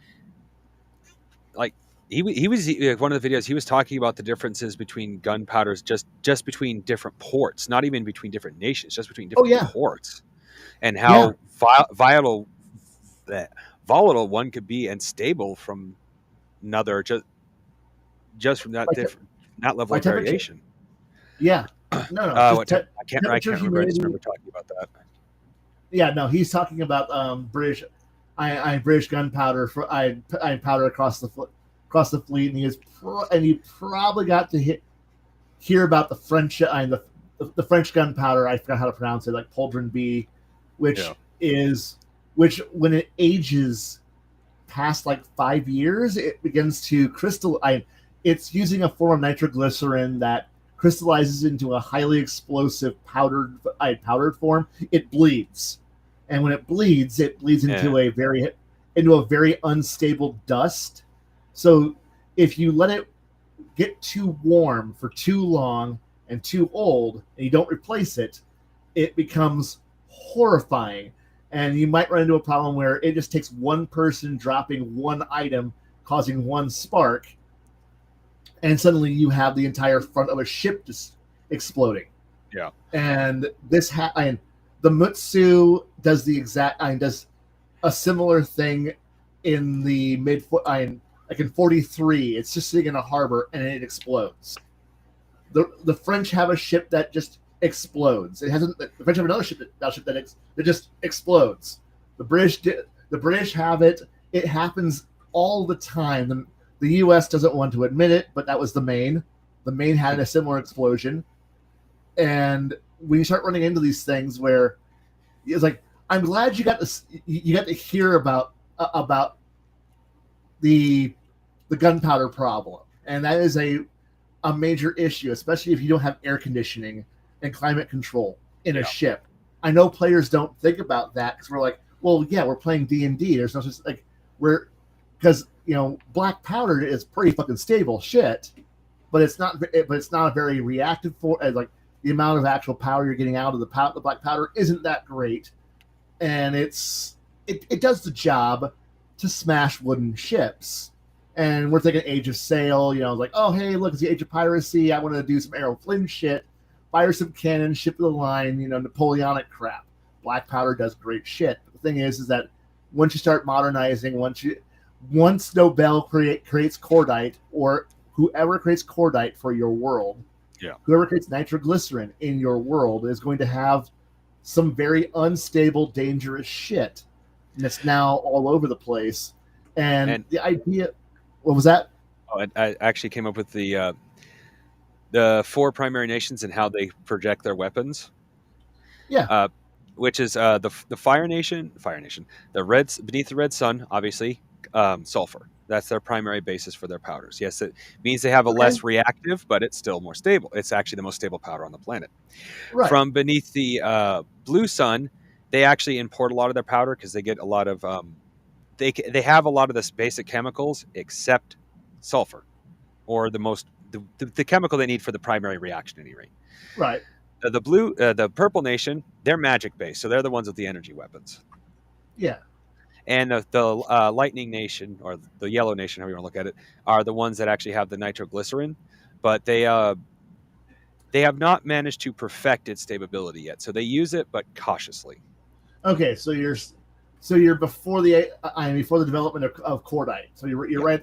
like he was one of the videos he was talking about the differences between gunpowders just between different ports, not even between different nations, just between Oh different yeah, ports, and yeah. how volatile one could be and stable from another, just from that By, te- different that level by of temperature. variation. Yeah. No. Just I can't temperature, remember. I just humidity. remember talking about that. Yeah, no, he's talking about British. I British gunpowder for I powder across the fleet, and he probably got to hear about the French the French gunpowder. I forgot how to pronounce it, like Poldrin B, which when it ages past like 5 years, it begins to crystallize. It's using a form of nitroglycerin that crystallizes into a highly explosive powdered form. It bleeds, and when it bleeds into a very unstable dust. So if you let it get too warm for too long and too old, and you don't replace it, it becomes horrifying. And you might run into a problem where it just takes one person dropping one item, causing one spark, and suddenly you have the entire front of a ship just exploding. Yeah. And the Mutsu does does a similar thing in the like in 43. It's just sitting in a harbor and it explodes. The French have a ship that just explodes. The French have another ship that just explodes. The British have it. It happens all the time. The U.S. doesn't want to admit it, but that was the Maine. The Maine had a similar explosion, and when you start running into these things where it's like, I'm glad you got to hear about the gunpowder problem, and that is a major issue, especially if you don't have air conditioning and climate control in a ship. I know players don't think about that because we're like, well, yeah, we're playing D&D. There's no such like because black powder is pretty fucking stable shit, but it's not a very reactive like the amount of actual power you're getting out of the black powder isn't that great, and it does the job to smash wooden ships. And we're thinking Age of Sail, like, oh, hey, look, it's the Age of Piracy. I want to do some Arrow Flynn shit, fire some cannons, ship to the line, Napoleonic crap. Black powder does great shit. But the thing is that once you start modernizing, once Nobel creates cordite, or whoever creates cordite for your world, whoever creates nitroglycerin in your world is going to have some very unstable, dangerous shit. And it's now all over the place. And the idea... What was that? Oh, I actually came up with the 4 primary nations and how they project their weapons. Yeah. Which is the Fire Nation, the Reds beneath the Red Sun, obviously, sulfur. That's their primary basis for their powders. Yes, it means they have a less reactive, but it's still more stable. It's actually the most stable powder on the planet. Right. From beneath the Blue Sun, they actually import a lot of their powder because they get a lot of they have a lot of this basic chemicals except sulfur, or the chemical they need for the primary reaction at any rate. Right. The Purple Nation, they're magic based, so they're the ones with the energy weapons. Yeah. And the Lightning Nation, or the Yellow Nation, however you want to look at it, are the ones that actually have the nitroglycerin, but they have not managed to perfect its stability yet. So they use it, but cautiously. Okay, so you're before the development of cordite. So you're right.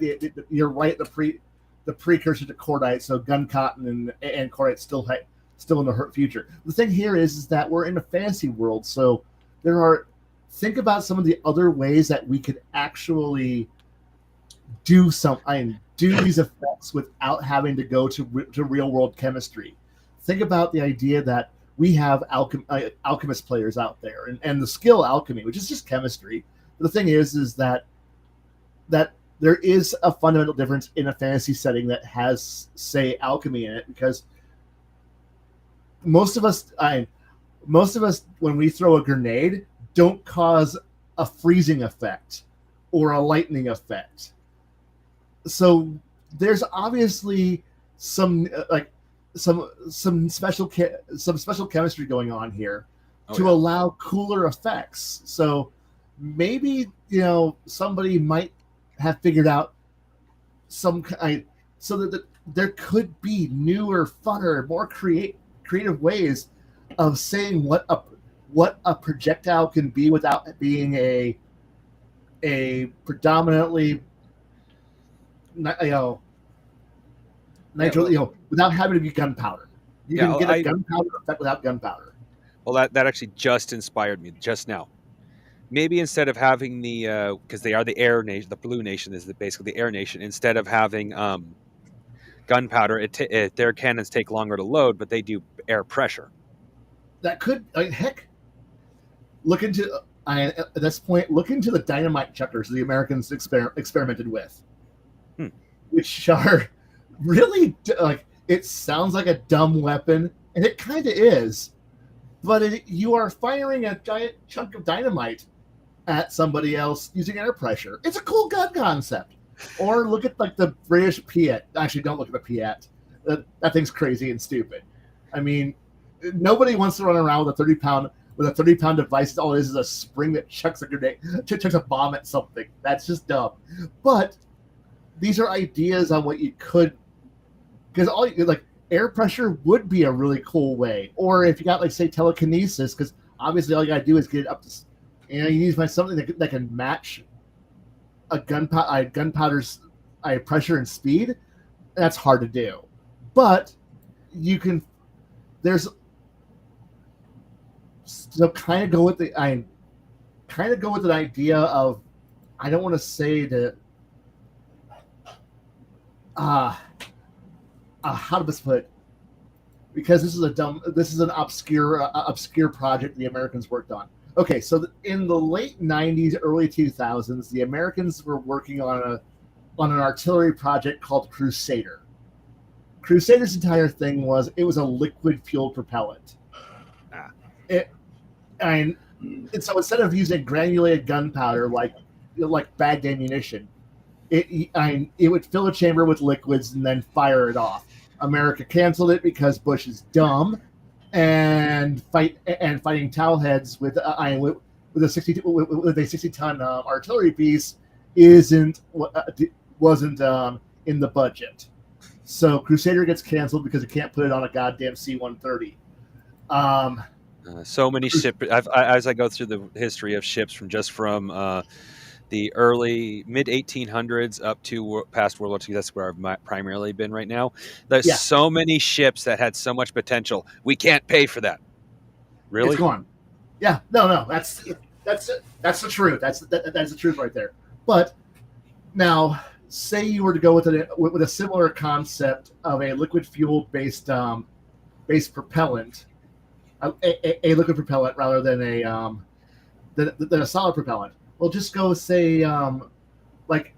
You're right. The precursor to cordite. So gun cotton and cordite still in the future. The thing here is that we're in a fantasy world. So think about some of the other ways that we could actually do these effects without having to go to real world chemistry. Think about the idea that we have alchemist players out there, and the skill alchemy, which is just chemistry. But the thing is that there is a fundamental difference in a fantasy setting that has, say, alchemy in it, because most of us, when we throw a grenade, don't cause a freezing effect or a lightning effect. So there's obviously some special chemistry going on here. to allow cooler effects. So maybe somebody might have figured out some kind, so that there could be newer, funner, more creative ways of saying what a projectile can be without being a predominantly nitro, without having to be gunpowder. You can get a gunpowder effect without gunpowder. Well, that actually just inspired me just now. Maybe instead of having the because they are the air nation, the blue nation is basically the air nation. Instead of having gunpowder, their cannons take longer to load, but they do air pressure. That could, heck, look into at this point. Look into the dynamite chuckers the Americans experimented with, which are really like, it sounds like a dumb weapon, and it kind of is, but you are firing a giant chunk of dynamite at somebody else using air pressure. It's a cool gun concept. Or look at like the British Piat. Actually, don't look at the Piat. That thing's crazy and stupid. I mean, nobody wants to run around with a 30-pound device. All it is a spring that chucks a grenade, chucks a bomb at something. That's just dumb. But these are ideas on what you could, because like air pressure would be a really cool way. Or if you got like say telekinesis, because obviously all you gotta do is get it up to, you need to find something that can match a gunpowder's pressure and speed. That's hard to do, but you can. There's so kind of go with the idea of, I don't want to say that. How to best put it? Because this is an obscure project the Americans worked on. Okay, so in the late 90s, early 2000s, the Americans were working on an artillery project called Crusader. Crusader's entire thing was it was a liquid fueled propellant. And so instead of using granulated gunpowder like bagged ammunition, it would fill a chamber with liquids and then fire it off. America canceled it because Bush is dumb. And fighting towelheads with a 60-ton artillery piece wasn't in the budget. So Crusader gets canceled because it can't put it on a goddamn C-130. So many ships. As I go through the history of ships from the early mid 1800s up to past World War II. That's where I've primarily been right now. There's so many ships that had so much potential. We can't pay for that. Really? It's gone. Yeah. No. That's the truth. That's the truth right there. But now, say you were to go with a similar concept of a liquid fuel based propellant, a liquid propellant rather than a solid propellant. Well, just go say, like,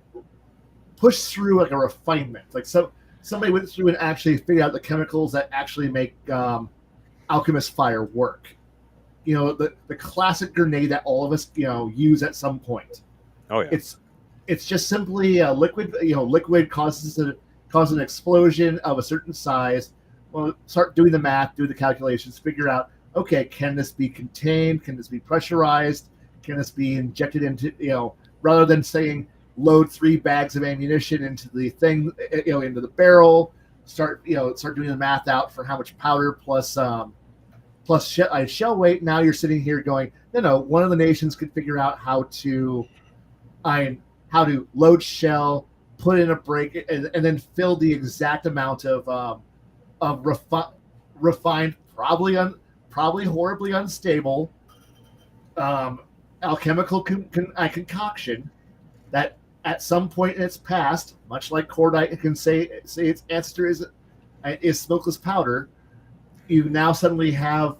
push through like a refinement. Like somebody went through and actually figured out the chemicals that actually make alchemist fire work. The classic grenade that all of us use at some point. Oh yeah. It's just simply a liquid. Liquid causes an explosion of a certain size. Well, start doing the math, do the calculations, figure out, okay, can this be contained? Can this be pressurized? Can this be injected into, rather than saying load 3 bags of ammunition into the thing, into the barrel, start doing the math out for how much powder plus shell weight. Now you're sitting here going, no, one of the nations could figure out how to load shell, put in a break, and then fill the exact amount of refined, probably horribly unstable, alchemical concoction that at some point in its past, much like cordite can say its ancestor is smokeless powder, you now suddenly have,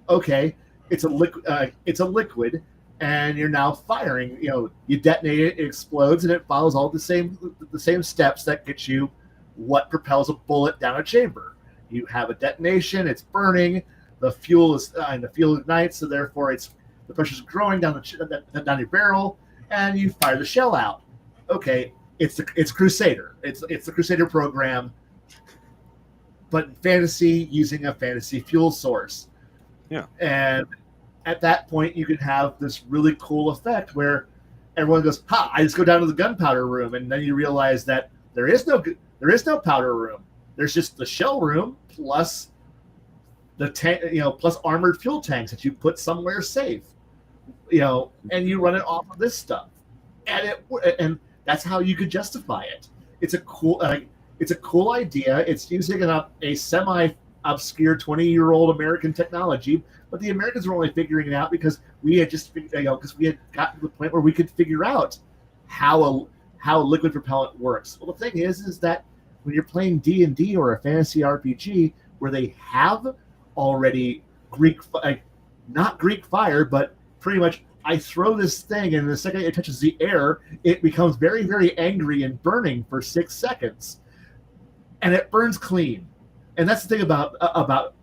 okay, it's a liquid, and you're now firing. You detonate it, it explodes, and it follows all the same steps that get you what propels a bullet down a chamber. You have a detonation, it's burning, the fuel ignites, so therefore the pressure's growing down your barrel, and you fire the shell out. Okay, it's Crusader. It's the Crusader program, but fantasy using a fantasy fuel source. Yeah. And at that point, you can have this really cool effect where everyone goes, "Ha! I just go down to the gunpowder room," and then you realize that there is no powder room. There's just the shell room plus the tank, plus armored fuel tanks that you put somewhere safe, and you run it off of this stuff, and that's how you could justify it. It's a cool idea. It's using a semi obscure 20-year-old American technology, but the Americans were only figuring it out because we had because we had gotten to the point where we could figure out how liquid propellant works. Well, the thing is that when you're playing D&D or a fantasy RPG where they have already not Greek fire, but pretty much I throw this thing and the second it touches the air, it becomes very, very angry and burning for 6 seconds, and it burns clean. And that's the thing about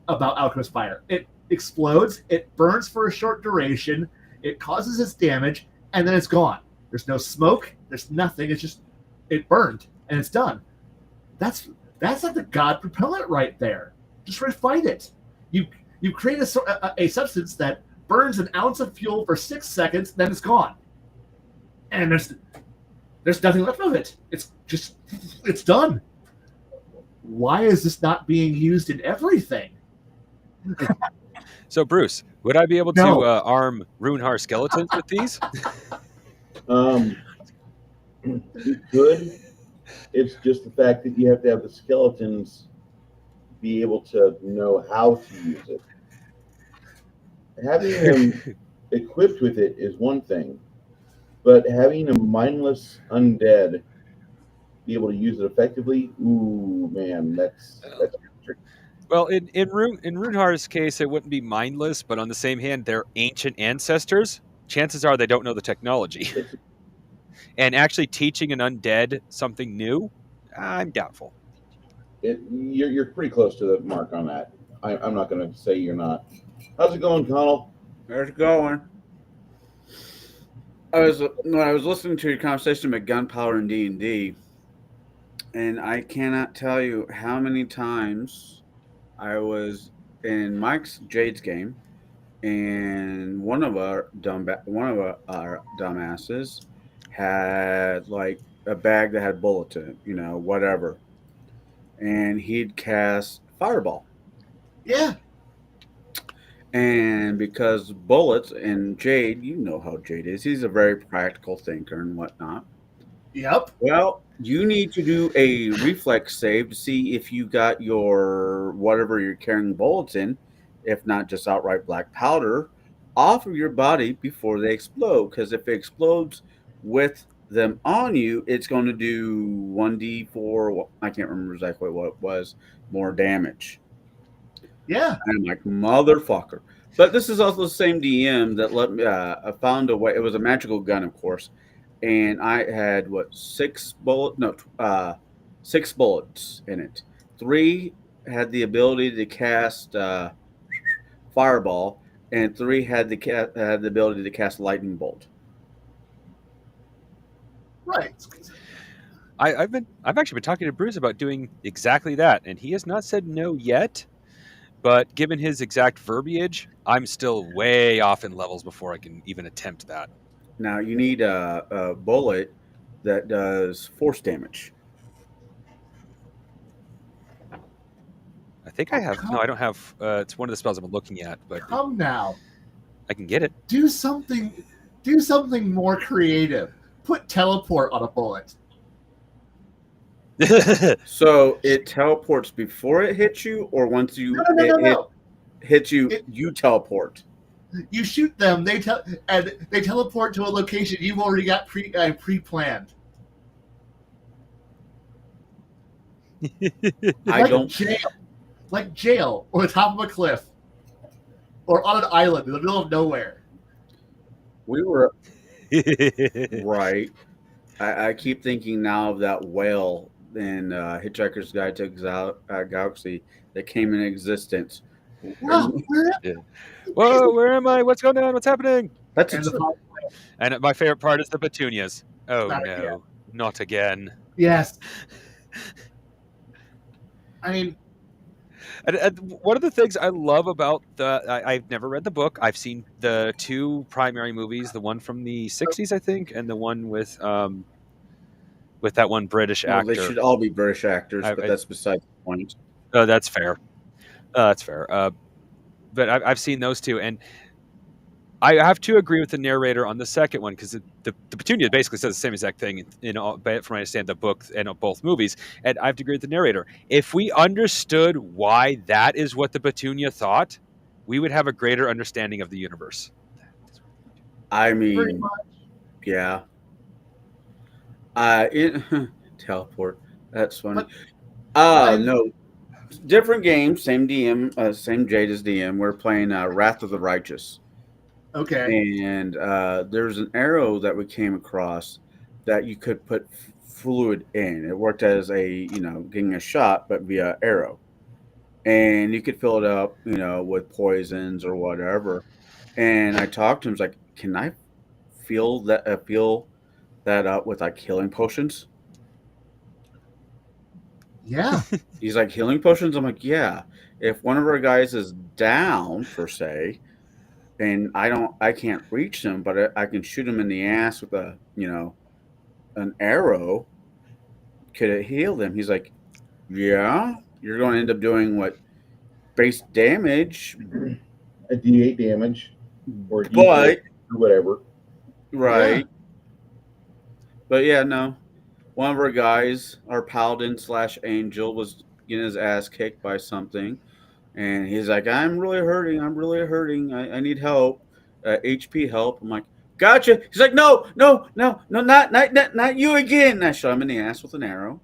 alchemist fire. It explodes, it burns for a short duration, it causes its damage, and then it's gone. There's no smoke, there's nothing. It's just it burned and it's done. That's like the god propellant right there. Just refine it. You create a substance that burns an ounce of fuel for 6 seconds, then it's gone, and there's nothing left of it. It's done. Why is this not being used in everything? So, Bruce, would I be able to No. arm Runehar skeletons with these? You could. It's just the fact that you have to have the skeletons be able to know how to use it. Having them equipped with it is one thing, but having a mindless undead be able to use it effectively, ooh man, that's tricky. Well, in Runehar's case, it wouldn't be mindless, but on the same hand, they're ancient ancestors. Chances are they don't know the technology. And actually teaching an undead something new, I'm doubtful. You're pretty close to the mark on that. I'm not going to say you're not. How's it going, Connell? There's going. When I was listening to your conversation about gunpowder and D&D, and I cannot tell you how many times I was in Mike's Jade's game, and one of our dumbasses had like a bag that had bullets in it, whatever, and he'd cast fireball. Yeah. And because bullets and Jade, you know how Jade is. He's a very practical thinker and whatnot. Yep. Well, you need to do a reflex save to see if you got your whatever you're carrying bullets in, if not just outright black powder, off of your body before they explode. Because if it explodes with them on you, it's going to do 1d4. I can't remember exactly what it was. More damage. Yeah. And I'm like, motherfucker. But this is also the same DM that let me. I found a way. It was a magical gun, of course, and I had 6 bullets in it. 3 had the ability to cast fireball, and 3 had the ability to cast lightning bolt. Right. I've actually been talking to Bruce about doing exactly that, and he has not said no yet. But given his exact verbiage, I'm still way off in levels before I can even attempt that. Now you need a bullet that does force damage. I think I have. No, I don't have. It's one of the spells I'm looking at, but Come now. I can get it. Do something more creative. Put teleport on a bullet. So it teleports before it hits you, or once you hits you, you teleport. You shoot them, they teleport to a location you've already got pre-planned. Like jail, or the top of a cliff, or on an island in the middle of nowhere. We were right. I keep thinking now of that whale in Hitchhiker's Guide to Galaxy that came in existence. Wow, Whoa, where am I? What's going on? What's happening? And my favorite part is the petunias. Oh Not no, again. not again. Yes. I mean, And one of the things I love about I've never read the book. I've seen the two primary movies, the one from the '60s, I think, and the one with that one British Well, they actor. should all be British actors, but I, that's beside the point. oh, that's fair. That's fair. But I've seen those two, and I have to agree with the narrator on the second one because the Petunia basically says the same exact thing in all, from what I understand the book and both movies. And I have to agree with the narrator. If we understood why that is what the Petunia thought, we would have a greater understanding of the universe. I Pretty mean, much. yeah. Teleport. That's funny. But No, different game, same DM, same Jade as DM. We're playing Wrath of the Righteous, okay. and there's an arrow that we came across that you could put fluid in. It worked as getting a shot, but via arrow, and you could fill it up, with poisons or whatever. And I talked to him, I was like, "Can I feel that up with like healing potions?" Yeah. He's like, "Healing potions?" I'm like, "Yeah. If one of our guys is down per se, and I can't reach him, but I can shoot him in the ass with an arrow. Could it heal them?" He's like, "Yeah. You're going to end up doing what base damage, A D8 damage or a D4 but or whatever. right." But yeah, no. One of our guys, our paladin slash angel, was getting his ass kicked by something, and he's like, "I'm really hurting. I'm really hurting. I need help, HP help." I'm like, "Gotcha." He's like, "No, no, no, no, not you again." And I shot him in the ass with an arrow.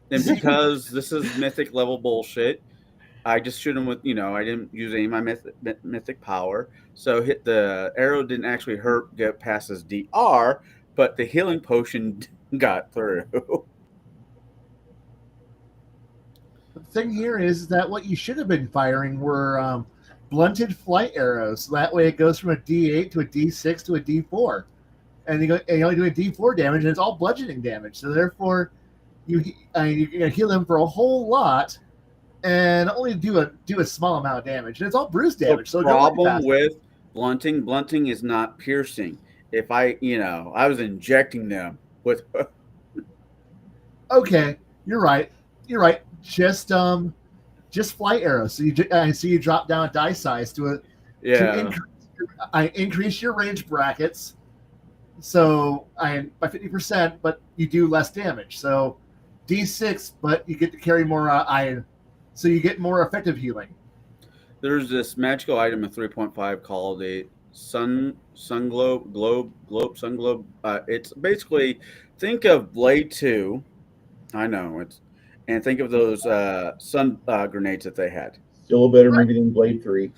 And because this is mythic level bullshit, I just shoot him with, I didn't use any of my mythic power. So hit the arrow didn't actually get past his DR, but the healing potion got through. The thing here is that what you should have been firing were blunted flight arrows. So that way it goes from a D8 to a D6 to a D4. And you only do a D4 damage, and it's all bludgeoning damage. So therefore, you're gonna heal them for a whole lot, and only do a small amount of damage, and it's all bruise damage. The So problem with blunting is not piercing. If I was injecting them with. Okay, you're right. You're right. Just flight arrows. So you drop down a die size to Yeah. increase your range brackets. So by 50%, but you do less damage. So D6, but you get to carry more iron, so you get more effective healing. There's this magical item in 3.5 called a sun globe. It's basically, think of Blade 2. I know and think of those sun grenades that they had. Still a better movie than Blade 3.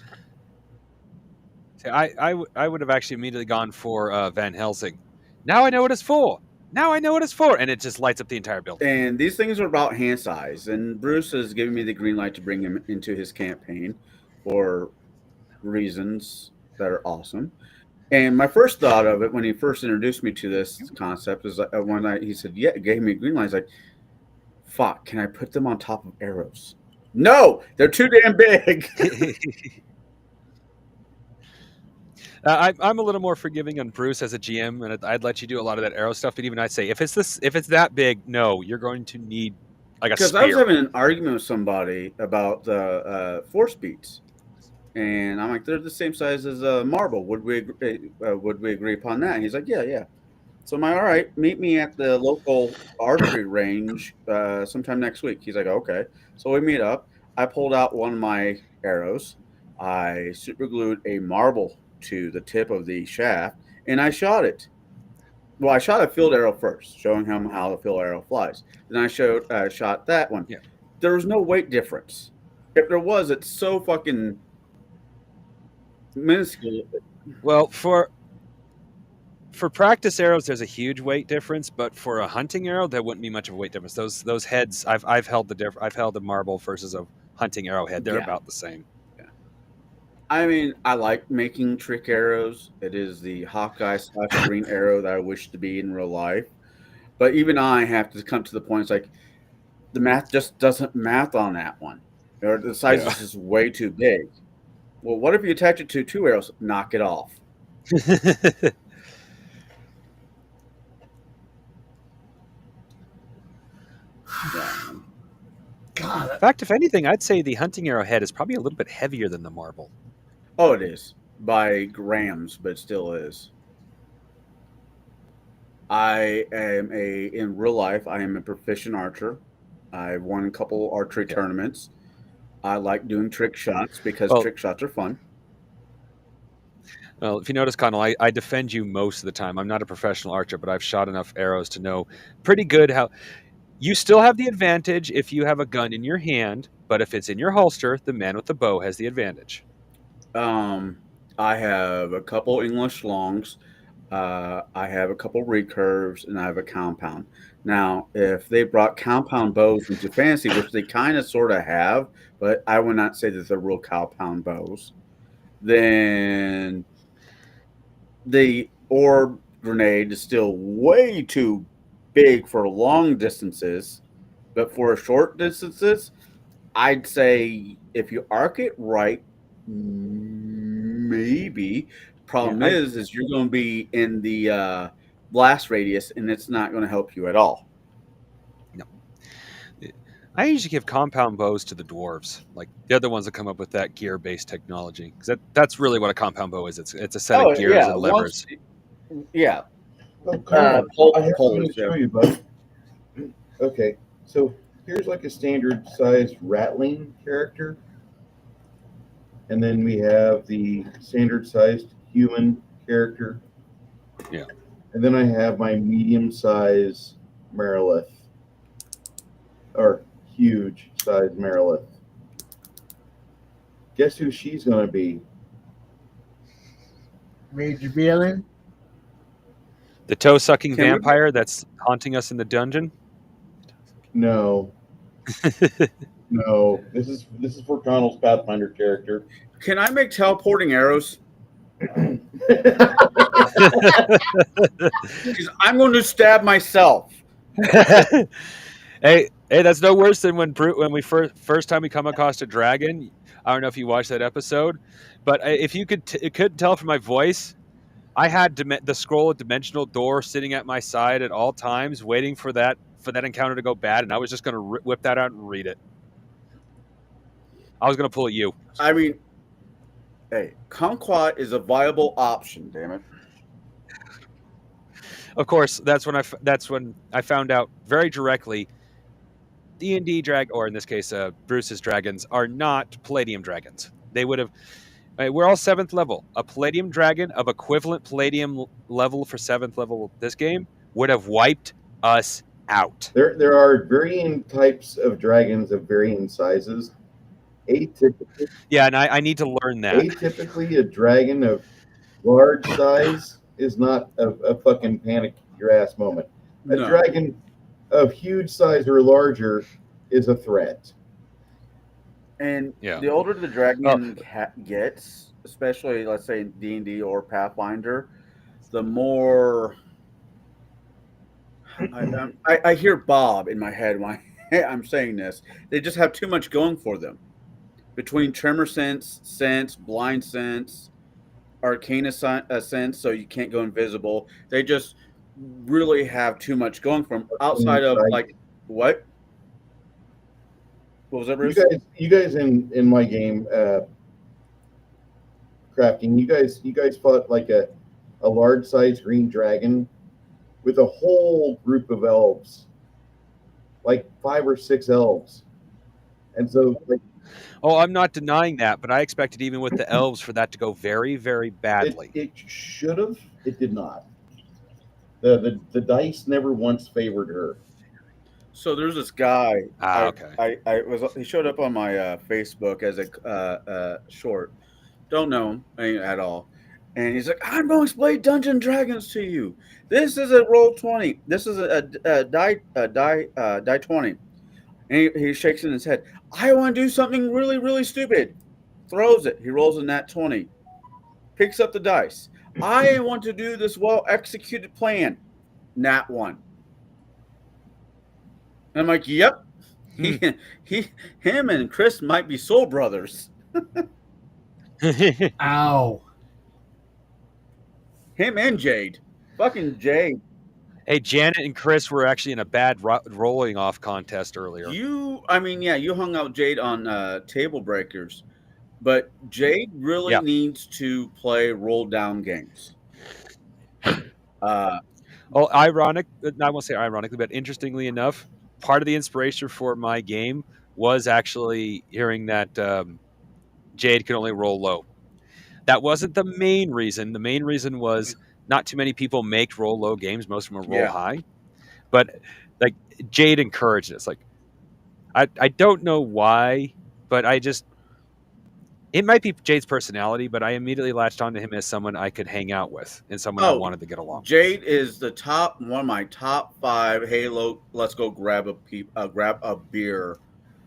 See, I would have actually immediately gone for Van Helsing. Now I know what it's for. Now I know what it's for, and it just lights up the entire building. And these things are about hand size. And Bruce is giving me the green light to bring him into his campaign for reasons that are awesome. And my first thought of it when he first introduced me to this concept is one night he said, "Yeah," gave me a green light. He's like, "Fuck, can I put them on top of arrows?" No, they're too damn big. I'm a little more forgiving on Bruce as a GM, and I'd let you do a lot of that arrow stuff. But even I'd say if it's that big, no, you're going to need like a Because I was spear. having an argument with somebody about the force beats, and I'm like, "They're the same size as a marble. Would we agree upon that?" And he's like, "Yeah." So I'm like, "All right, meet me at the local archery range sometime next week." He's like, "Okay." So we meet up. I pulled out one of my arrows. I super glued a marble to the tip of the shaft, and I shot it. Well, I shot a field arrow first, showing him how the field arrow flies. Then I shot that one. Yeah. There was no weight difference. If there was, it's so fucking minuscule. Well, for practice arrows, there's a huge weight difference, but for a hunting arrow, there wouldn't be much of a weight difference. Those heads, I've held the marble versus a hunting arrowhead. They're Yeah. about the same. I mean, I like making trick arrows. It is the Hawkeye / green arrow that I wish to be in real life. But even I have to come to the point. It's like the math just doesn't math on that one. or the size Yeah. is just way too big. Well, what if you attach it to 2 arrows? Knock it off. Yeah. God, In fact, if anything, I'd say the hunting arrow head is probably a little bit heavier than the marble. Oh, it is by grams, but it still is. I am in real life. I am a proficient archer. I've won a couple archery Yeah. tournaments. I like doing trick shots because Well, trick shots are fun. well, if you notice, Connell, I defend you most of the time. I'm not a professional archer, but I've shot enough arrows to know pretty good how you still have the advantage if you have a gun in your hand, but if it's in your holster, the man with the bow has the advantage. I have a couple English longs. I have a couple recurves, and I have a compound. Now, if they brought compound bows into fantasy, which they kind of sort of have, but I would not say that they're real compound bows, then the orb grenade is still way too big for long distances. But for short distances, I'd say if you arc it right, maybe. Problem Yeah, is you're going to be in the blast radius, and it's not going to help you at all. no. I usually give compound bows to the dwarves, like the other ones that come up with that gear-based technology, because that's really what a compound bow is. It's a set of Oh gears yeah, and levers. yeah, Oh, Connor, pull, I have something pulleys. to Yeah. show you, bud. Okay, so here's like a standard sized ratling character. And then we have the standard sized human character. Yeah. And then I have my medium size Marilith. Or huge size Marilith. Guess who she's gonna be? Major Villain. The toe-sucking Can we- vampire that's haunting us in the dungeon. No. No. This is for Connell's Pathfinder character. Can I make teleporting arrows? Because I'm going to stab myself. Hey, that's no worse than when we first time we come across a dragon. I don't know if you watched that episode, but if you couldn't tell from my voice, I had the scroll of dimensional door sitting at my side at all times, waiting for that encounter to go bad, and I was just going to whip that out and read it. I was going to pull at you. I mean, hey, kumquat is a viable option. Damn it. Of course, that's when I found out very directly. D&D or in this case, Bruce's dragons are not Palladium dragons. They would have. We're all 7th level. A Palladium dragon of equivalent Palladium level for 7th level this game would have wiped us out. There are varying types of dragons of varying sizes. Atypically, Yeah, and I need to learn that. atypically, a dragon of large size is not a fucking panic your ass moment. A No. dragon of huge size or larger is a threat. And Yeah. the older the dragon gets, especially let's say D&D or Pathfinder, the more I hear Bob in my head when I'm saying this. They just have too much going for them. Between tremor sense, blind sense, arcana sense, so you can't go invisible. They just really have too much going for them. Outside of like what? What was that, Bruce? You guys in my game crafting, you guys fought like a large size green dragon with a whole group of elves, like 5 or 6 elves, and so like, Oh, I'm not denying that, but I expected even with the elves for that to go very, very badly. it should have. It did not. The dice never once favored her. So there's this guy. Okay. He showed up on my Facebook as a short. Don't know him at all, and he's like, "I'm going to explain Dungeons and Dragons to you. This is a roll 20. This is a die 20." And he shakes in his head. I want to do something really, really stupid. Throws it. He rolls a nat 20. Picks up the dice. I want to do this well-executed plan. Nat 1. And I'm like, yep. Him and Chris might be soul brothers. Ow. Him and Jade. Fucking Jade. Hey, Janet and Chris were actually in a bad rolling off contest earlier. You hung out with Jade on Table Breakers, but Jade really needs to play roll down games. Well, I won't say ironically, but interestingly enough, part of the inspiration for my game was actually hearing that Jade can only roll low. That wasn't the main reason. The main reason was not too many people make roll low games. Most of them roll high. But like Jade encouraged us. Like I don't know why, but it might be Jade's personality, but I immediately latched onto him as someone I could hang out with and someone I wanted to get along. Jade is one of my top 5 Halo. Let's go grab a beer.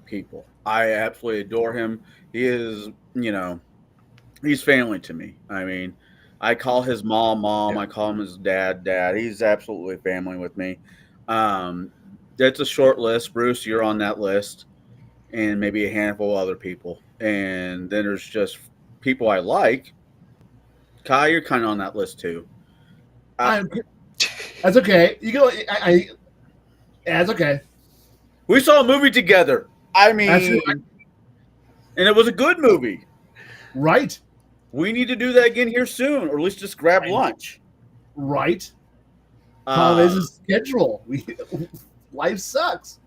People, I absolutely adore him. He is, he's family to me. I mean, I call his mom. Yeah. I call him his dad. He's absolutely family with me. That's a short list. Bruce, you're on that list, and maybe a handful of other people. And then there's just people I like. Khy, you're kind of on that list too. That's okay. You go. That's okay. We saw a movie together. I mean, and it was a good movie. Right. We need to do that again here soon, or at least just grab lunch. Right. There's a schedule. Life sucks.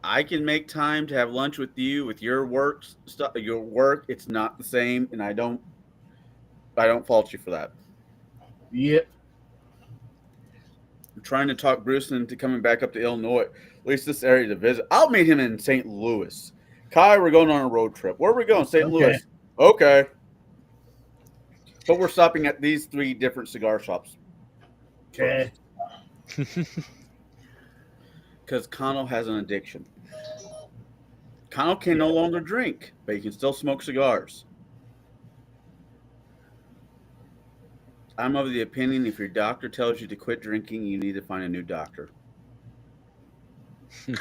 I can make time to have lunch with you with your work stuff. Your work, it's not the same, and I don't fault you for that. Yep. I'm trying to talk Bruce into coming back up to Illinois, at least this area to visit. I'll meet him in St. Louis. Khy, we're going on a road trip. Where are we going? St. Louis. Okay. But we're stopping at these 3 different cigar shops. Okay. Because Connell has an addiction. Connell can no longer drink, but he can still smoke cigars. I'm of the opinion if your doctor tells you to quit drinking, you need to find a new doctor. No,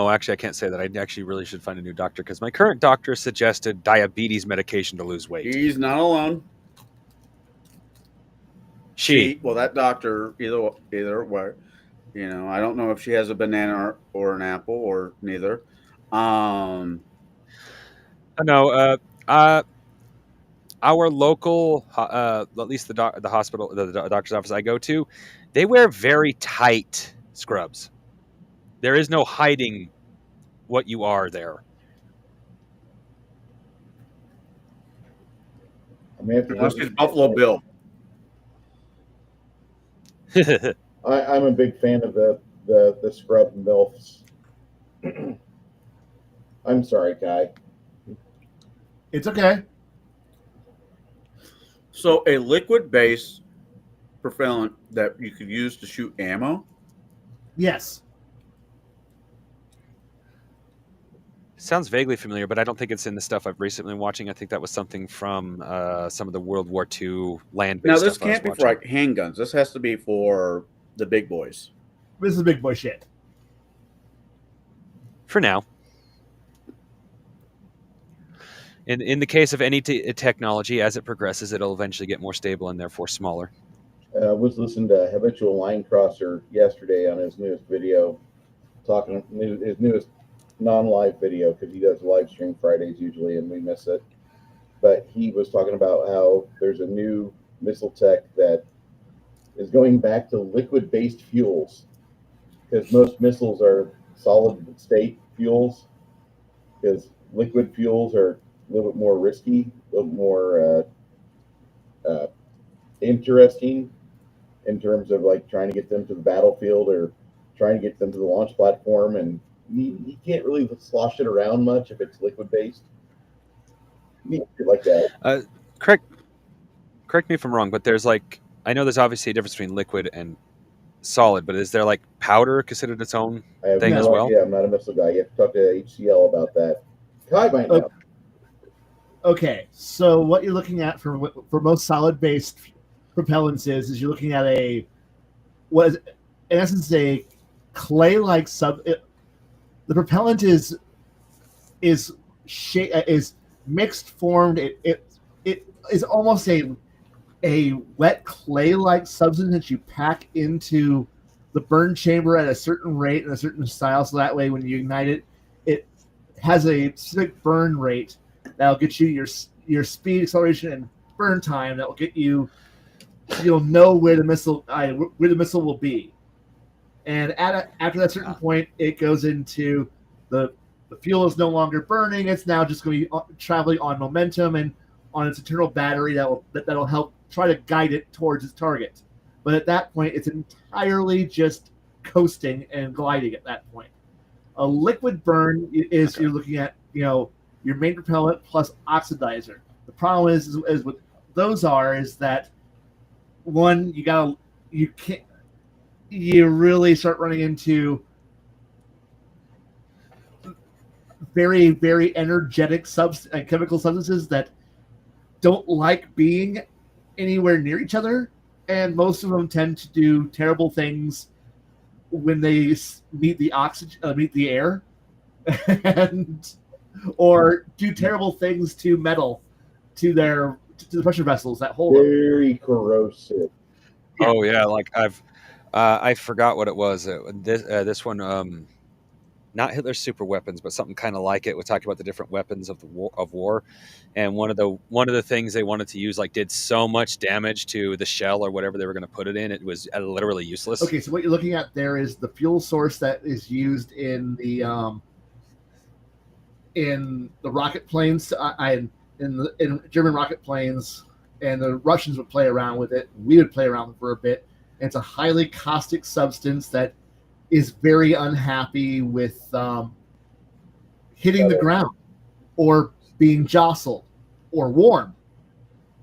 actually, I can't say that. I actually really should find a new doctor because my current doctor suggested diabetes medication to lose weight. He's not alone. Well, that doctor, either way, I don't know if she has a banana or an apple or neither. No, our local, at least the hospital, the doctor's office I go to, they wear very tight scrubs. There is no hiding what you are there. I mean, this is Buffalo Bill. I'm a big fan of the scrub MILFs. I'm sorry, Khy. It's okay. So a liquid base propellant that you could use to shoot ammo? Yes. Sounds vaguely familiar, but I don't think it's in the stuff I've recently been watching. I think that was something from some of the World War II land-based Now, this stuff can't be for like handguns. This has to be for the big boys. This is big boy shit. For now. In the case of any technology, as it progresses, it'll eventually get more stable and therefore smaller. I was listening to Habitual Line Crosser yesterday on his newest video, his newest non-live video, because he does live stream Fridays usually, and we miss it. But he was talking about how there's a new missile tech that is going back to liquid-based fuels, because most missiles are solid-state fuels, because liquid fuels are a little bit more risky, a little more interesting in terms of like trying to get them to the battlefield or trying to get them to the launch platform, and you can't really slosh it around much if it's liquid based. Like that. Correct me if I'm wrong, but there's I know there's obviously a difference between liquid and solid, but is there powder considered its own thing as well? Yeah, I'm not a missile guy. You have to talk to HCL about that. Khy might know. Okay, so what you're looking at for most solid-based propellants is you're looking at what is in essence a clay-like the propellant is mixed formed. It is almost a wet clay-like substance that you pack into the burn chamber at a certain rate and a certain style, so that way when you ignite it, it has a specific burn rate that'll get you your speed, acceleration, and burn time that will get you. You'll know where the missile will be, and after that certain point, it goes into the fuel is no longer burning. It's now just going to be traveling on momentum and on its internal battery that'll help try to guide it towards its target. But at that point, it's entirely just coasting and gliding at that point. A liquid burn is you're looking at your main propellant plus oxidizer. The problem is with those is that one you really start running into very, very energetic chemical substances that don't like being anywhere near each other, and most of them tend to do terrible things when they meet the air, or do terrible things to metal, to the pressure vessels that hold them. Very corrosive. Oh yeah, like I forgot what it was. This one, not Hitler's super weapons, but something kind of like it. We talked about the different weapons of war, and one of the things they wanted to use did so much damage to the shell or whatever they were going to put it in. It was literally useless. Okay, so what you're looking at there is the fuel source that is used in the rocket planes, in German rocket planes, and the Russians would play around with it. We would play around with it for a bit. And it's a highly caustic substance that is very unhappy with hitting the ground or being jostled or warm.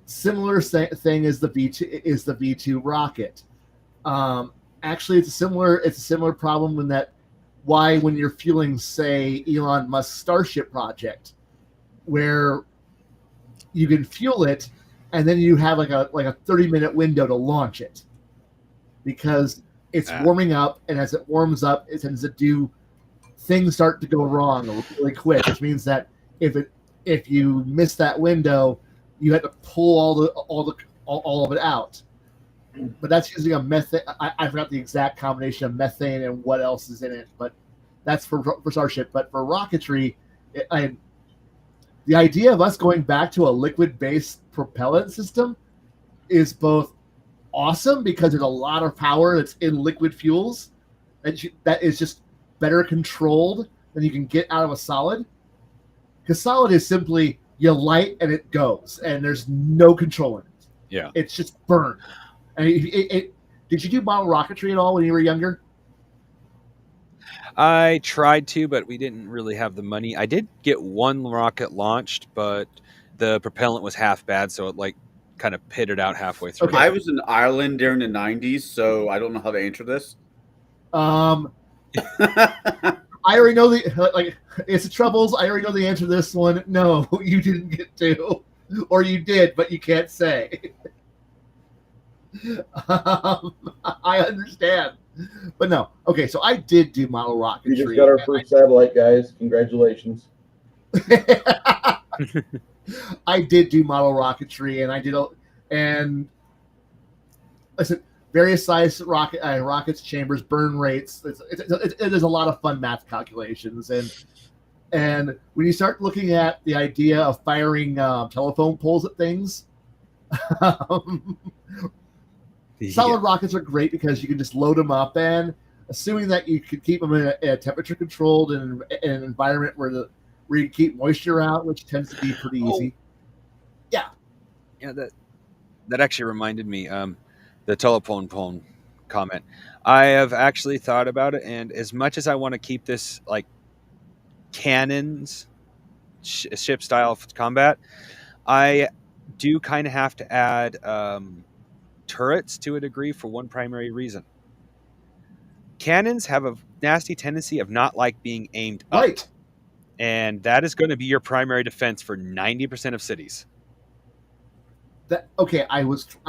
Similar thing is the V2 rocket. Actually, it's a similar problem in that when you're fueling, say, Elon Musk's Starship project, where you can fuel it and then you have like a 30-minute window to launch it, because it's warming up, and as it warms up, it tends to do things start to go wrong really quick, which means that if you miss that window, you have to pull all of it out. But that's using a methane. I forgot the exact combination of methane and what else is in it, but that's for Starship. But for rocketry, the idea of us going back to a liquid-based propellant system is both awesome, because there's a lot of power that's in liquid fuels that is just better controlled than you can get out of a solid. Because solid is simply you light and it goes, and there's no control in it. Yeah, it's just burned. I mean, did you do model rocketry at all when you were younger? I tried to, but we didn't really have the money. I did get one rocket launched, but the propellant was half bad, so it kind of pitted out halfway through. Okay. I was in Ireland during the 90s, so I don't know how to answer this. I already know it's the troubles. I already know the answer to this one. No, you didn't get to, or you did, but you can't say. I understand, but no. Okay, so I did do model rocketry. We just got our first satellite, guys. Congratulations. I did do model rocketry, and I said various size rockets, chambers, burn rates. There's a lot of fun math calculations, and when you start looking at the idea of firing telephone poles at things, solid rockets are great because you can just load them up, and assuming that you could keep them in a temperature controlled and in an environment where you keep moisture out, which tends to be pretty easy. Yeah, that actually reminded me. The telephone pole comment. I have actually thought about it, and as much as I want to keep this cannons ship style combat, I do kind of have to add turrets to a degree for one primary reason. Cannons have a nasty tendency of not being aimed up. Right. And that is going to be your primary defense for 90% of cities. Okay, I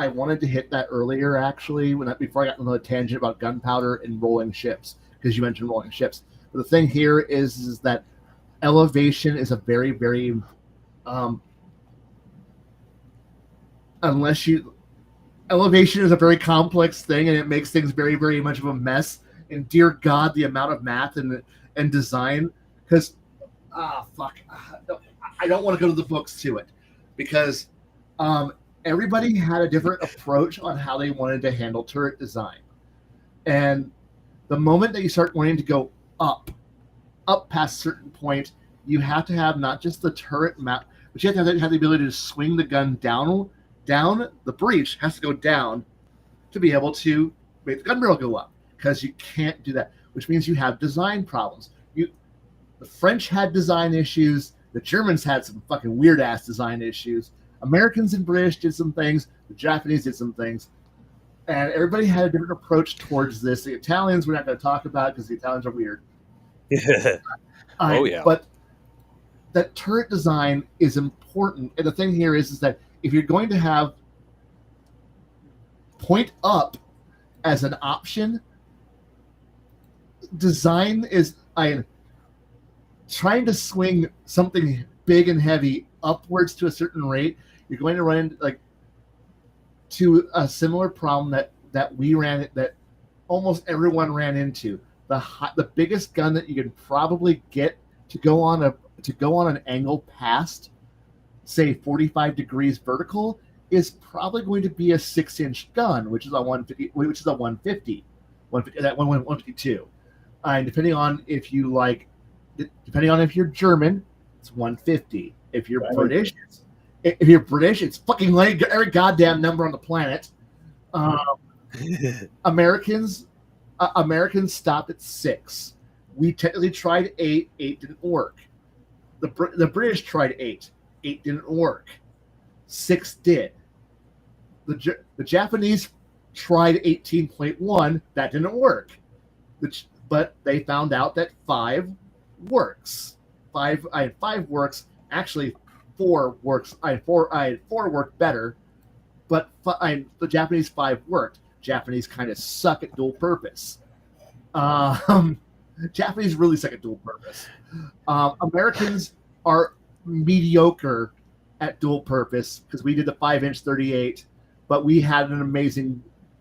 wanted to hit that earlier actually before I got on the tangent about gunpowder and rolling ships, because you mentioned rolling ships. But the thing here is that elevation is a very, very elevation is a very complex thing, and it makes things very, very much of a mess. And dear God, the amount of math and design, because fuck, I don't want to go to the books to it, because everybody had a different approach on how they wanted to handle turret design. And the moment that you start wanting to go up past a certain point, you have to have not just the turret map, but you have to have the ability to swing the gun down. The breech has to go down to be able to make the gun barrel go up, because you can't do that, which means you have design problems. The French had design issues. The Germans had some fucking weird ass design issues. Americans and British did some things. The Japanese did some things. And everybody had a different approach towards this. The Italians we're not going to talk about because the Italians are weird. Oh, yeah. But that turret design is important. And the thing here is that if you're going to have point up as an option, design is trying to swing something big and heavy upwards to a certain rate. You're going to run into to a similar problem that almost everyone ran into. The biggest gun that you can probably get to go on an angle past, say 45 degrees vertical, is probably going to be a 6-inch gun, which is a 150, that 152. And depending on if you're German, it's 150. If you're British, it's fucking like every goddamn number on the planet. Americans stopped at 6. We technically tried 8. 8 didn't work. The British tried 8. 8 didn't work. 6 did. The Japanese tried 18.1. That didn't work. But they found out that 5 works. 5 works. Actually, 4 works. 4 worked better, but the Japanese 5 worked. Japanese kind of suck at dual purpose. Japanese really suck at dual purpose. Americans are mediocre at dual purpose because we did the 5-inch 38, but we had an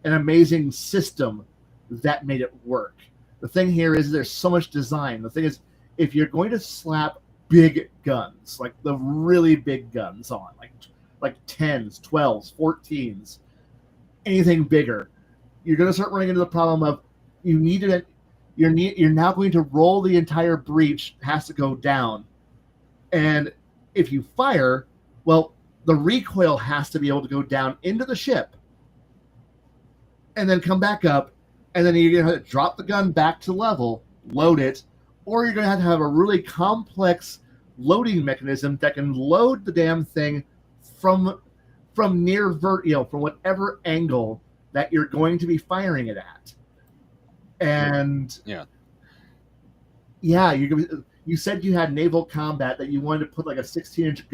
amazing system that made it work. The thing here is there's so much design. The thing is, if you're going to slap big guns, like the really big guns on, like 10s, 12s, 14s, anything bigger, you're going to start running into the problem of you're now going to roll the entire breech, has to go down. And if you fire, well, the recoil has to be able to go down into the ship and then come back up, and then you're going to have to drop the gun back to level, load it, or you're going to have a really complex loading mechanism that can load the damn thing from near from whatever angle that you're going to be firing it at. And you said you had naval combat that you wanted to put like a 16-inch,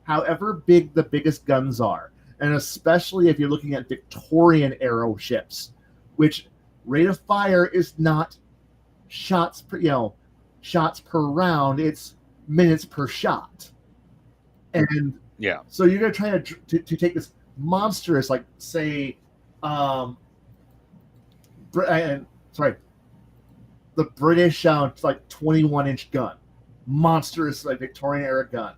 however big the biggest guns are, and especially if you're looking at Victorian era ships, which rate of fire is not shots per round, it's minutes per shot. And so you're going to try to take this monstrous, like say, the British like 21-inch gun, monstrous like Victorian era gun,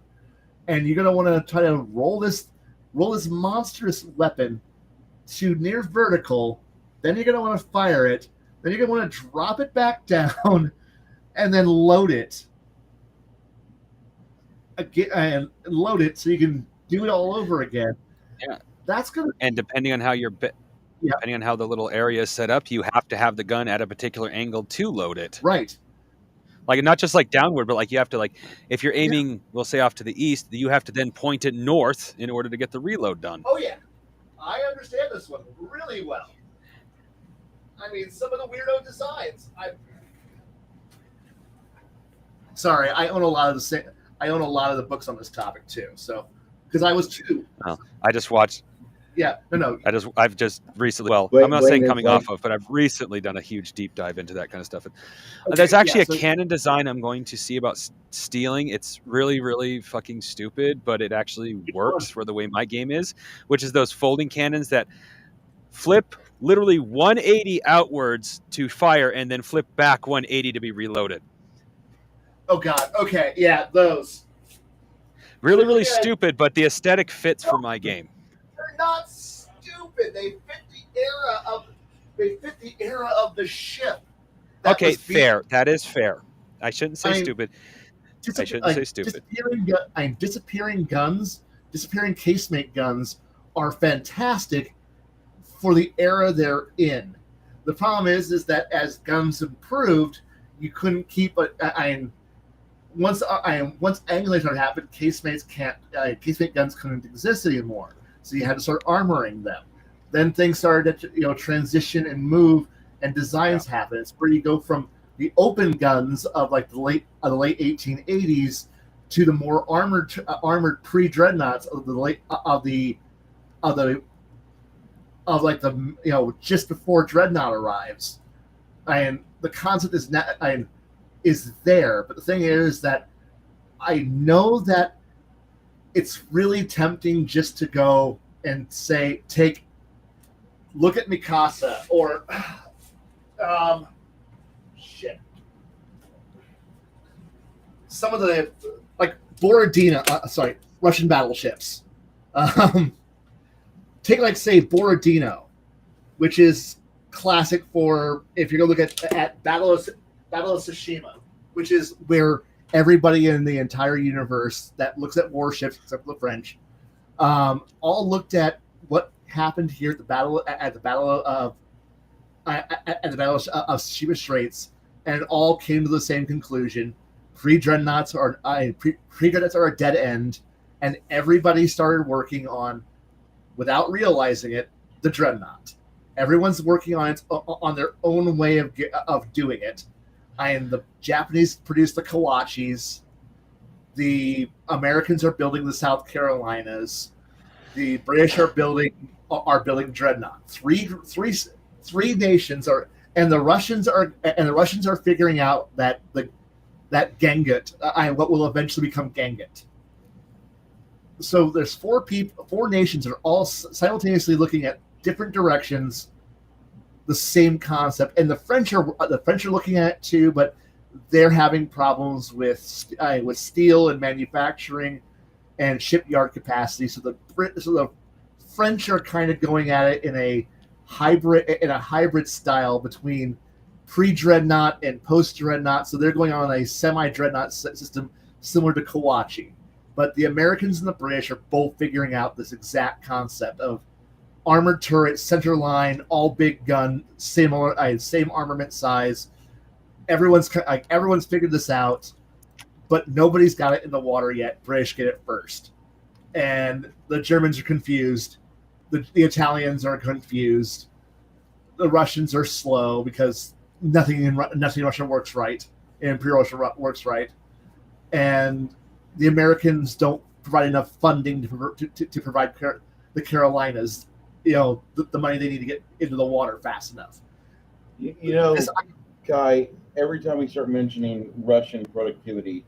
and you're going to want to try to roll this monstrous weapon to near vertical. Then you're going to want to fire it. Then you're going to want to drop it back down, and then load it again, and load it so you can do it all over again. Yeah, that's gonna. And depending on how depending on how the little area is set up, you have to have the gun at a particular angle to load it. Right. Like not just like downward, but like you have to if you're aiming, we'll say off to the east, you have to then point it north in order to get the reload done. Oh yeah, I understand this one really well. I mean, some of the weirdo designs. Sorry, I own a lot of the books on this topic too. So because I was 2. I just watched. Yeah, no. I've just recently. Well, Wait, I'm not wait, saying it's coming like- off of, but I've recently done a huge deep dive into that kind of stuff. And Okay, there's actually yeah, a canon design I'm going to see about stealing. It's really, really fucking stupid, but it actually works for the way my game is, which is those folding cannons that flip literally 180 outwards to fire and then flip back 180 to be reloaded. Oh God. Okay. Yeah, those. Really, really Yeah. stupid, but the aesthetic fits for my game. They're not stupid. They fit the era of the ship. that Okay, was being- fair. That is fair. I shouldn't say I mean, stupid. I shouldn't say stupid. Disappearing guns, disappearing casemate guns are fantastic for the era they're in. The problem is that as guns improved, you couldn't keep once angulation happened, casemate guns couldn't exist anymore. So you had to start armoring them. Then things started to transition and move, and designs happen. It's where you go from the open guns of like the late 1880s to the more armored pre-dreadnoughts of just before dreadnought arrives. And the concept is there, but the thing is that I know that it's really tempting just to go and say, look at Mikasa or some of the Borodino, Russian battleships. Take say Borodino, which is classic for if you're gonna look at Battle of Tsushima, which is where everybody in the entire universe that looks at warships, except for the French, all looked at what happened here at the battle of Tsushima Straits, and all came to the same conclusion: pre-dreadnoughts are a dead end, and everybody started working on, without realizing it, the dreadnought. Everyone's working on their own way of doing it. And the Japanese produced the Kawachis. The Americans are building the South Carolinas. The British are building dreadnought. Three nations are, and the Russians are figuring out that Ganget, what will eventually become Ganget. So there's four nations that are all simultaneously looking at different directions, the same concept, and the French are looking at it too, but they're having problems with steel and manufacturing and shipyard capacity. So the French are kind of going at it in a hybrid style between pre-dreadnought and post-dreadnought. So they're going on a semi-dreadnought system similar to Kawachi. But the Americans and the British are both figuring out this exact concept of armored turret, center line, all big gun, same armament size. Everyone's figured this out, but nobody's got it in the water yet. British get it first, and the Germans are confused. The Italians are confused. The Russians are slow because nothing in Russia works right. Imperial Russia works right, and the Americans don't provide enough funding to provide the Carolinas, the money they need to get into the water fast enough. Khy, every time we start mentioning Russian productivity,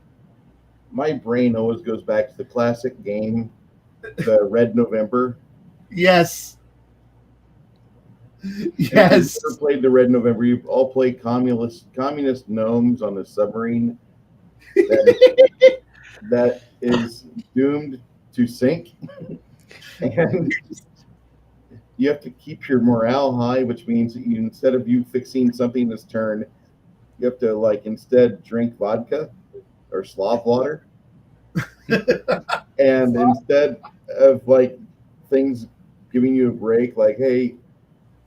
my brain always goes back to the classic game, the Red November. Yes. If Yes. you've ever played the Red November, you've all played communist gnomes on a submarine that is doomed to sink. And you have to keep your morale high, which means that instead of you fixing something this turn, you have to instead drink vodka or Slav water. And instead of things giving you a break, hey,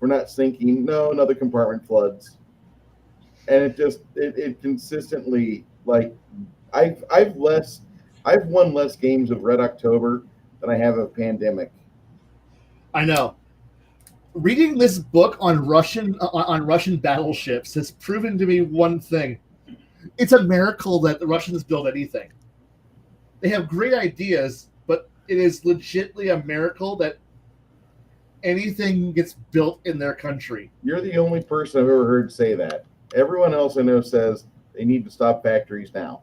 we're not sinking, no, another compartment floods. And it consistently, I've won less games of Red October than I have of Pandemic. I know. Reading this book on Russian battleships has proven to me one thing. It's a miracle that the Russians build anything. They have great ideas, but it is legitimately a miracle that anything gets built in their country. You're the only person I've ever heard say that. Everyone else I know says they need to stop factories now.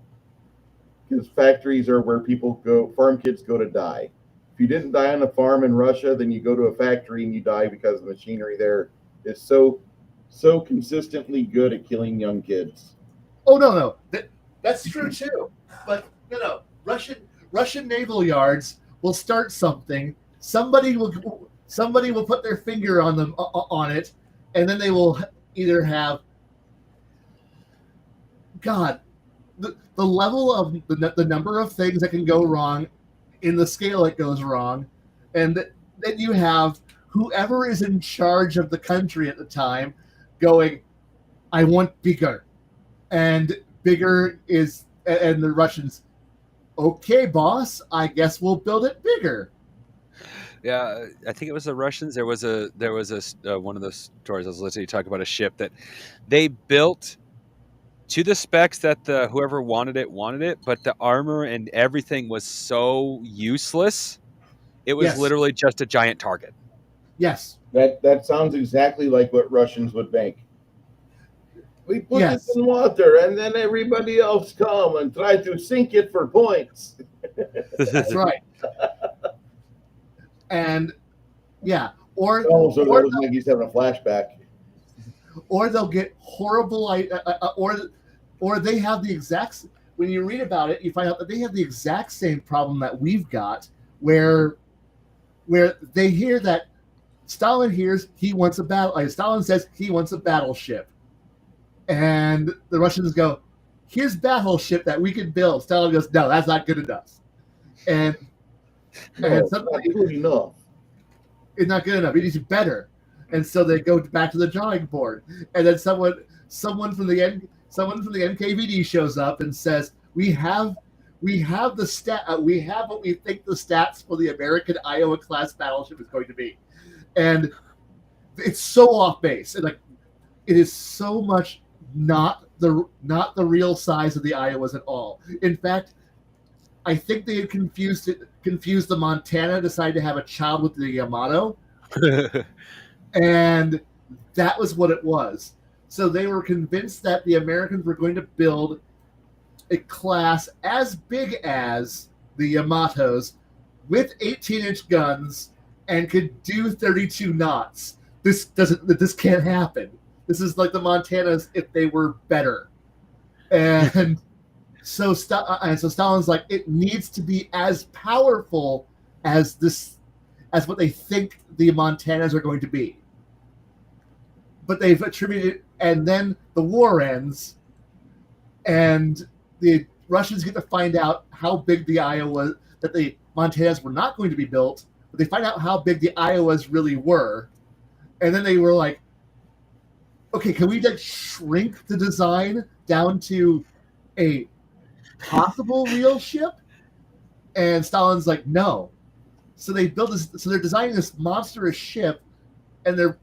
Because factories are where people go, farm kids go to die. If you didn't die on a farm in Russia, then you go to a factory and you die because the machinery there is so consistently good at killing young kids. Oh no, that's true too. But no, Russian naval yards will start something. Somebody will put their finger on it, and then they will either have God. The level of the number of things that can go wrong in the scale it goes wrong, and then you have whoever is in charge of the country at the time going, I want bigger. And bigger is, and the Russians, okay, boss, I guess we'll build it bigger. Yeah, I think it was the Russians. There was a one of those stories I was listening to talk about a ship that they built to the specs that whoever wanted it, but the armor and everything was so useless. It was Yes. literally just a giant target. Yes. That sounds exactly like what Russians would make. We put Yes. it in water, and then everybody else come and try to sink it for points. That's right. And yeah, or Also, that was like he's having a flashback. or they'll get horrible, or they have the exact. When you read about it, you find out that they have the exact same problem that we've got, where they hear that Stalin hears he wants a battle. Stalin says he wants a battleship, and the Russians go, "Here's battleship that we can build." Stalin goes, "No, that's not good enough," and it's not good enough. It's not good enough. It needs better. And so they go back to the drawing board, and then someone from the NKVD shows up and says, "We have the stat. We have what we think the stats for the American Iowa class battleship is going to be," and it's so off base. And like, it is so much not the real size of the Iowas at all. In fact, I think they had confused the Montana, decided to have a child with the Yamato. And that was what it was. So they were convinced that the Americans were going to build a class as big as the Yamatos with 18-inch guns and could do 32 knots. This can't happen. This is like the Montanas if they were better. And so Stalin's like, it needs to be as powerful as what they think the Montanas are going to be. But they've attributed, and then the war ends, and the Russians get to find out how big the Iowa, that the Montanas were not going to be built, but they find out how big the Iowas really were, and then they were like, okay, can we like shrink the design down to a possible real ship? And Stalin's like, no. So they build this. So they're designing this monstrous ship, and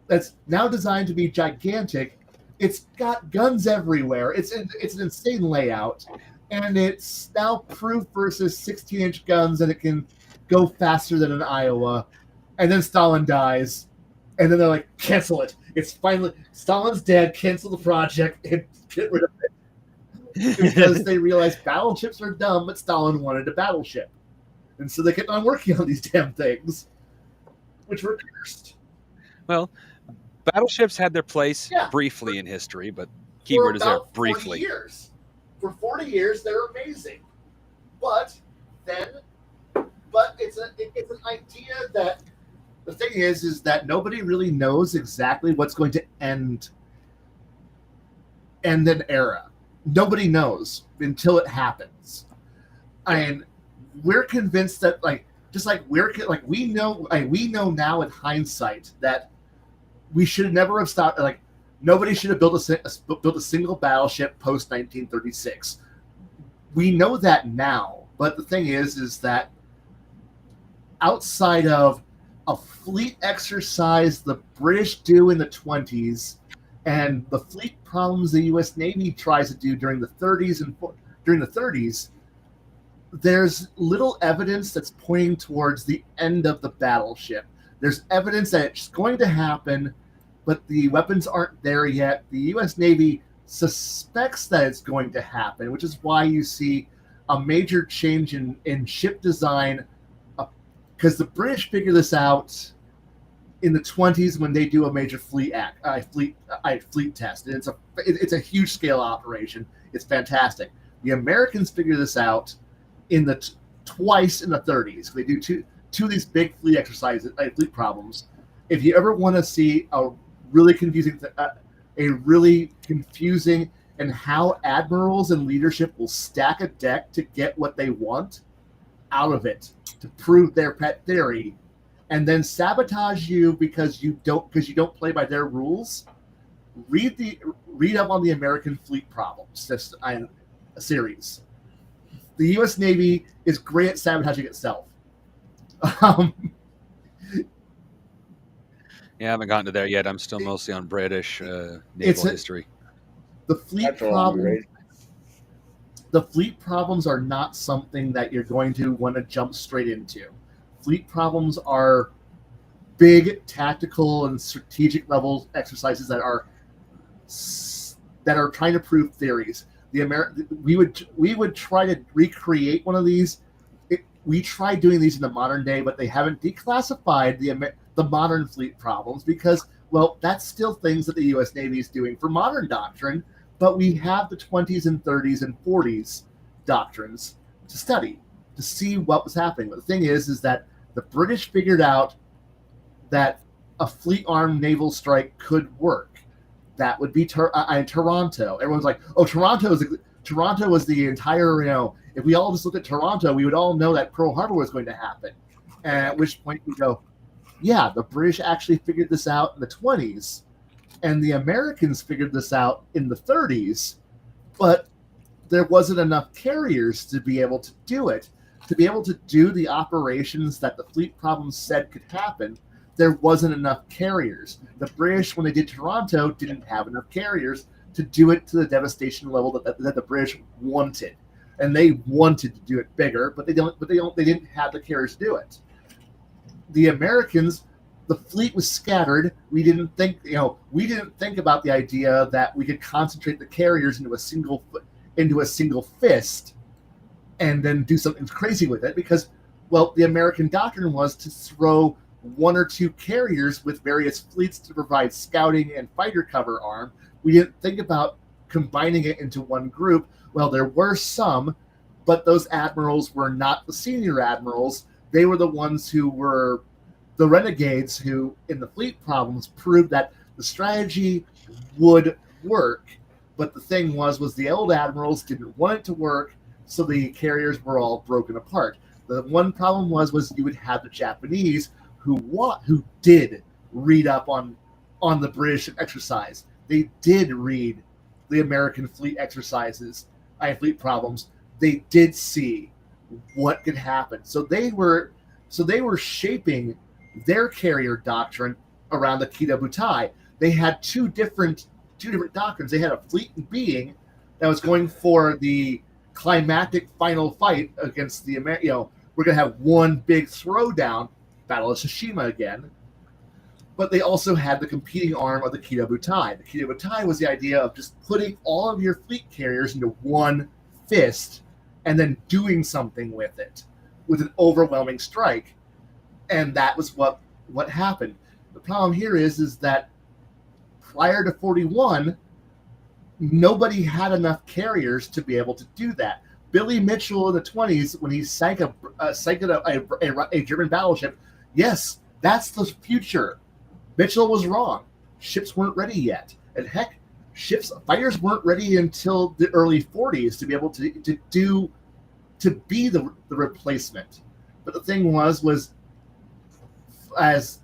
that's now designed to be gigantic. It's got guns everywhere. It's an insane layout, and it's now proof versus 16-inch guns, and it can go faster than an Iowa. And then Stalin dies, and then they're like, cancel it. It's finally Stalin's dead. Cancel the project and get rid of it. Because they realized battleships are dumb, but Stalin wanted a battleship. And so they kept on working on these damn things, which were cursed. Well, battleships had their place briefly in history, but For keyword is there about briefly. 40 years. For 40 years, they're amazing. But it's an idea that the thing is that nobody really knows exactly what's going to end an era. Nobody knows until it happens. And we're convinced that we know now in hindsight that we should never have stopped. Like, nobody should have built a single battleship post 1936. We know that now, but the thing is that outside of a fleet exercise the British do in the 20s, and the fleet problems the U.S. Navy tries to do during the 30s, there's little evidence that's pointing towards the end of the battleship. There's evidence that it's going to happen, but the weapons aren't there yet. The U.S. Navy suspects that it's going to happen, which is why you see a major change in ship design, because the British figure this out in the 20s when they do a major fleet test. And it's a huge scale operation. It's fantastic. The Americans figure this out twice in the 30s. They do two of these big fleet exercises, fleet problems. If you ever want to see a really confusing and how admirals and leadership will stack a deck to get what they want out of it to prove their pet theory, and then sabotage you because you don't play by their rules. Read up on the American fleet problems. That's a series. The U.S. Navy is great at sabotaging itself. Yeah, I haven't gotten to there yet. I'm still mostly on British naval history. The fleet problems are not something that you're going to want to jump straight into. Fleet problems are big tactical and strategic level exercises that are trying to prove theories. We would try to recreate one of these. We tried doing these in the modern day, but they haven't declassified the modern fleet problems because, well, that's still things that the U.S. Navy is doing for modern doctrine, but we have the 20s and 30s and 40s doctrines to study, to see what was happening. But the thing is that the British figured out that a fleet-armed naval strike could work. That would be Toronto. Everyone's like, oh, Toronto was the entire, if we all just looked at Toronto, we would all know that Pearl Harbor was going to happen. And at which point we go, yeah, the British actually figured this out in the 20s, and the Americans figured this out in the 30s, but there wasn't enough carriers to be able to do it. To be able to do the operations that the fleet problems said could happen, there wasn't enough carriers. The British, when they did Toronto, didn't have enough carriers to do it to the devastation level that the British wanted. And they wanted to do it bigger, but they didn't have the carriers to do it. The Americans, the fleet was scattered. We didn't think about the idea that we could concentrate the carriers into a single fist and then do something crazy with it because, well, the American doctrine was to throw one or two carriers with various fleets to provide scouting and fighter cover arm. We didn't think about combining it into one group. Well, there were some, but those admirals were not the senior admirals. They were the ones who were the renegades who, in the fleet problems, proved that the strategy would work. But the thing was the old admirals didn't want it to work, so the carriers were all broken apart. The one problem was you would have the Japanese who did read up on the British exercise. They did read the American fleet exercises, fleet problems. They did see what could happen. So they were shaping their carrier doctrine around the Khy butai. They had two different doctrines. They had a fleet in being that was going for the climactic final fight against the we're going to have one big throwdown, Battle of Tsushima again. But they also had the competing arm of the Khy butai. The Khy butai was the idea of just putting all of your fleet carriers into one fist and then doing something with it with an overwhelming strike. And that was what happened. The problem here is that prior to 41, nobody had enough carriers to be able to do that. Billy Mitchell in the 20s, when he sank a German battleship, yes, that's the future. Mitchell was wrong. Ships weren't ready yet. And heck, fighters weren't ready until the early 40s to be able to be the replacement. But the thing was as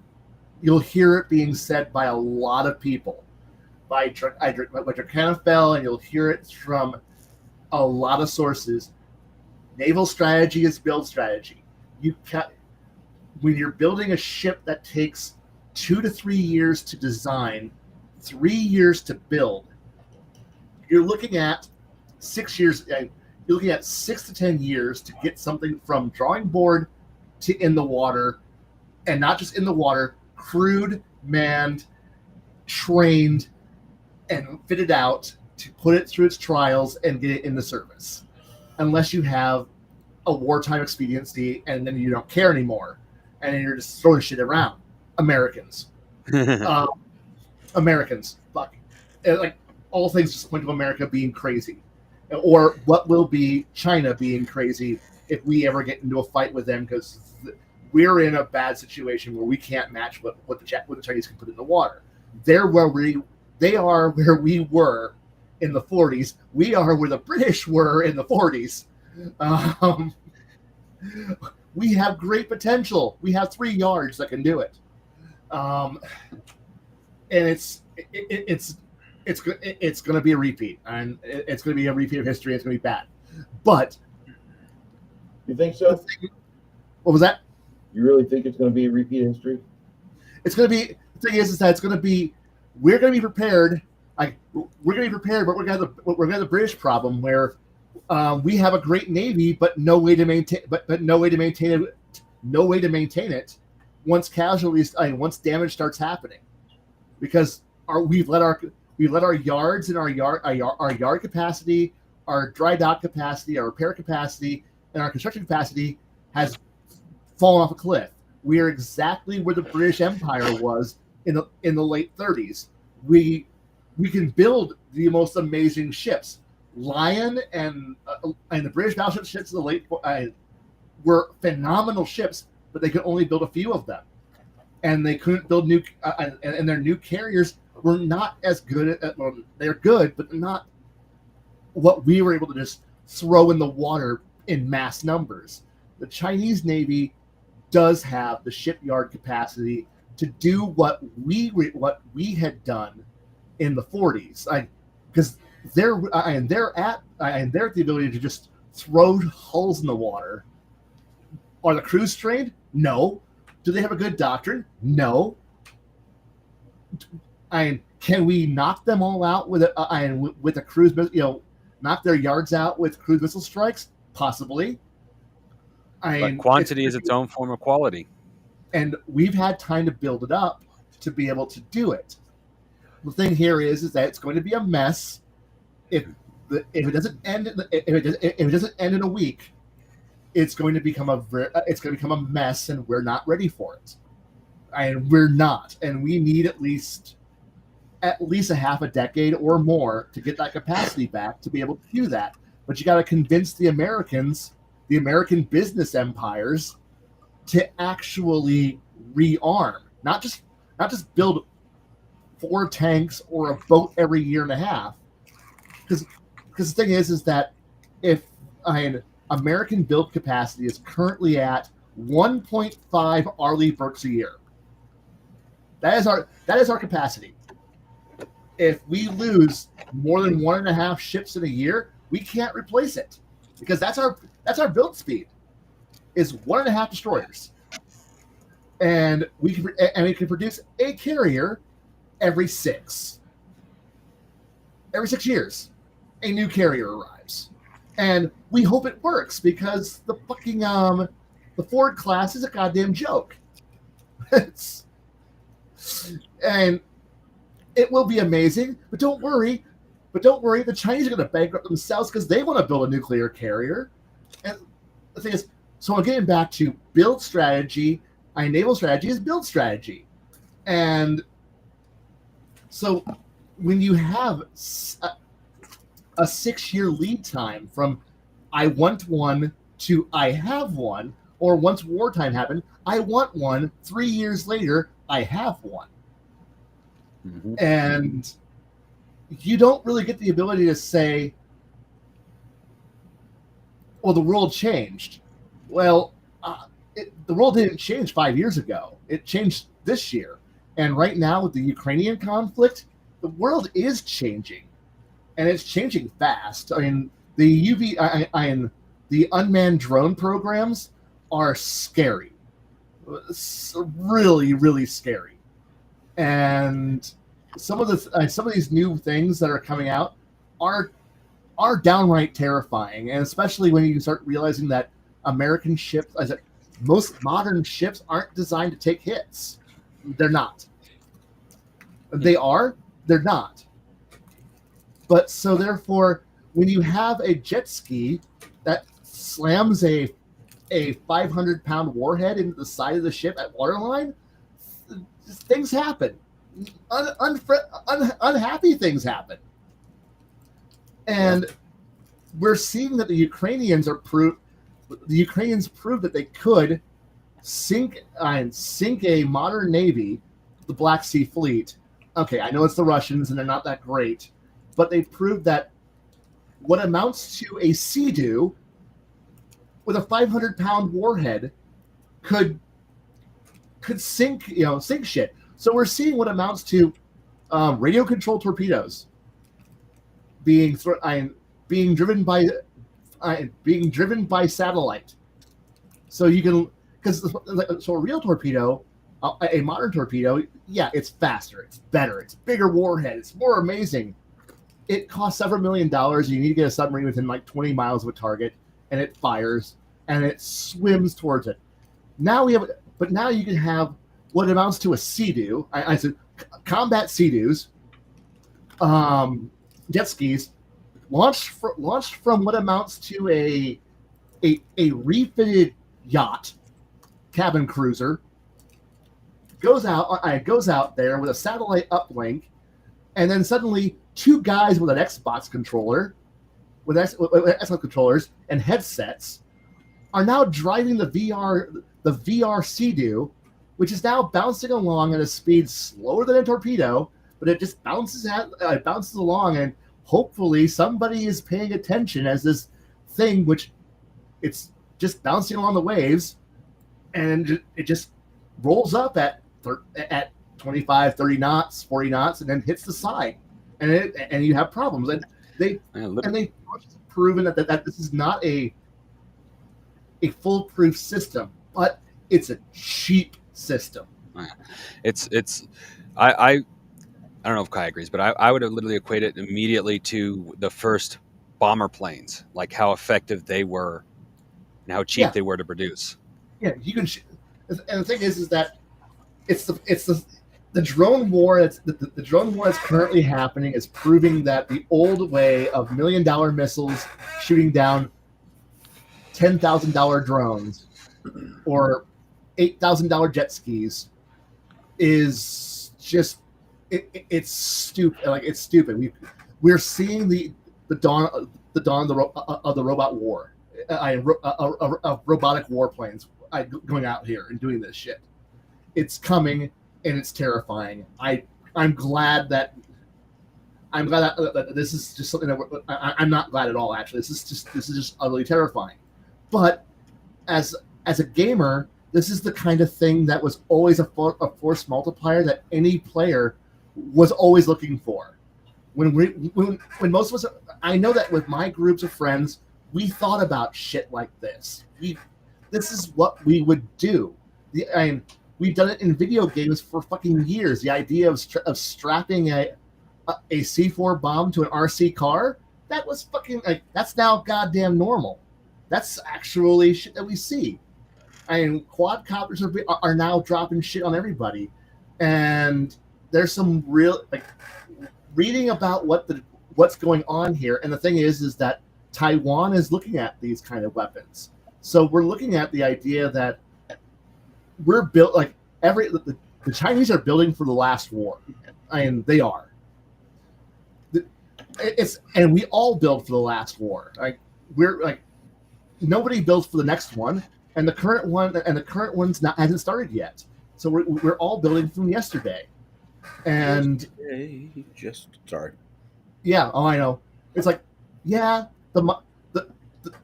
you'll hear it being said by a lot of people, by Dracanophel, and you'll hear it from a lot of sources. Naval strategy is build strategy. When you're building a ship that takes 2 to 3 years to design, 3 years to build, you're looking at 6 years. you're looking at 6 to 10 years to get something from drawing board to in the water, and not just in the water, crewed, manned, trained, and fitted out to put it through its trials and get it into service. Unless you have a wartime expediency and then you don't care anymore and then you're just throwing shit around. Americans. Americans. Fuck. Like, all things just point to America being crazy. Or what will be China being crazy if we ever get into a fight with them, because we're in a bad situation where we can't match what the Chinese can put in the water. They are where we were in the 40s. We are where the British were in the 40s. We have great potential. We have 3 yards that can do it. And it's going to be a repeat, and it's going to be a repeat of history. It's going to be bad. But You think so? What was that? You really think it's going to be a repeat of history? It's going to be. The thing is that it's going to be. We're going to be prepared. We're going to be prepared, but we're going to have the British problem where we have a great navy, but no way to maintain. But no way to maintain it. No way to maintain it once casualties. Once damage starts happening, because we've let our yards and our yard capacity, our dry dock capacity, our repair capacity, and our construction capacity has fallen off a cliff. We are exactly where the British Empire was in the late 30s. We can build the most amazing ships. Lion and the British battleship ships of the late were phenomenal ships, but they could only build a few of them, and they couldn't build new. And their new carriers were not as good. They're good, but not what we were able to just throw in the water in mass numbers. The Chinese Navy does have the shipyard capacity to do what we had done in the 40s. Because they're at the ability to just throw hulls in the water. Are the crews trained? No. Do they have a good doctrine? No. Can we knock them all out with a cruise? Knock their yards out with cruise missile strikes? Possibly. But quantity is its own form of quality. And we've had time to build it up to be able to do it. The thing here is that it's going to be a mess if it doesn't end in a week. It's going to become a mess, and we're not ready for it. And we're not, and we need at least a half a decade or more to get that capacity back to be able to do that. But you got to convince the Americans, the American business empires, to actually rearm, not just build 4 tanks or a boat every year and a half. Because the thing is that if American build capacity is currently at 1.5 Arleigh Burkes a year. That is our capacity. If we lose more than 1.5 ships in a year, we can't replace it, because that's our build speed is 1.5 destroyers, and we can produce a carrier every 6 years. A new carrier arrives, and we hope it works, because the fucking the Ford class is a goddamn joke. And it will be amazing, but don't worry. The Chinese are going to bankrupt themselves because they want to build a nuclear carrier. And the thing is, so I'm getting back to build strategy. Naval strategy is build strategy. And so when you have a 6-year lead time from I want one to I have one, or once wartime happened, I want one, 3 years later, I have one. Mm-hmm. And you don't really get the ability to say, well, the world changed. Well, the world didn't change 5 years ago. It changed this year. And right now with the Ukrainian conflict, the world is changing. And it's changing fast. I mean, the unmanned drone programs are scary. It's really, really scary. And some of these new things that are coming out are are downright terrifying, and especially when you start realizing that American ships, most modern ships aren't designed to take hits. They're not. They are. They're not. But so therefore, when you have a jet ski that slams a 500-pound warhead into the side of the ship at waterline, things happen. Unhappy things happen. And we're seeing that the Ukrainians proved that they could sink a modern navy, the Black Sea Fleet. Okay, I know it's the Russians and they're not that great, but they proved that what amounts to a Sea-Doo with a 500-pound warhead could sink shit. So we're seeing what amounts to radio controlled torpedoes being driven by satellite. So you can, so a real torpedo, a modern torpedo, yeah, it's faster, it's better, it's bigger warhead, it's more amazing. It costs several $1 million. You need to get a submarine within like 20 miles of a target, and it fires and it swims towards it. Now you can have what amounts to a Sea-Doo. I said combat Sea-Doos, jet skis, launched from what amounts to a refitted yacht, cabin cruiser. Goes out there with a satellite uplink, and then suddenly two guys with an Xbox controller, with Xbox controllers and headsets, are now driving the VR Sea-Doo, which is now bouncing along at a speed slower than a torpedo, but it just bounces along, and hopefully somebody is paying attention as this thing, which it's just bouncing along the waves, and it just rolls up at 25, 30 knots, 40 knots, and then hits the side, and you have problems. And they've proven that this is not a foolproof system, but it's a cheap system. I don't know if Khy agrees, but I would have literally equate it immediately to the first bomber planes, like how effective they were and how cheap they were to produce. Yeah, you can. And the thing is that it's the drone war. The drone war that's currently happening is proving that the old way of $1 million missiles shooting down $10,000 drones or $8,000 jet skis is just it's stupid. Like, it's stupid. We're seeing the dawn of the robot war. Of robotic warplanes going out here and doing this shit. It's coming, and it's terrifying. I'm glad that this is just something that I'm not glad at all. Actually, this is just utterly terrifying. But as a gamer, this is the kind of thing that was always a force multiplier that any player was always looking for. When most of us, I know that with my groups of friends, we thought about shit like this. This is what we would do. We've done it in video games for fucking years. The idea of strapping a C4 bomb to an RC car, that was fucking that's now goddamn normal. That's actually shit that we see. Quadcopters are now dropping shit on everybody, and there's some real reading about what's going on here. And the thing is that Taiwan is looking at these kind of weapons. So we're looking at the idea that we're built the Chinese are building for the last war. They are. And we all build for the last war. Nobody builds for the next one, and the current one's hasn't started yet. So we're all building from yesterday. And sorry. Yeah, I know. It's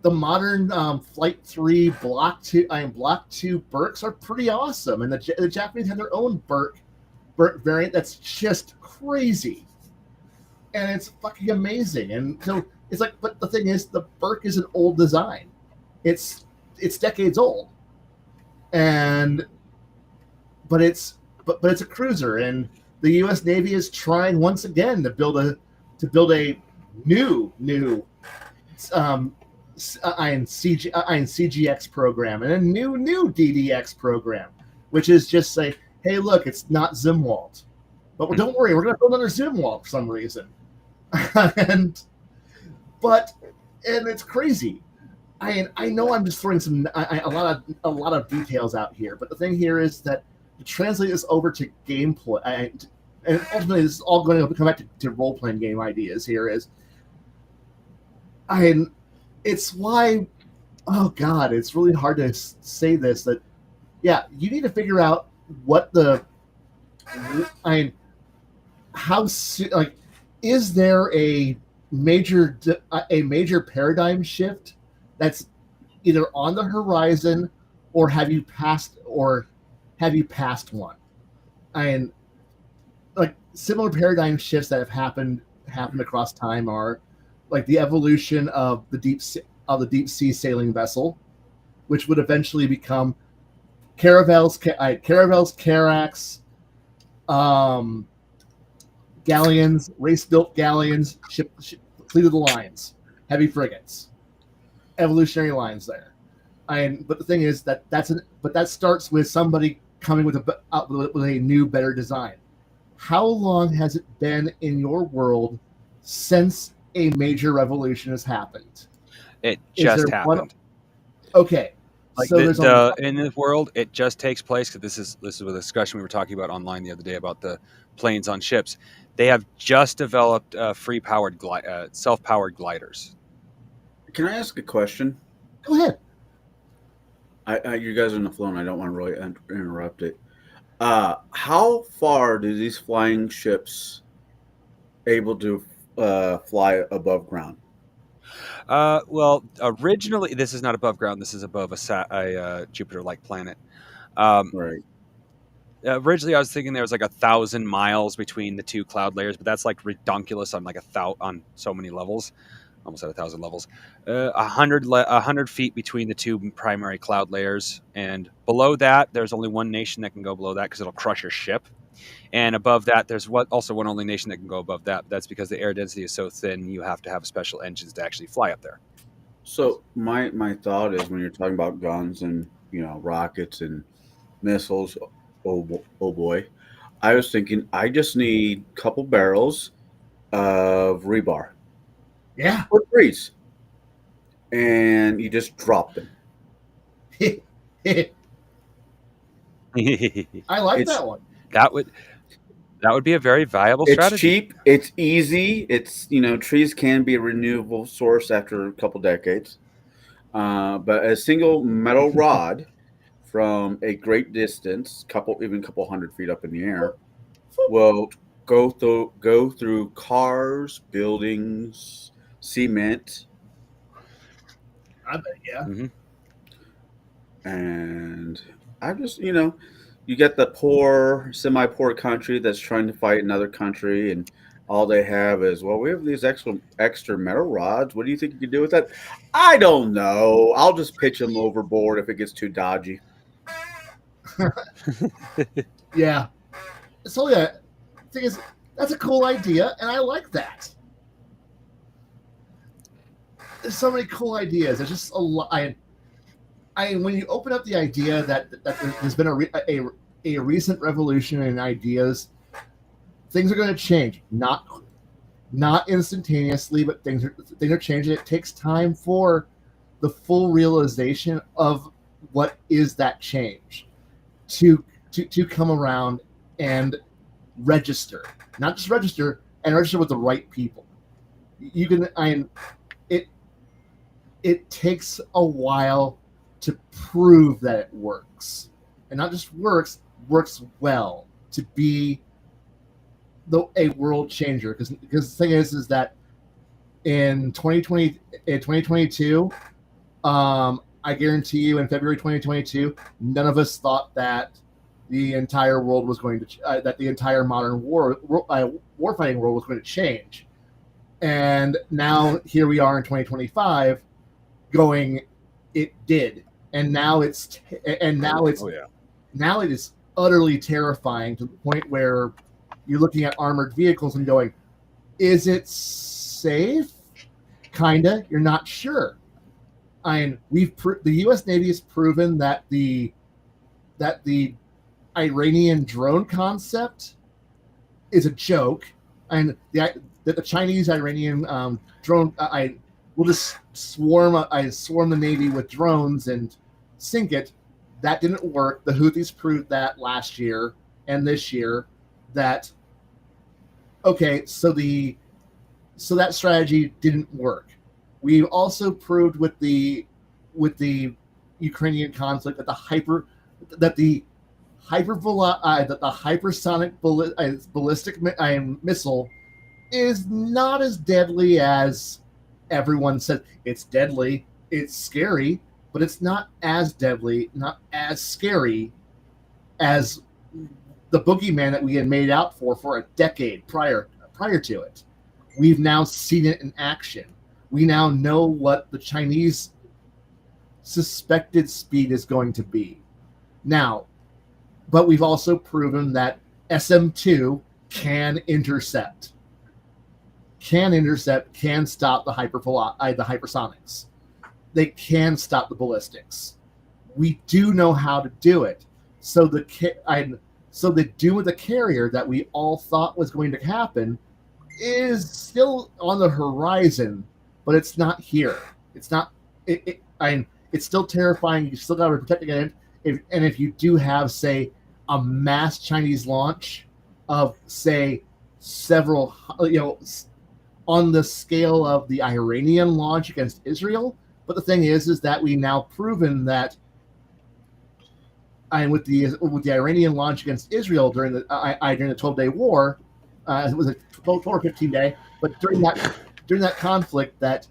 the modern Flight 3 Block 2 Burks are pretty awesome, and the Japanese have their own Burk variant that's just crazy, and it's fucking amazing. And so it's but the thing is, the Burk is an old design. It's decades old, but it's a cruiser, and the U.S. Navy is trying once again to build a new CGX program and a new DDX program, which is just say, hey, look, it's not Zimwalt, but don't worry, we're going to build another Zimwalt for some reason, and it's crazy. I know I'm just throwing a lot of details out here, but the thing here is that to translate this over to gameplay, and ultimately this is all going to come back to role playing game ideas. Here is, it's why, oh God, it's really hard to say this. That you need to figure out what is there a major paradigm shift that's either on the horizon, or have you passed one? And like similar paradigm shifts that have happened across time are like the evolution of the deep sea sailing vessel, which would eventually become caravels, carracks, galleons, race-built galleons, fleet of the lines, heavy frigates, evolutionary lines there. But the thing is that that starts with somebody coming with a new, better design. How long has it been in your world since a major revolution has happened? It just happened. Okay. Like so in this world, it just takes place, because this is a discussion we were talking about online the other day about the planes on ships. They have just developed free-powered, self-powered gliders. Can I ask a question? Go ahead. You guys are on the floor, and I don't want to really interrupt it. How far do these flying ships able to fly above ground? Well, originally, this is not above ground. This is above a Jupiter-like planet. Right. Originally, I was thinking there was like 1,000 miles between the two cloud layers, but that's like redonkulous on on so many levels. Almost at 1,000 levels. 100 feet between the two primary cloud layers, and below that, there's only one nation that can go below that because it'll crush your ship. And above that, there's also one only nation that can go above that. That's because the air density is so thin, you have to have special engines to actually fly up there. So my thought is, when you're talking about guns and rockets and missiles, oh boy, I was thinking I just need a couple barrels of rebar. Yeah. Or grease. And you just drop them. I like that one. That would be a very viable strategy. It's cheap. It's easy. It's trees can be a renewable source after a couple decades. But a single metal rod from a great distance, even a couple hundred feet up in the air, will go through cars, buildings, cement. I bet, yeah. Mm-hmm. And I just, you get the poor, semi-poor country that's trying to fight another country, and all they have is, well, we have these extra metal rods. What do you think you can do with that? I don't know. I'll just pitch them overboard if it gets too dodgy. Yeah. So yeah, the thing is, that's a cool idea, and I like that. There's so many cool ideas. There's just a lot. When you open up the idea that there's been a recent revolution in ideas, things are going to change. Not instantaneously, but things are changing. It takes time for the full realization of what is that change to come around and register. Not just register, and register with the right people. You can. It takes a while to prove that it works, and not just works well, to be a world changer. Because the thing is that in 2022, I guarantee you, in February 2022, none of us thought that the entire world was going to that the entire modern warfighting world was going to change. And now here we are in 2025, going, it did, and now it is utterly terrifying, to the point where you're looking at armored vehicles and going, is it safe, kinda. You're not sure. The U.S. Navy has proven that the Iranian drone concept is a joke, and that the Chinese Iranian drone will just swarm the Navy with drones and sink it. That didn't work. The Houthis proved that last year and this year that so that strategy didn't work. We also proved with the Ukrainian conflict that the hypersonic ballistic missile is not as deadly as everyone said. It's deadly, it's scary, but it's not as deadly, not as scary as the boogeyman that we had made out for a decade prior to it. We've now seen it in action. We now know what the Chinese suspected speed is going to be. Now, but we've also proven that SM-2 can intercept, can stop the hypersonics. They can stop the ballistics. We do know how to do it. So the doom of the carrier that we all thought was going to happen is still on the horizon, but it's not here. It's not. It's still terrifying. You still got to protect against it. And if you do have, say, a mass Chinese launch of, say, several, on the scale of the Iranian launch against Israel. But the thing is that we now proven that, and with the Iranian launch against Israel during the 12-day war, it was a 12 or 15-day, but during that conflict, that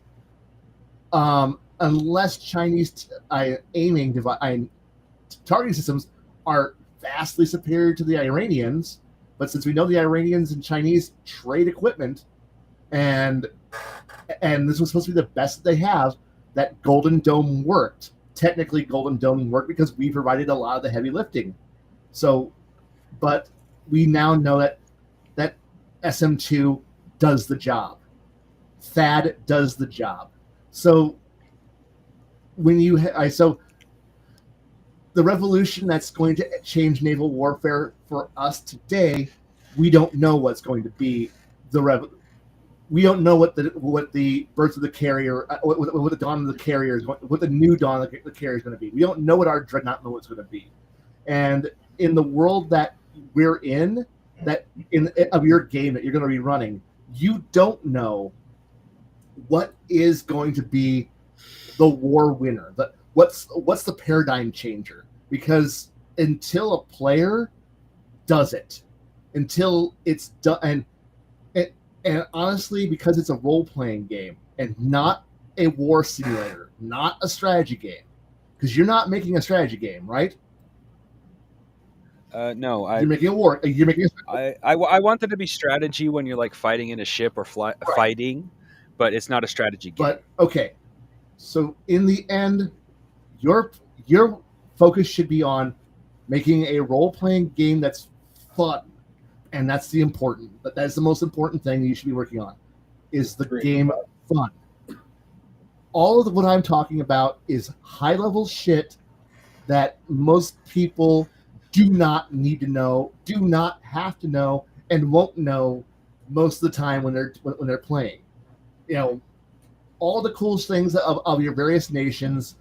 unless Chinese targeting systems are vastly superior to the Iranians, but since we know the Iranians and Chinese trade equipment, and this was supposed to be the best that they have, that Golden Dome worked. Technically, Golden Dome worked because we provided a lot of the heavy lifting. So, but we now know that SM-2 does the job. THAAD does the job. So when the revolution that's going to change naval warfare for us today, we don't know what's going to be we don't know what the birth of the carrier, what the dawn of the carrier is, what the new dawn of the carrier is going to be. We don't know what our dreadnought know what's going to be. And in the world that we're in, of your game that you're going to be running, you don't know what is going to be the war winner. What's the paradigm changer? Because until a player does it, until it's done, and honestly, because it's a role-playing game and not a war simulator, not a strategy game, because you're not making a strategy game, right? No, you're making a war. You're making. I want there to be strategy when you're like fighting in a ship or fighting, but it's not a strategy game. But okay, so in the end, your focus should be on making a role-playing game that's fun. And that's that's the most important thing that you should be working on, is the game fun. All of what I'm talking about is high-level shit that most people do not need to know, do not have to know, and won't know most of the time when they're playing. All the cool things of your various nations,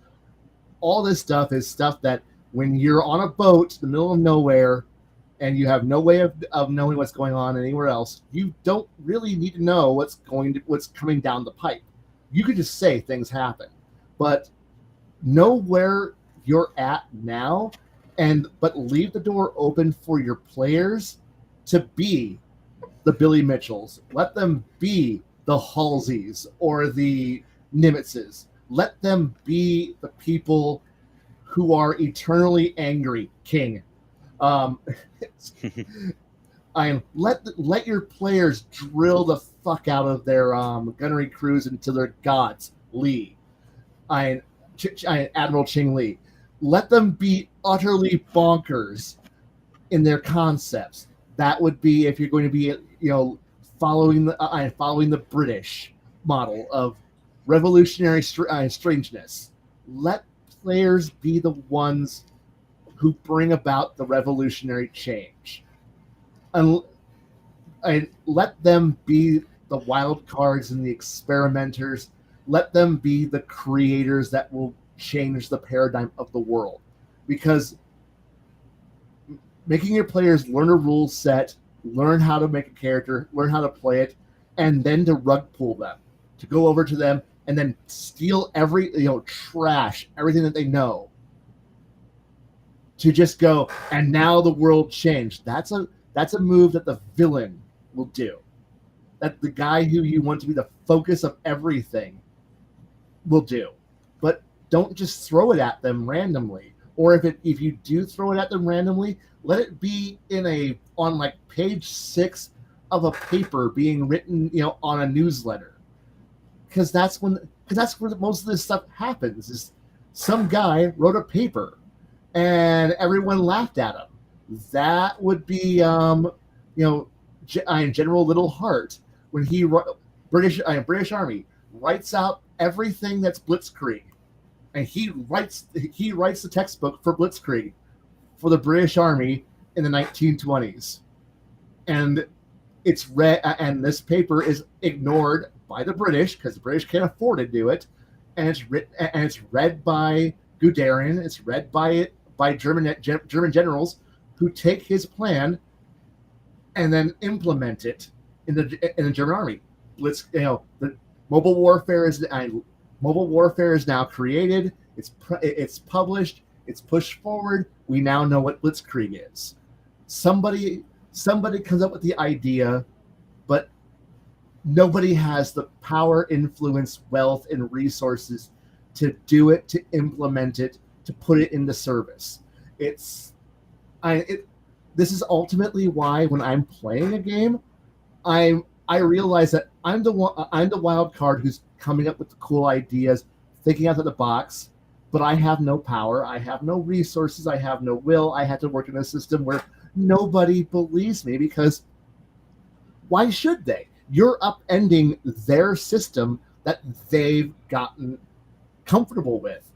all this stuff is stuff that when you're on a boat in the middle of nowhere, and you have no way of knowing what's going on anywhere else, you don't really need to know what's coming down the pipe. You could just say things happen, but know where you're at now, but leave the door open for your players to be the Billy Mitchells. Let them be the Halseys or the Nimitzes. Let them be the people who are eternally angry, King. Let your players drill the fuck out of their gunnery crews until they're gods. Lee, Admiral Ching Lee. Let them be utterly bonkers in their concepts. That would be if you're going to be, following the British. model of revolutionary strangeness. Let players be the ones who bring about the revolutionary change. And let them be the wild cards and the experimenters. Let them be the creators that will change the paradigm of the world. Because making your players learn a rule set, learn how to make a character, learn how to play it, and then to rug pull them, to go over to them and then steal trash everything that they know, to just go, and now the world changed. That's a move that the villain will do. That the guy who you want to be the focus of everything will do. But don't just throw it at them randomly. Or if you do throw it at them randomly, let it be on like page 6 of a paper being written, on a newsletter. Because that's where most of this stuff happens. Is some guy wrote a paper and everyone laughed at him. That would be General Little Heart, when he British Army writes out everything that's Blitzkrieg, and he writes the textbook for Blitzkrieg for the British Army in the 1920s, and it's read, and this paper is ignored by the British because the British can't afford to do it, and it's read by Guderian, it's read by German generals who take his plan and then implement it in the German army. The mobile warfare is now created. It's published. It's pushed forward. We now know what Blitzkrieg is. Somebody comes up with the idea, but nobody has the power, influence, wealth, and resources to do it, to implement it, to put it into service. This is ultimately why when I'm playing a game, I realize that I'm the wild card who's coming up with the cool ideas, thinking out of the box, but I have no power, I have no resources, I have no will. I have to work in a system where nobody believes me, because why should they? You're upending their system that they've gotten comfortable with.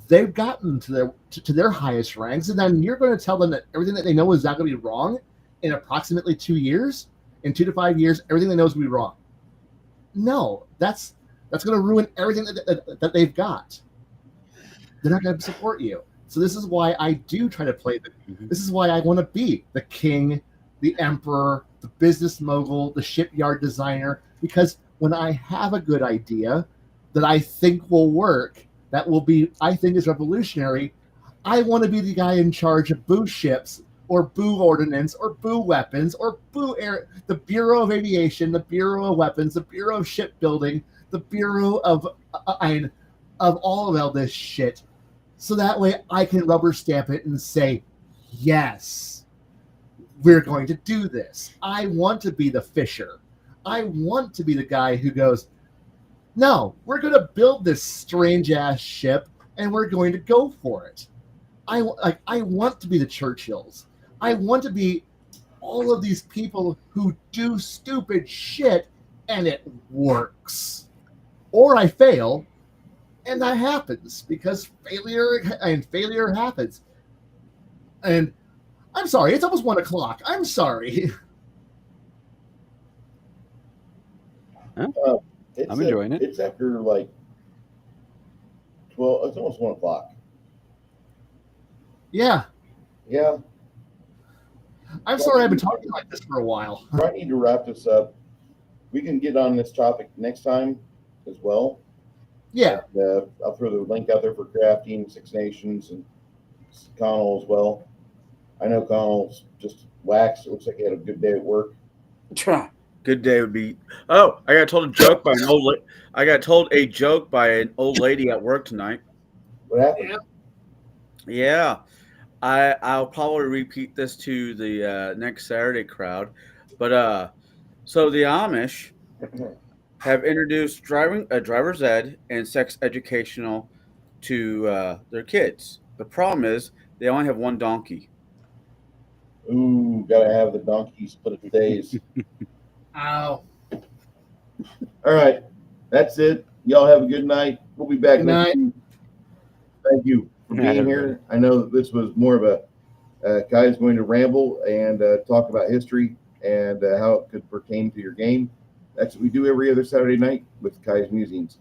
They've gotten to their highest ranks, and then you're going to tell them that everything that they know is not going to be wrong in approximately 2 years. In 2 to 5 years, everything they know is going to be wrong. No, that's going to ruin everything that they've got. They're not going to support you. So this is why I do try to play this is why I want to be the king, the emperor, the business mogul, the shipyard designer, because when I have a good idea that I think will work, I think is revolutionary, I want to be the guy in charge of boo ships or boo ordnance or boo weapons or boo air, the Bureau of Aviation, the Bureau of Weapons, the Bureau of Shipbuilding, the Bureau of all of this shit. So that way I can rubber stamp it and say, yes, we're going to do this. I want to be the Fisher. I want to be the guy who goes, no, we're going to build this strange ass ship and we're going to go for it. I want to be the Churchills. I want to be all of these people who do stupid shit and it works. Or I fail, and that happens because failure happens. And I'm sorry, it's almost 1 o'clock. I'm sorry. I'm enjoying it. It's after like 12. It's almost 1 o'clock. Yeah. Yeah. I'm sorry I've been talking like this for a while. I need to wrap this up. We can get on this topic next time as well. Yeah. I'll throw the link out there for crafting, Six Nations, and Connell as well. I know Connell's just waxed. It looks like he had a good day at work. Good day would be. Oh, I got told a joke by an old lady at work tonight. What happened? Yeah. I'll probably repeat this to the next Saturday crowd, but so the Amish have introduced driver's ed and sex educational to their kids. The problem is they only have one donkey. Ooh, gotta have the donkey split of days. Ow. All right. That's it. Y'all have a good night. We'll be back Good next night. week. Thank you for Good night, being everybody. here. I know that this was more of a Khy's going to ramble and talk about history and how it could pertain to your game. That's what we do every other Saturday night with Khy's Musings.